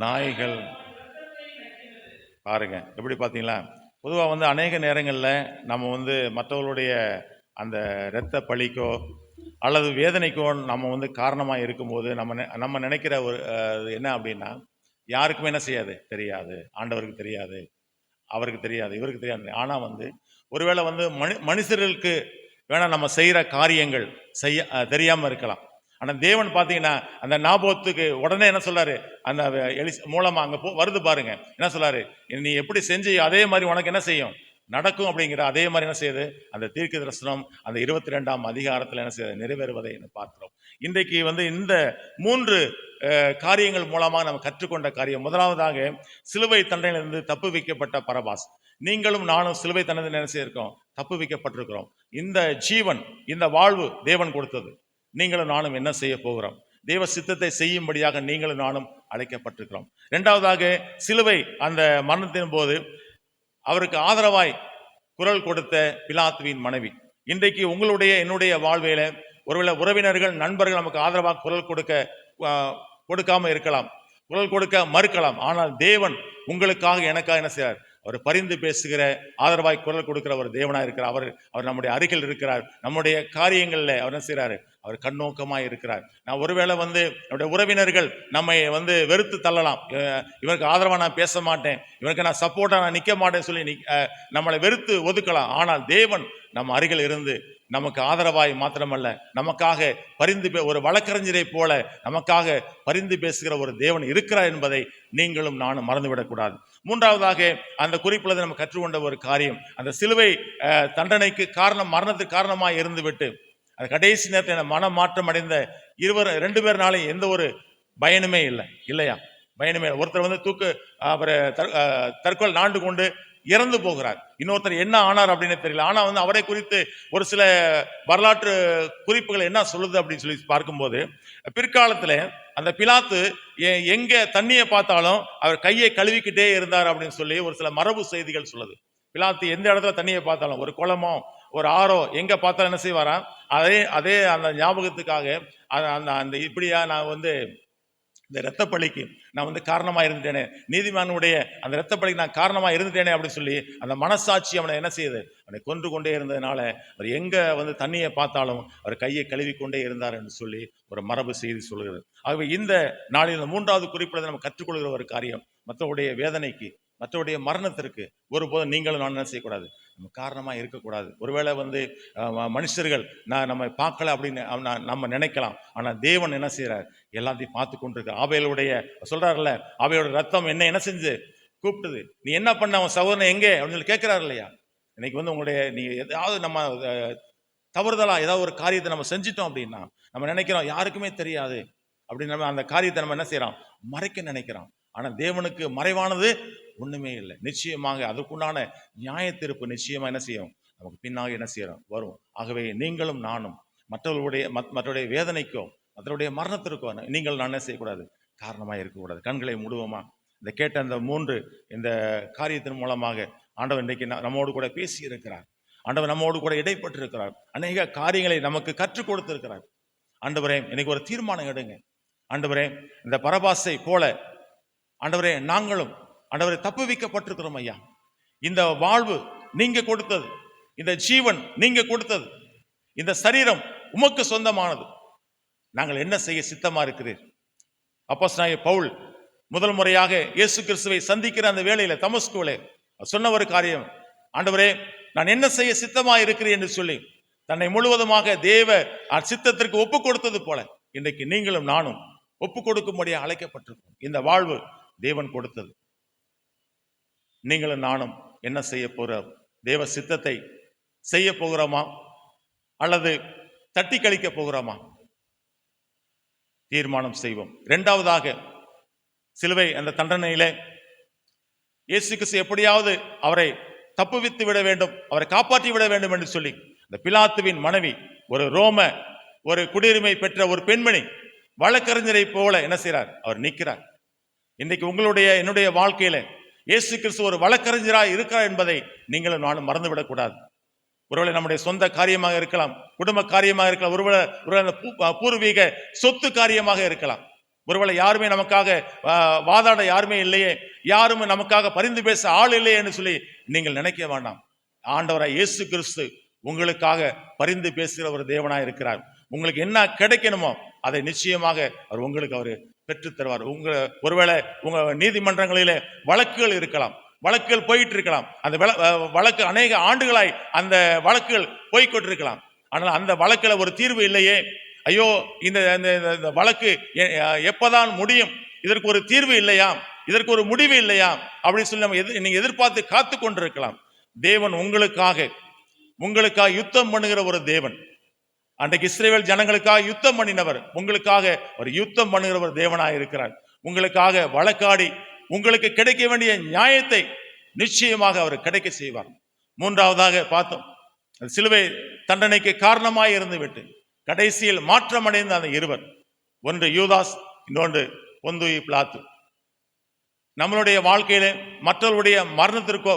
நாய்கள் பாருங்க எப்படி பார்த்தீங்களா. பொதுவாக வந்து அநேக நேரங்களில் நம்ம வந்து மற்றவர்களுடைய அந்த இரத்த பழிக்கோ அல்லது வேதனைக்கோ நம்ம வந்து காரணமாக இருக்கும்போது நம்ம நினைக்கிற ஒரு இது என்ன அப்படின்னா, யாருக்குமே என்ன செய்யாது, தெரியாது, ஆண்டவருக்கு தெரியாது, அவருக்கு தெரியாது, இவருக்கு தெரியாது. ஆனால் வந்து ஒருவேளை வந்து மனுஷர்களுக்கு வேணா நம்ம செய்கிற காரியங்கள் தெரியாமல் இருக்கலாம். ஆனால் தேவன் பார்த்தீங்கன்னா அந்த நாபோத்துக்கு உடனே என்ன சொல்றாரு, அந்த மூலமா அங்கே வருது பாருங்க, என்ன சொல்றாரு, நீ எப்படி செஞ்சு அதே மாதிரி உனக்கு என்ன செய்யும், நடக்கும் அப்படிங்கிற அதே மாதிரி என்ன செய்யுது, அந்த தீர்க்க தரிசனம் அந்த 22ஆம் அதிகாரத்தில் என்ன செய்யுது, நிறைவேறுவதை பார்க்கிறோம். இன்றைக்கு வந்து இந்த 3 காரியங்கள் மூலமாக நம்ம கற்றுக்கொண்ட காரியம், முதலாவதாக சிலுவை தண்டனையிலிருந்து தப்பு வைக்கப்பட்ட பரபாஸ். நீங்களும் நானும் சிலுவை தண்டனை என்ன செய்யிருக்கோம், தப்பு வைக்கப்பட்டிருக்கிறோம். இந்த ஜீவன், இந்த வாழ்வு தேவன் கொடுத்தது. நீங்களும் நானும் என்ன செய்ய போகிறோம், தேவ சித்தத்தை செய்யும்படியாக நீங்களும் நானும் அழைக்கப்பட்டிருக்கிறோம். இரண்டாவதாக சிலுவை அந்த மரணத்தின் போது அவருக்கு ஆதரவாய் குரல் கொடுத்த பிலாத்துவின் மனைவி. இன்றைக்கு உங்களுடைய என்னுடைய வாழ்வையில ஒருவேளை உறவினர்கள், நண்பர்கள் நமக்கு ஆதரவாக குரல் கொடுக்காம இருக்கலாம், குரல் கொடுக்க மறுக்கலாம். ஆனால் தேவன் உங்களுக்காக எனக்காக என்ன செய்றார், அவர் பரிந்து பேசுகிற, ஆதரவாய் குரல் கொடுக்கிற ஒரு தேவனாக இருக்கிறார். அவர் நம்முடைய அருகில் இருக்கிறார். நம்முடைய காரியங்களில் அவர் என்ன செய்கிறார், அவர் கண்ணோக்கமாக இருக்கிறார். நான் ஒருவேளை வந்து நம்முடைய உறவினர்கள் நம்மை வந்து வெறுத்து தள்ளலாம், இவருக்கு ஆதரவாக நான் பேச மாட்டேன், இவருக்கு நான் சப்போர்ட்டாக நான் நிற்க மாட்டேன்னு சொல்லி நம்மளை வெறுத்து ஒதுக்கலாம். ஆனால் தேவன் நம்ம அருகில் இருந்து நமக்கு ஆதரவாய் மாத்திரமல்ல, நமக்காக பரிந்து ஒரு வழக்கறிஞரை போல நமக்காக பரிந்து பேசுகிற ஒரு தேவன் இருக்கிறார் என்பதை நீங்களும் நானும் மறந்துவிடக்கூடாது. மூன்றாவதாக அந்த குறிப்பில் நம்ம கற்றுக்கொண்ட ஒரு காரியம், அந்த சிலுவை தண்டனைக்கு காரணம், மரணத்துக்கு காரணமாக இருந்து விட்டு அந்த கடைசி நேரத்தில் மன மாற்றம் அடைந்த 2 பேர்னாலே எந்த ஒரு பயனுமே இல்லை, இல்லையா? பயனுமே. ஒருத்தர் வந்து அவரை தற்கொலை நாண்டு கொண்டு இறந்து போகிறார். இன்னொருத்தர் என்ன ஆனார் அப்படின்னு தெரியல. ஆனா வந்து அவரை குறித்து ஒரு சில வரலாற்று குறிப்புகள் என்ன சொல்லுது அப்படின்னு சொல்லி பார்க்கும்போது, பிற்காலத்துல அந்த பிலாத்து எங்க தண்ணியை பார்த்தாலும் அவர் கையை கழுவிக்கிட்டே இருந்தார் அப்படின்னு சொல்லி ஒரு சில மரபு செய்திகள் சொல்லுது. பிலாத்து எந்த இடத்துல தண்ணியை பார்த்தாலும், ஒரு குளமோ ஒரு ஆறோ எங்க பார்த்தாலும் என்ன செய்வாரா, அதே அந்த ஞாபகத்துக்காக அந்த இப்படியா நான் வந்து இந்த இரத்த பழிக்கு நான் வந்து காரணமாக இருந்துட்டேனே, நீதிமானுடைய அந்த இரத்த பழிக்கு நான் காரணமாக இருந்துட்டேனே அப்படின்னு சொல்லி அந்த மனசாட்சி அவனை என்ன செய்யுது, அவனை கொன்று கொண்டே இருந்ததுனால அவர் எங்க வந்து தண்ணியை பார்த்தாலும் அவர் கையை கழுவி கொண்டே இருந்தார் என்று சொல்லி ஒரு மரபு செய்தி சொல்கிறது. ஆகவே இந்த நாளில் 3வது குறிப்பில் நம்ம கற்றுக்கொள்கிற ஒரு காரியம், மற்றவருடைய வேதனைக்கு, மற்றவருடைய மரணத்திற்கு ஒருபோதும் நீங்களும் நான் என்ன செய்யக்கூடாது, நம்ம காரணமாக இருக்கக்கூடாது. ஒருவேளை வந்து மனுஷர்கள் நம்ம பார்க்கல அப்படின்னு நம்ம நினைக்கலாம். ஆனால் தேவன் என்ன செய்யறார், எல்லாத்தையும் பார்த்து கொண்டிருக்கார். ஆபேலுடைய சொல்றாருல்ல, ஆபேலோட ரத்தம் என்ன செஞ்சு கூப்பிட்டுது, நீ என்ன பண்ண, அவன் சகோதரன் எங்கே அப்படின்னு சொல்லி கேட்கிறாரு இல்லையா? இன்னைக்கு வந்து உங்களுடைய நீங்க ஏதாவது நம்ம தவறுதலா ஏதாவது ஒரு காரியத்தை நம்ம செஞ்சிட்டோம் அப்படின்னா நம்ம நினைக்கிறோம் யாருக்குமே தெரியாது அப்படின்னு, நம்ம அந்த காரியத்தை நம்ம என்ன செய்யறோம், மறைக்க நினைக்கிறோம். ஆனால் தேவனுக்கு மறைவானது ஒண்ணுமே இல்லை. நிச்சயமாக அதற்குண்டான நியாய தீர்ப்பு நிச்சயமா என்ன செய்யும், நமக்கு பின்னாக என்ன செய்யறோம், வரும். ஆகவே நீங்களும் நானும் மற்றவருடைய வேதனைக்கோ மற்றவருடைய மரணத்திற்கோ நீங்கள் நான் என்ன செய்யக்கூடாது, காரணமாக இருக்கக்கூடாது. கண்களை மூடுவோமா? இந்த கேட்ட அந்த 3 இந்த காரியத்தின் மூலமாக ஆண்டவர் இன்றைக்கு நம்மோடு கூட பேசி இருக்கிறார். ஆண்டவர் நம்மோடு கூட இடைப்பட்டு இருக்கிறார். அநேக காரியங்களை நமக்கு கற்றுக் கொடுத்திருக்கிறார். ஆண்டவரே, இன்னைக்கு ஒரு தீர்மானம் எடுங்க. ஆண்டவரே, இந்த பரபாசை போல ஆண்டவரே நாங்களும் ஆண்டவரே தப்பு வைக்கப்பட்டிருக்கிறோம் ஐயா. இந்த வாழ்வு நீங்க கொடுத்தது, இந்த ஜீவன் நீங்க கொடுத்தது, இந்த சரீரம் உமக்கு சொந்தமானது. நாங்கள் என்ன செய்ய சித்தமா இருக்கிறீர்? அப்போஸ்தலனாகிய பவுல் முதல் முறையாக இயேசு கிறிஸ்துவை சந்திக்கிற அந்த வேளையில தமஸ்குவிலே சொன்ன ஒரு காரியம், ஆண்டவரே நான் என்ன செய்ய சித்தமா இருக்கிறேன் என்று சொல்லி தன்னை முழுவதுமாக தேவ சித்தத்திற்கு ஒப்பு கொடுத்தது போல இன்றைக்கு நீங்களும் நானும் ஒப்பு கொடுக்கும்படியாக அழைக்கப்பட்டிருக்கோம். இந்த வாழ்வு தேவன் கொடுத்தது. நீங்களும் நானும் என்ன செய்ய போகிறோம்? தேவ சித்தத்தை செய்ய போகிறோமா அல்லது தட்டி கழிக்க போகிறோமா? தீர்மானம் செய்வோம். இரண்டாவதாக, சிலுவை அந்த தண்டனையிலே இயேசு கிறிஸ்து எப்படியாவது அவரை தப்புவித்து விட வேண்டும், அவரை காப்பாற்றி விட வேண்டும் என்று சொல்லி இந்த பிலாத்துவின் மனைவி, ஒரு குடியுரிமை பெற்ற ஒரு பெண்மணி, வழக்கறிஞரை போல என்ன செய்கிறார், அவர் நிற்கிறார். இன்றைக்கு உங்களுடைய என்னுடைய வாழ்க்கையில இயேசு கிறிஸ்து ஒரு வழக்கறிஞராக இருக்கிறார் என்பதை நீங்களும் நானும் மறந்துவிடக்கூடாது. ஒருவேளை நம்முடைய சொந்த காரியமாக இருக்கலாம், குடும்ப காரியமாக இருக்கலாம், ஒருவேளை பூர்வீக சொத்து காரியமாக இருக்கலாம். ஒருவேளை யாருமே நமக்காக வாதாட யாருமே இல்லையே, யாருமே நமக்காக பரிந்து பேச ஆள் இல்லையே என்று சொல்லி நீங்கள் நினைக்க வேண்டாம். ஆண்டவராய் இயேசு கிறிஸ்து உங்களுக்காக பரிந்து பேசுகிற ஒரு தேவனாய் இருக்கிறார். உங்களுக்கு என்ன கிடைக்கணுமோ அதை நிச்சயமாக அவர் பெற்றுத் தருவார். ஒருவேளை உங்க நீதிமன்றங்களிலே வழக்குகள் இருக்கலாம், வழக்குகள் போயிட்டு இருக்கலாம். அந்த வழக்கு அநேக ஆண்டுகளாய் அந்த வழக்குகள் போய்கொண்டிருக்கலாம். ஆனால் அந்த வழக்குல ஒரு தீர்வு இல்லையே, ஐயோ இந்த வழக்கு எப்பதான் முடியும், இதற்கு ஒரு தீர்வு இல்லையா, இதற்கு ஒரு முடிவு இல்லையா அப்படின்னு சொல்லி நீங்க எதிர்பார்த்து காத்து கொண்டிருக்கலாம். தேவன் உங்களுக்காக யுத்தம் பண்ணுகிற ஒரு தேவன். அன்றைக்கு இஸ்ரவேல் ஜனங்களுக்காக யுத்தம் பண்ணினவர் உங்களுக்காக ஒரு யுத்தம் பண்ணுகிற ஒரு தேவனாய் இருக்கிறார். உங்களுக்காக வழக்காடி உங்களுக்கு கிடைக்க வேண்டிய நியாயத்தை நிச்சயமாக அவர் கிடைக்க செய்வார். மூன்றாவதாக பார்த்தோம், சிலுவை தண்டனைக்கு காரணமாய் இருந்து விட்டு கடைசியில் மாற்றம் அடைந்த அந்த இருவர், ஒன்று யூதாஸ், இன்னொன்று பொந்துயி பிலாத்து. நம்மளுடைய வாழ்க்கையில மற்றவருடைய மரணத்திற்கோ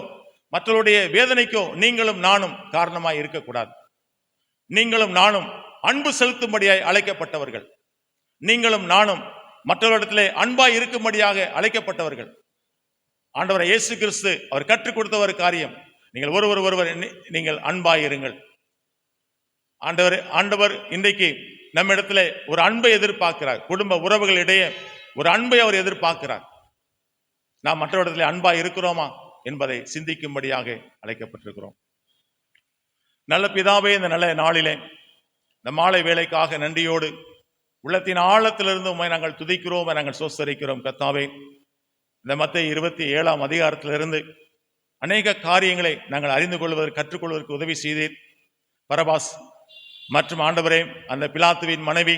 மற்றவருடைய வேதனைக்கோ நீங்களும் நானும் காரணமாய் இருக்கக்கூடாது. நீங்களும் நானும் அன்பு செலுத்தும்படியாய் அழைக்கப்பட்டவர்கள். நீங்களும் நானும் மற்றவரிடத்திலே அன்பாய் இருக்கும்படியாக அழைக்கப்பட்டவர்கள். ஆண்டவர் இயேசு கிறிஸ்து அவர் கற்றுக் கொடுத்த ஒரு காரியம், நீங்கள் ஒருவர் நீங்கள் அன்பாய் இருங்கள். ஆண்டவர் இன்றைக்கு நம்ம இடத்துல ஒரு அன்பை எதிர்பார்க்கிறார். குடும்ப உறவுகளிடையே ஒரு அன்பை அவர் எதிர்பார்க்கிறார். நாம் மற்றவரிடத்திலே அன்பாய் இருக்கிறோமா என்பதை சிந்திக்கும்படியாக அழைக்கப்பட்டிருக்கிறோம். நல்ல பிதாவே, இந்த நல்ல நாளிலே இந்த மாலை வேலைக்காக நன்றியோடு உள்ளத்தின் ஆழத்திலிருந்து உம்மை நாங்கள் துதிக்கிறோம், நாங்கள் சோஸ்தரிக்கிறோம். கர்த்தாவே, இந்த மத்தேயு 27ஆம் அதிகாரத்திலிருந்து அநேக காரியங்களை நாங்கள் அறிந்து கொள்வதற்கு கற்றுக்கொள்வதற்கு உதவி செய்தீர். பரபாஸ் மற்றும் ஆண்டவரே அந்த பிலாத்துவின் மனைவி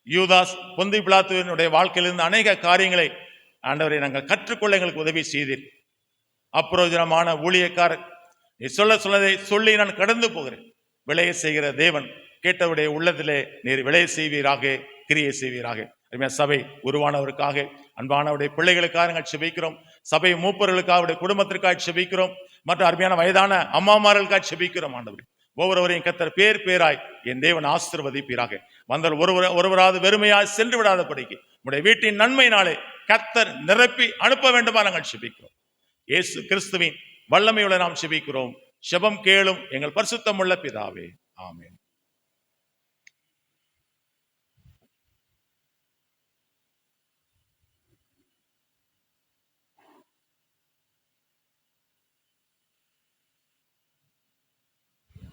யூதாஸ், பொந்தி பிலாத்துவினுடைய வாழ்க்கையிலிருந்து அநேக காரியங்களை ஆண்டவரை நாங்கள் கற்றுக்கொள்ள எங்களுக்கு உதவி செய்தீர். அப்பிரயோஜனமான ஊழியக்காரர் சொல்லதை சொல்லி நான் கடந்து போகிறேன். விளைய செய்கிற தேவன் கேட்டவருடைய உள்ளத்திலே நீர் விளைய செய்வீராக, கிரியை செய்வீராக. சபை உருவானவருக்காக, அன்பானவருடைய பிள்ளைகளுக்காக நாங்கள் செபிக்கிறோம். சபை மூப்பர்களுக்காக, குடும்பத்திற்காக செபிக்கிறோம். மற்றும் அருமையான வயதான அம்மாமார்களுக்காக செபிக்கிறோம். ஆண்டவரே, ஒவ்வொருவரையும் கர்த்தர் பேர் பேராய் என் தேவன் ஆசீர்வதிப்பீராக. வந்தால் ஒருவராது வெறுமையாய் சென்று விடாதபடிக்கு உடைய வீட்டின் நன்மையினாலே கர்த்தர் நிரப்பி அனுப்ப வேண்டுமா நாங்கள் செபிக்கிறோம். இயேசு கிறிஸ்துவின் வல்லமையுள்ள நாம் செபிக்கிறோம். செபம் கேளும் எங்கள் பரிசுத்தமுள்ள பிதாவே, ஆமென்.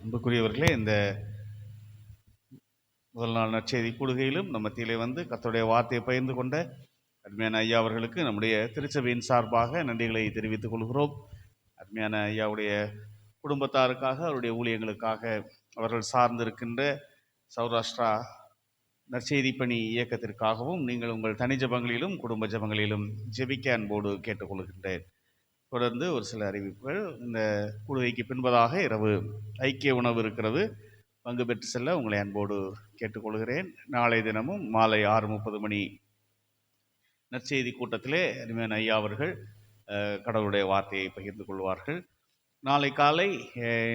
அன்புக்குரியவர்களே, இந்த முதல் நாள் நற்செய்தி கூடுகையிலும் நம்ம மத்தியிலே வந்து கர்த்தருடைய வார்த்தையை பகிர்ந்து கொண்ட அருமையான ஐயா அவர்களுக்கு நம்முடைய திருச்சபையின் சார்பாக நன்றிகளை தெரிவித்துக் கொள்கிறோம். அருமையான ஐயாவுடைய குடும்பத்தாருக்காக, அவருடைய ஊழியங்களுக்காக, அவர்கள் சார்ந்திருக்கின்ற சௌராஷ்டிரா நற்செய்தி பணி இயக்கத்திற்காகவும் நீங்கள் உங்கள் தனி ஜபங்களிலும் குடும்ப ஜபங்களிலும் ஜெபிக்க அன்போடு கேட்டுக்கொள்கின்றேன். தொடர்ந்து ஒரு சில அறிவிப்புகள். இந்த கூடுகைக்கு பின்பதாக இரவு ஐக்கிய உணவு இருக்கிறது, பங்கு பெற்று செல்ல உங்களை அன்போடு கேட்டுக்கொள்கிறேன். நாளை தினமும் மாலை 6:30 மணி நற்செய்தி கூட்டத்திலே அருமையான ஐயா அவர்கள் கடவுளுடைய வார்த்தையை பகிர்ந்து கொள்வார்கள். நாளை காலை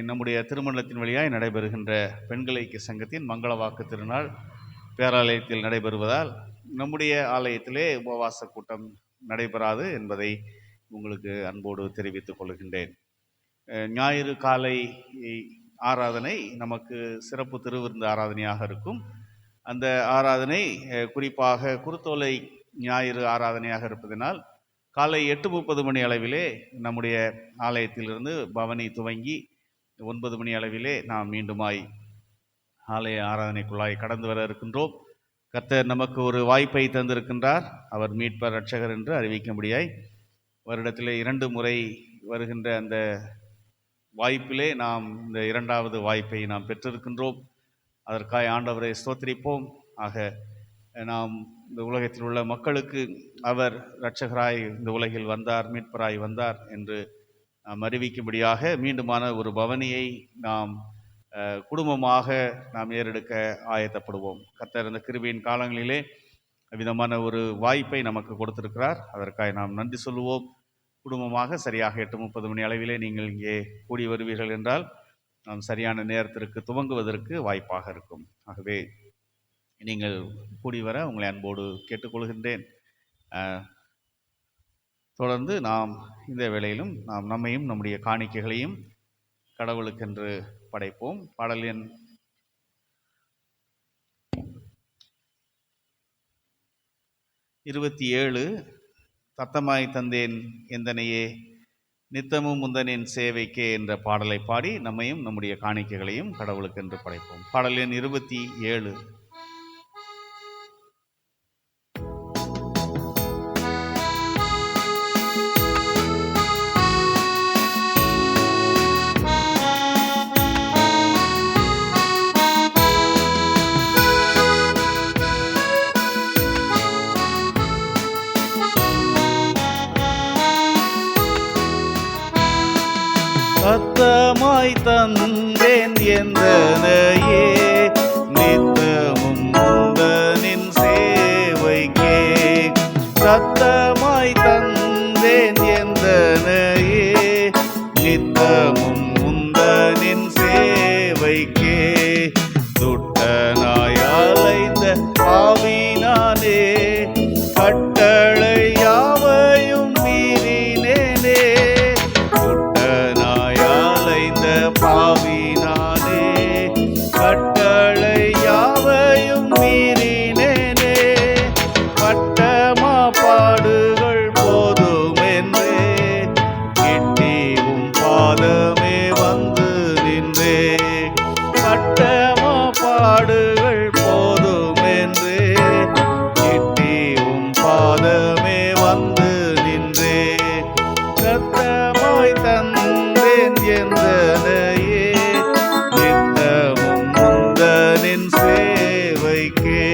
நம்முடைய திருமணத்தின் வழியாய் நடைபெறுகின்ற பெண்கள் ஐக்கிய சங்கத்தின் மங்கள வாக்கு திருநாள் பேராலயத்தில் நடைபெறுவதால் நம்முடைய ஆலயத்திலே உபவாச கூட்டம் நடைபெறாது என்பதை உங்களுக்கு அன்போடு தெரிவித்துக் கொள்கின்றேன். ஞாயிறு காலை ஆராதனை நமக்கு சிறப்பு திருவிருந்து ஆராதனையாக இருக்கும். அந்த ஆராதனை குறிப்பாக குருத்தோலை ஞாயிறு ஆராதனையாக இருப்பதனால் காலை 8:30 மணி அளவிலே நம்முடைய ஆலயத்திலிருந்து பவனி துவங்கி 9 மணி அளவிலே நாம் மீண்டுமாய் ஆலய ஆராதனைக்குள்ளாய் கடந்து வர இருக்கின்றோம். கர்த்தர் நமக்கு ஒரு வாய்ப்பை தந்திருக்கின்றார். அவர் மீட்பர் ரட்சகர் என்று அறிவிக்கும்படியாய் வருடத்திலே 2 முறை வருகின்ற அந்த வாய்ப்பிலே நாம் இந்த 2வது வாய்ப்பை நாம் பெற்றிருக்கின்றோம். அதற்காக ஆண்டவரை ஸ்தோத்திரிப்போம். ஆக நாம் இந்த உலகத்தில் உள்ள மக்களுக்கு அவர் இரட்சகராய் இந்த உலகில் வந்தார், மீட்பராய் வந்தார் என்று நாம் அறிவிக்கும்படியாக மீண்டுமான ஒரு பவனியை நாம் குடும்பமாக நாம் ஏறெடுக்க ஆயத்தப்படுவோம். கர்த்தர் இந்த கிருபையின் காலங்களிலே விதமான ஒரு வாய்ப்பை நமக்கு கொடுத்திருக்கிறார். அதற்காக நாம் நன்றி சொல்லுவோம். குடும்பமாக சரியாக 8:30 மணி அளவிலே நீங்கள் இங்கே கூடி வருவீர்கள் என்றால் நாம் சரியான நேரத்திற்கு துவங்குவதற்கு வாய்ப்பாக இருக்கும். ஆகவே நீங்கள் கூடி வர உங்களை அன்போடு கேட்டுக்கொள்கின்றேன். தொடர்ந்து நாம் இந்த வேளையிலும் நாம் நம்மையும் நம்முடைய காணிக்கைகளையும் கடவுளுக்கென்று படைப்போம். பாடல் எண் 27 தத்தமாய் தந்தேன் எந்தனையே நித்தமும் முந்தனின் சேவைக்கே என்ற பாடலை பாடி நம்மையும் நம்முடைய காணிக்கைகளையும் கடவுளுக்கு என்று படைப்போம். பாடல் எண் 27. சத்தமாய் தந்தேன் எந்தனையே நித்தமும் முந்தனின் சேவைக்கே. சத்தமாய் தந்தேன் எந்தனையே நித்தமும் முந்தனின் சேவைக்கே. துட்டனாய் அலைந்த பாவினானே கட்டளை யாவையும் மீறினேனே. பாவினானே கட்டளை யாவையும் மீறினேனே. பட்டமா பாடுகள் போதுமென்றே கிட்டியும் பாதமே வந்து நின்றே. பட்டமா பாடுகள் போதுமென்றே கிட்டியும் பாதமே வந்து நின்றே. சத்தமாய் தந்தேன் எந்தனையே நித்தமும் முந்தனின் சேவைக்கே.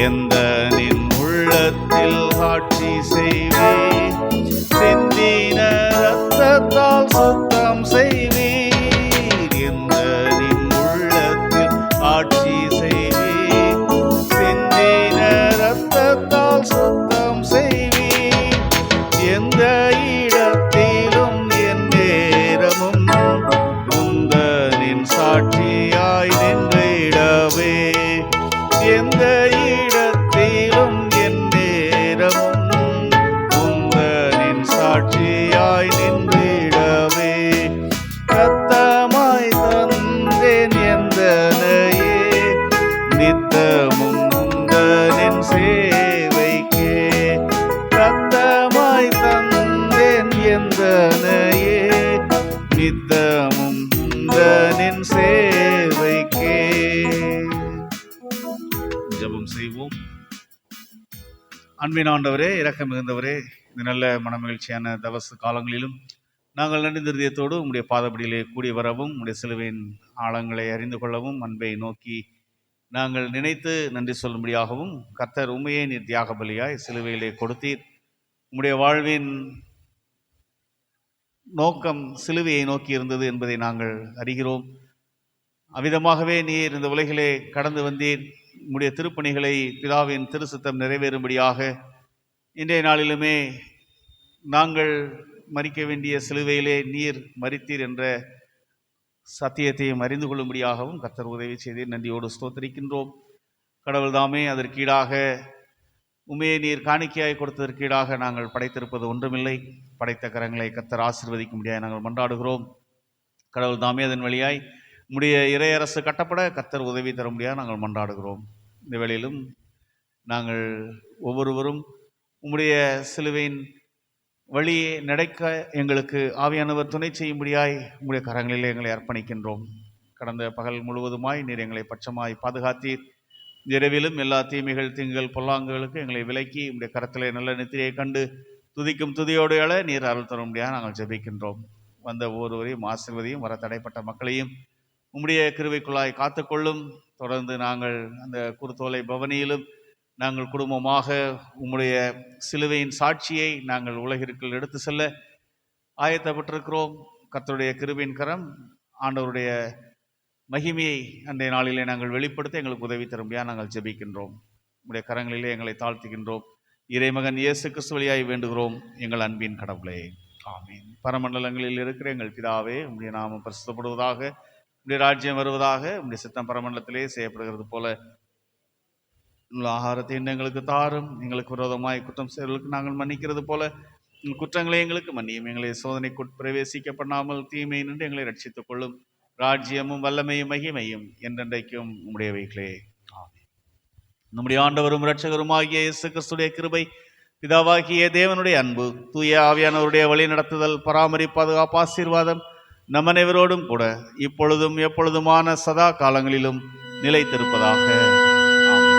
எந்தனின் உள்ளத்தில் ஆட்சி செய்வே சிந்தின ரத்தத்தால் சுத்தம் செய்வீர். எந்தனின் உள்ளத்தில் ஆட்சி செய்வே சிந்தின ரத்தத்தால் சுத்தம் செய்வீர். எந்த இடத்திலும் என் நேரமும் முந்தனின் சாட்சியாய் நின்றிடவே. எந்த இடத்திலும் என் நேரமும் முந்தனின் சாட்சியாய் நின்றிடவே. சத்தமாய் தந்தேன் எந்தனையே நித்தமும் முந்தனின் சேவைக்கே. சத்தமாய் தந்தேன் எந்தனையே நித்தமும் முந்தனின் சேவைக்கே. ஜெபம் செய்வோம். அன்பின் ஆண்டவரே, இரக்கம் மிகுந்தவரே, இந்த நல்ல மனமகிழ்ச்சியான தவச காலங்களிலும் நாங்கள் நன்றி இருதயத்தோடு உம்முடைய பாதப்படியிலே கூடி வரவும், உம்முடைய சிலுவையின் ஆழங்களை அறிந்து கொள்ளவும், அன்பை நோக்கி நாங்கள் நினைத்து நன்றி சொல்லும்படியாகவும், கர்த்தர் உண்மையே நீர் தியாக பலியாய் சிலுவையிலே கொடுத்தீர். உம்முடைய வாழ்வின் நோக்கம் சிலுவையை நோக்கி இருந்தது என்பதை நாங்கள் அறிகிறோம். அவ்விதமாகவே நீர் இந்த உலகிலே கடந்து வந்தீர். உம்முடைய திருப்பணிகளை பிதாவின் திருசுத்தம் நிறைவேறும்படியாக இன்றைய நாளிலுமே நாங்கள் மரிக்க வேண்டிய சிலுவையிலே நீர் மரித்தீர் என்ற சத்தியத்தையும் அறிந்து கொள்ளும்படியாகவும் கர்த்தர் உதவி செய்தீர். நன்றியோடு ஸ்தோத்திரிக்கின்றோம். கடவுள் தாமே அதற்கீடாக உண்மையை நீர் காணிக்கையாய் கொடுத்ததற்கீடாக நாங்கள் படைத்திருப்பது ஒன்றுமில்லை. படைத்த கரங்களை கர்த்தர் ஆசீர்வதிக்கும்படியாய் நாங்கள் மன்றாடுகிறோம். கடவுள் தாமே அதன் வழியாய் உம்முடைய இறையரசு கட்டப்பட கர்த்தர் உதவி தரும்படியாக நாங்கள் மன்றாடுகிறோம். இந்த வேளையிலும் நாங்கள் ஒவ்வொருவரும் உம்முடைய சிலுவையின் வழியே நடக்க எங்களுக்கு ஆவியானவர் துணை செய்யும்படியாய் உம்முடைய கரங்களில் எங்களை அர்ப்பணிக்கின்றோம். கடந்த பகல் முழுவதுமாய் நீர் எங்களை பட்சமாய் பாதுகாத்தீர். இரவிலும் எல்லா தீமைகள் தீங்குகள் பொல்லாங்குகளுக்கு எங்களை விலக்கி உம்முடைய கரத்திலே நல்ல நித்திரையை கண்டு துதிக்கும் துதியோடு எழ நீர் அருள் தரும்படியாக நாங்கள் ஜெபிக்கின்றோம். வந்த ஒவ்வொருவரையும் ஆசீர்வதியும், வர தடைப்பட்ட மக்களையும் உம்முடைய கிருபைக்குள்ளாய் காத்துக்கொள்ளும். தொடர்ந்து நாங்கள் அந்த குருத்தோலை பவனியிலும் நாங்கள் குடும்பமாக உம்முடைய சிலுவையின் சாட்சியை நாங்கள் உலகிற்குள் எடுத்து செல்ல ஆயத்தப்பட்டிருக்கிறோம். கர்த்தருடைய கிருபையின் கரம் ஆண்டவருடைய மகிமையை அன்றைய நாளிலே நாங்கள் வெளிப்படுத்த எங்களுக்கு உதவி தரும்படியாக நாங்கள் ஜெபிக்கின்றோம். உம்முடைய கரங்களிலே எங்களை தாழ்த்துகின்றோம். இறைமகன் இயேசு கிறிஸ்து வழியாய் வேண்டுகிறோம் எங்கள் அன்பின் கடவுளே, ஆமீன். பரமண்டலங்களில் இருக்கிற எங்கள் பிதாவே, உம்முடைய நாமம் பரிசுத்தப்படுவதாக, உம்முடைய ராஜ்யம் வருவதாக, உம்முடைய சித்தம் பரமண்டலத்திலே செய்யப்படுகிறது போல ஆகாரத்தை எங்களுக்கு தாரும். எங்களுக்கு விரோதமாய் குற்றம் செய்வர்களுக்கு நாங்கள் மன்னிக்கிறது போல உங்கள் குற்றங்களை எங்களுக்கு மன்னியும். எங்களை சோதனைக்குட் பிரவேசிக்க பண்ணாமல் தீமை நின்று எங்களை ரட்சித்துக் கொள்ளும். ராஜ்யமும் வல்லமையும் மகிமையும் என்றென்றைக்கும் உம்முடையவைகளே. ஆமென். நம்முடைய ஆண்டவரும் இரட்சகருமாகிய இயேசு கிறிஸ்துடைய கிருபை, பிதாவாகிய தேவனுடைய அன்பு, தூய ஆவியானவருடைய வழி நடத்துதல், பராமரிப்பு, பாதுகாப்பு, ஆசீர்வாதம் நம் அனைவரோடும் கூட இப்பொழுதும் எப்பொழுதுமான சதா காலங்களிலும் நிலைத்திருப்பதாக. ஆமென்.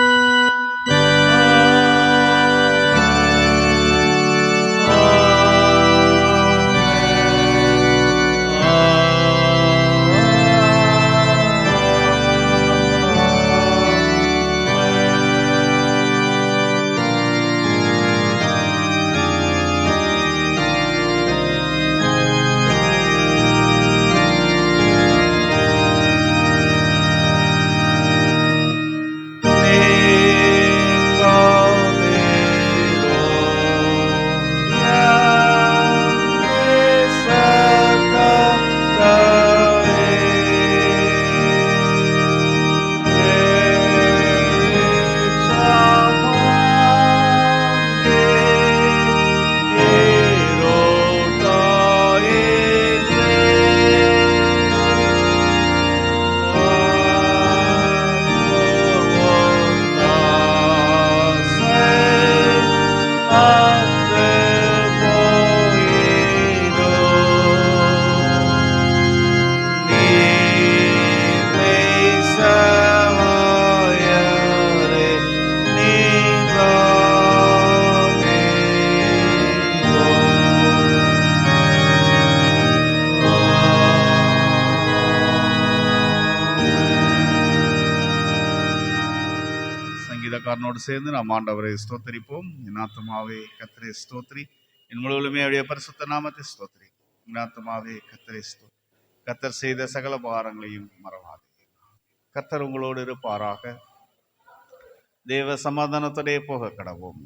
சங்கீதக்காரனோடு சேர்ந்து நாம் ஆண்டவரை ஸ்தோத்தரிப்போம். என் ஆத்துமாவே கர்த்தரை ஸ்தோத்திரி, என் முழுவதுமே அவருடைய பரிசுத்த நாமத்தை ஸ்தோத்திரி. என் ஆத்துமாவே கர்த்தரை ஸ்தோத்திரி. கர்த்தர் செய்த சகல உபகாரங்களையும் மறவாதே. கர்த்தர் உங்களோடு இருப்பாராக. தேவ சமாதானத்தோடே போக கடவோம்.